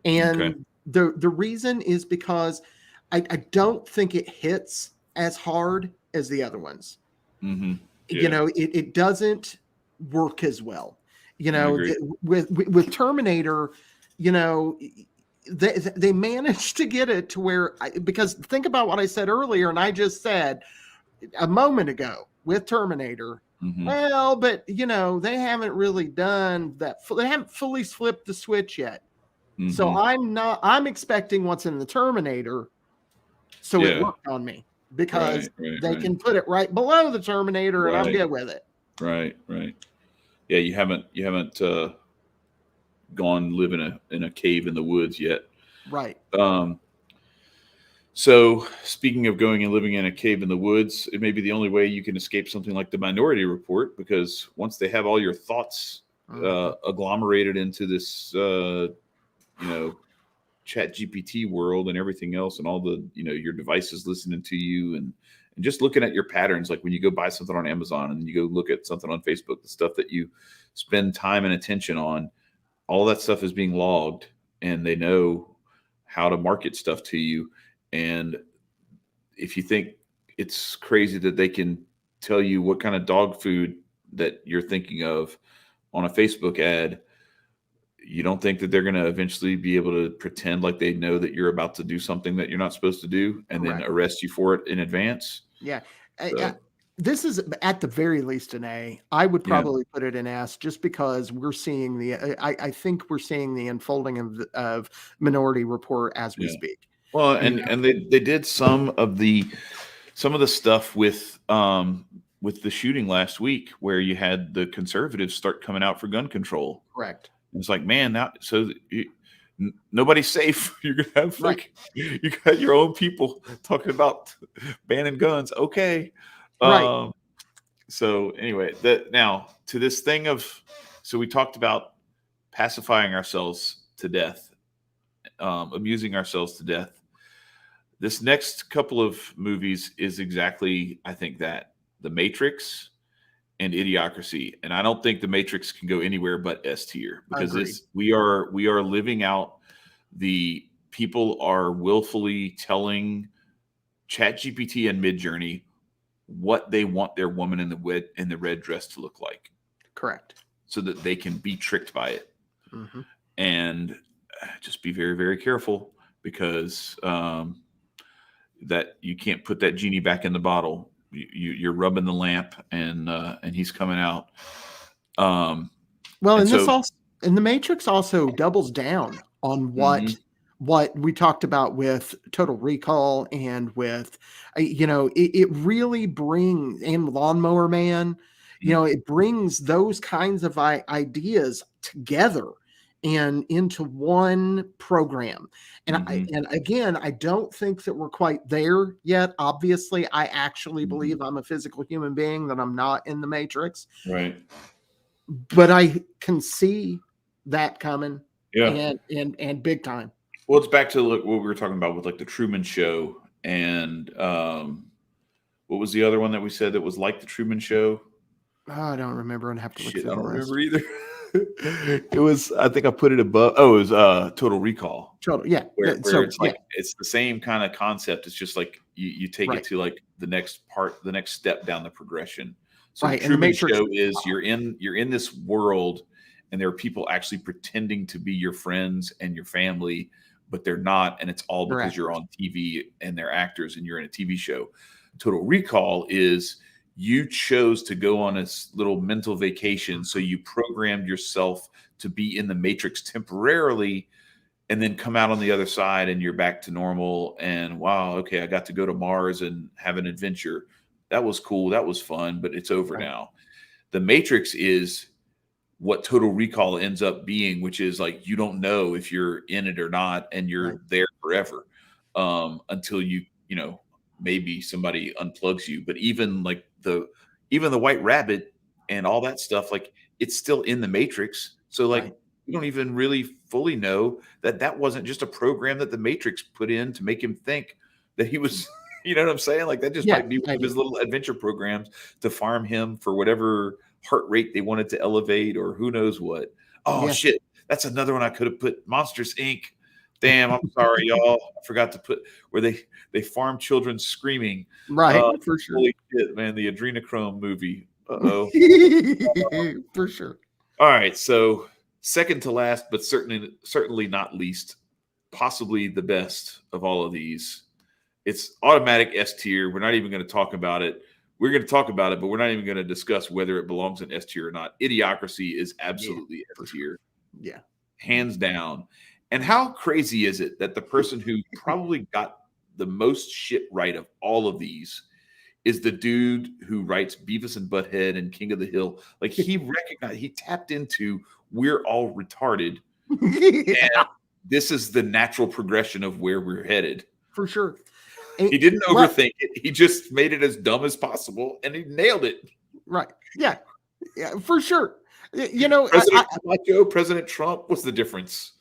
And the reason is because I don't think it hits as hard as the other ones. Mm-hmm. Yeah. You know, it doesn't work as well. You know, with Terminator, you know, they managed to get it to where, because think about what I said earlier, and I just said a moment ago with Terminator. Mm-hmm. Well, but you know, they haven't really done that. They haven't fully flipped the switch yet. Mm-hmm. So I'm expecting what's in the Terminator. So it worked on me because they can put it right below the Terminator and I'm good with it. Right. Yeah. You haven't gone live in a cave in the woods yet. Right. So speaking of going and living in a cave in the woods, it may be the only way you can escape something like the Minority Report, because once they have all your thoughts agglomerated into this, ChatGPT world and everything else, and all the, your devices listening to you and just looking at your patterns, like when you go buy something on Amazon and you go look at something on Facebook, the stuff that you spend time and attention on, all that stuff is being logged, and they know how to market stuff to you. And if you think it's crazy that they can tell you what kind of dog food that you're thinking of on a Facebook ad, you don't think that they're going to eventually be able to pretend like they know that you're about to do something that you're not supposed to do and then arrest you for it in advance? Yeah. So, this is at the very least an A. I would probably put it in S, just because we're seeing I think we're seeing the unfolding of Minority Report as we speak. Well, and they did some of the stuff with the shooting last week, where you had the conservatives start coming out for gun control. Correct. And it's like, man, now nobody's safe. You're gonna have you got your own people talking about banning guns. Okay. Right. So anyway, now to this thing so we talked about pacifying ourselves to death, amusing ourselves to death. This next couple of movies is exactly, I think, that The Matrix and Idiocracy. And I don't think The Matrix can go anywhere but S tier, because we are living out the people are willfully telling ChatGPT and Midjourney what they want their woman in the red dress to look like. Correct. So that they can be tricked by it. Mm-hmm. And just be very, very careful, because that you can't put that genie back in the bottle. You're rubbing the lamp, and he's coming out. Well, and The Matrix also doubles down on what we talked about with Total Recall, and with, it really brings, and Lawnmower Man, it brings those kinds of ideas together and into one program. And again, I don't think that we're quite there yet. Obviously, I actually believe I'm a physical human being, that I'm not in the Matrix. Right. But I can see that coming. Yeah. And big time. Well, it's back to what we were talking about with like the Truman Show, and what was the other one that we said that was like the Truman Show? Oh, I don't remember, and have to look through I don't remember either. It was, I think I put it above. Oh, it was Total Recall. Yeah. Where it's like, it's the same kind of concept. It's just like you take it to like the next step down the progression. So the Truman Show is you're in this world, and there are people actually pretending to be your friends and your family, but they're not, and it's all because you're on TV and they're actors and you're in a TV show. Total Recall is you chose to go on a little mental vacation, so you programmed yourself to be in the Matrix temporarily, and then come out on the other side and you're back to normal. And wow, okay, I got to go to Mars and have an adventure. That was cool. That was fun, but it's over now. The Matrix is what Total Recall ends up being, which is like, you don't know if you're in it or not, and you're there forever, until maybe somebody unplugs you. But even like the White Rabbit and all that stuff, like it's still in the Matrix. So like we don't even really fully know that that wasn't just a program that the Matrix put in to make him think that he was, you know what I'm saying? Like that just might be one of his little adventure programs to farm him for whatever heart rate they wanted to elevate or who knows what. Oh shit. That's another one I could have put. Monsters Inc. Damn, I'm sorry, y'all. I forgot to put where they farm children screaming. Right, for sure. Holy shit, man, the Adrenochrome movie. Uh-oh. For sure. All right, so second to last, but certainly not least, possibly the best of all of these. It's automatic S tier. We're not even going to talk about it. We're going to talk about it, but we're not even going to discuss whether it belongs in S tier or not. Idiocracy is absolutely S tier. Yeah. Hands down. And how crazy is it that the person who probably got the most shit right of all of these is the dude who writes Beavis and Butthead and King of the Hill? Like he recognized, he tapped into we're all retarded. And this is the natural progression of where we're headed. For sure. He didn't overthink it. He just made it as dumb as possible and he nailed it. Right. Yeah. Yeah, for sure. You know, President Trump, what's the difference?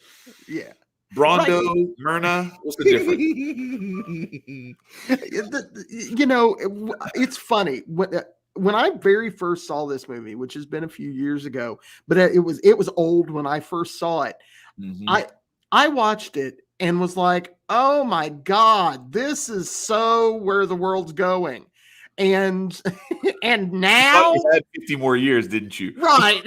Yeah. Brondo, Myrna, what's the difference? You know, it's funny. When I very first saw this movie, which has been a few years ago, but it was old when I first saw it. Mm-hmm. I watched it and was like, oh my God, this is so where the world's going. And now you had 50 more years, didn't you? Right.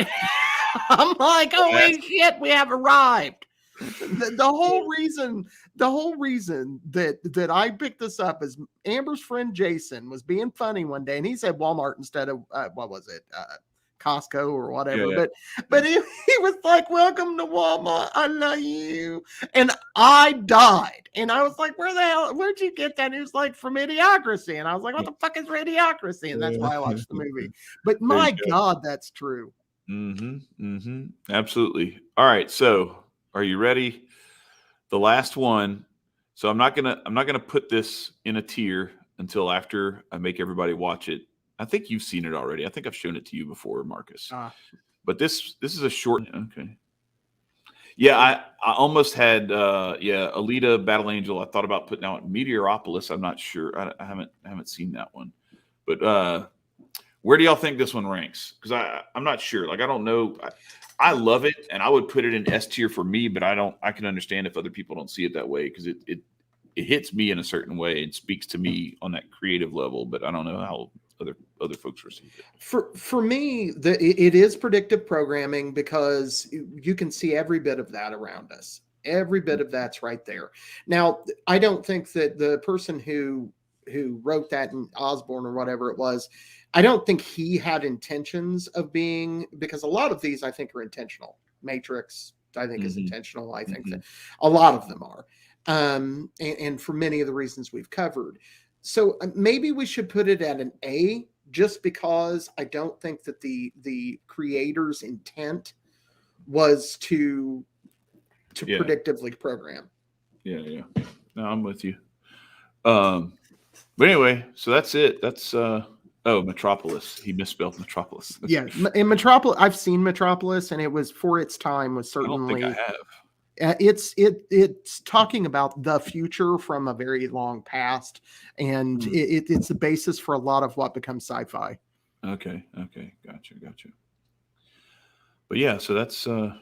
I'm like, holy shit, we have arrived. The whole reason that I picked this up is Amber's friend Jason was being funny one day, and he said Walmart instead of what was it, Costco or whatever. Yeah. But he was like, "Welcome to Walmart, I love you," and I died, and I was like, where'd you get that? And he was like, from Idiocracy, and I was like, what the fuck is Idiocracy? And that's why I watched the movie. But my God, that's true. Absolutely. All right, so are you ready? The last one. So I'm not gonna put this in a tier until after I make everybody watch it. I think you've seen it already. I think I've shown it to you before, Marcus. But this is a short. Okay. Yeah, I almost had Alita Battle Angel. I thought about putting out Meteoropolis. I'm not sure. I haven't seen that one. But where do y'all think this one ranks? Because I'm not sure. Like I don't know. I love it, and I would put it in S tier for me. But I can understand if other people don't see it that way because it hits me in a certain way and speaks to me on that creative level. But I don't know how other folks receive it. For me, it is predictive programming because you can see every bit of that around us. Every bit of that's right there. Now, I don't think that the person who wrote that in Osborne or whatever it was, I don't think he had intentions of being, because a lot of these I think are intentional. Matrix, I think is intentional. I think that a lot of them are. And for many of the reasons we've covered. So maybe we should put it at an A, just because I don't think that the creator's intent was to predictively program. Yeah. No, I'm with you. But anyway, so that's it. That's Metropolis. He misspelled Metropolis. Yeah, in Metropolis, I've seen Metropolis, and it was for its time was certainly. I don't think I have. It's talking about the future from a very long past, and it's the basis for a lot of what becomes sci-fi. Okay, gotcha. But yeah, so that's our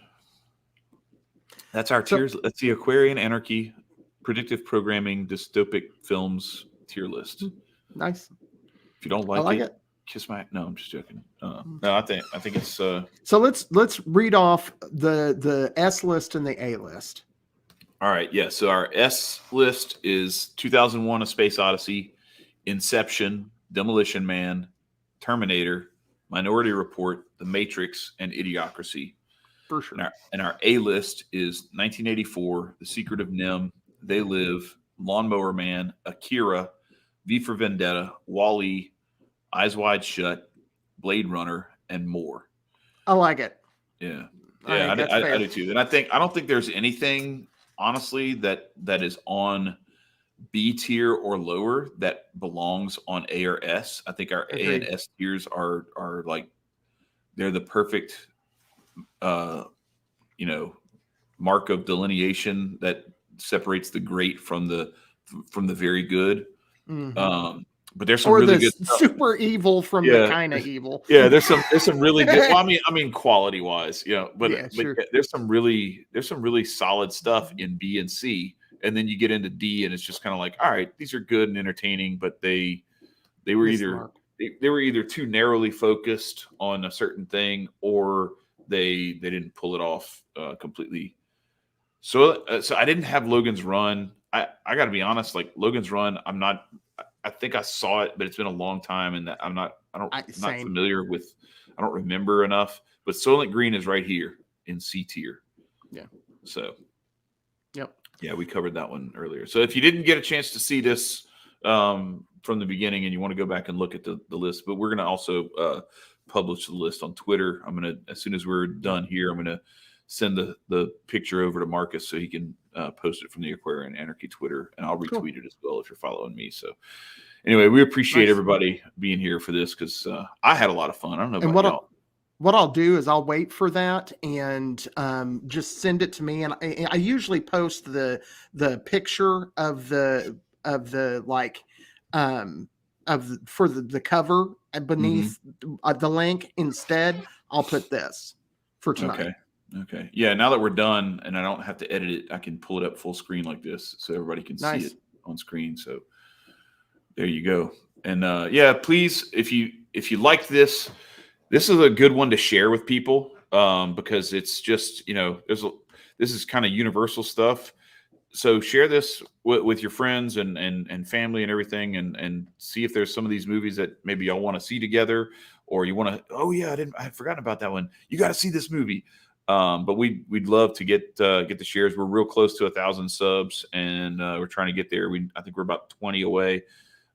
tiers. That's the Aquarian Anarchy, Predictive Programming, Dystopic Films tier list. Nice. If you don't like it, kiss my. No, I'm just joking. No, I think it's. So let's read off the S list and the A list. All right, yeah. So our S list is 2001: A Space Odyssey, Inception, Demolition Man, Terminator, Minority Report, The Matrix, and Idiocracy. For sure. And our A list is 1984, The Secret of NIMH, They Live, Lawnmower Man, Akira, V for Vendetta, WALL-E, Eyes Wide Shut, Blade Runner, and more. I like it. Yeah, I do too. And I don't think there's anything, honestly, that is on B tier or lower that belongs on A or S. I think our A and S tiers are like they're the perfect you know, mark of delineation that separates the great from the very good. But there's some or really the good stuff. super evil from the kind of evil. Yeah, there's some really good. Well, I mean, quality wise, but Yeah, sure. there's some really solid stuff in B and C, and then you get into D, and it's just kind of like, all right, these are good and entertaining, but they were Miss either Mark. they were either too narrowly focused on a certain thing, or they didn't pull it off completely. So I didn't have Logan's Run. I got to be honest, like Logan's Run, I think I saw it, but it's been a long time, and I'm not familiar with. I don't remember enough. But Soylent Green is right here in C tier. Yeah. So. Yep. Yeah, we covered that one earlier. So if you didn't get a chance to see this from the beginning, and you want to go back and look at the list, but we're going to also publish the list on Twitter. I'm going to, as soon as we're done here, I'm going to send the picture over to Marcus so he can post it from the Aquarian Anarchy Twitter, and I'll retweet it as well if you're following me. So anyway, we appreciate everybody being here for this, because I had a lot of fun. I don't know about y'all. What I'll do is I'll wait for that and just send it to me. And I usually post the picture of the for the cover beneath the link. Instead, I'll put this for tonight. Okay. Yeah. Now that we're done and I don't have to edit it, I can pull it up full screen like this so everybody can see it on screen. So there you go. And yeah, please, if you like this is a good one to share with people, because it's just, this is kind of universal stuff. So share this with your friends and family and everything, and see if there's some of these movies that maybe y'all want to see together, or you want to, oh yeah, I had forgotten about that one. You got to see this movie. But we'd love to get the shares. We're real close to 1,000 subs, and we're trying to get there. I think we're about 20 away.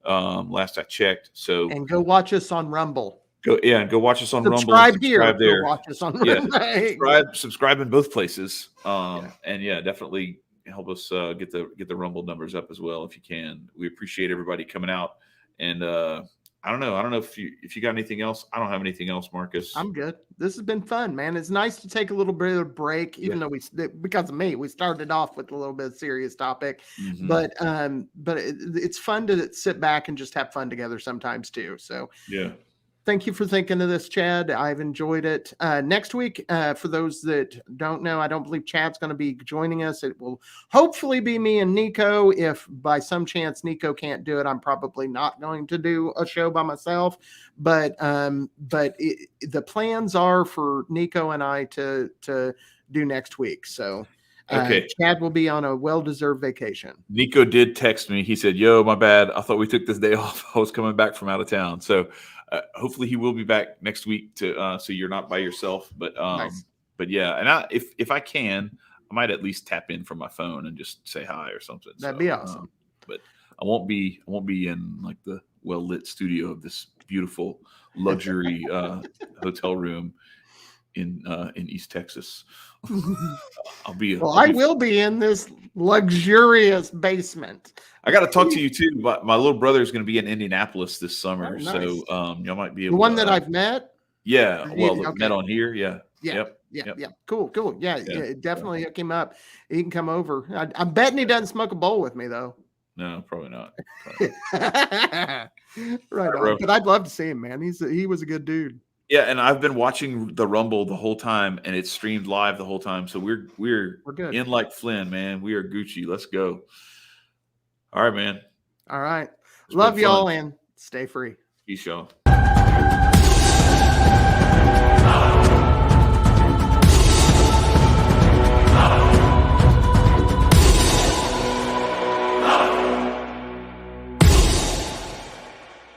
Last I checked. So, and go watch us on Rumble. Go watch us on Rumble. Subscribe here. There. Go watch us on Rumble. Yeah, subscribe in both places. And yeah, definitely help us get the Rumble numbers up as well if you can. We appreciate everybody coming out. And I don't know if you got anything else. I don't have anything else, Marcus. I'm good. This has been fun, man. It's nice to take a little bit of a break, even though because of me, we started off with a little bit of serious topic, but it's fun to sit back and just have fun together sometimes too. So yeah. Thank you for thinking of this, Chad. I've enjoyed it. Next week, for those that don't know, I don't believe Chad's going to be joining us. It will hopefully be me and Nicco. If by some chance Nicco can't do it, I'm probably not going to do a show by myself. But the plans are for Nicco and I to do next week. So okay. Chad will be on a well-deserved vacation. Nicco did text me. He said, "Yo, my bad. I thought we took this day off. I was coming back from out of town." So hopefully he will be back next week so you're not by yourself. But nice. But yeah, and if I can, I might at least tap in from my phone and just say hi or something. That'd be awesome. But I won't be in like the well-lit studio of this beautiful luxury hotel room in East Texas. I will be in this luxurious basement. I got to talk to you too. My little brother is going to be in Indianapolis this summer, nice. So y'all might be able. The one that I've met. Yeah, met on here. Yeah. Yep. Cool. Yeah, definitely hook him up. He can come over. I'm betting he doesn't smoke a bowl with me though. No, probably not. Right on. But I'd love to see him, man. He was a good dude. Yeah, and I've been watching the Rumble the whole time, and it's streamed live the whole time. So we're good. In like Flynn, man. We are Gucci. Let's go. All right, man. All right. Love y'all and stay free. Peace, y'all.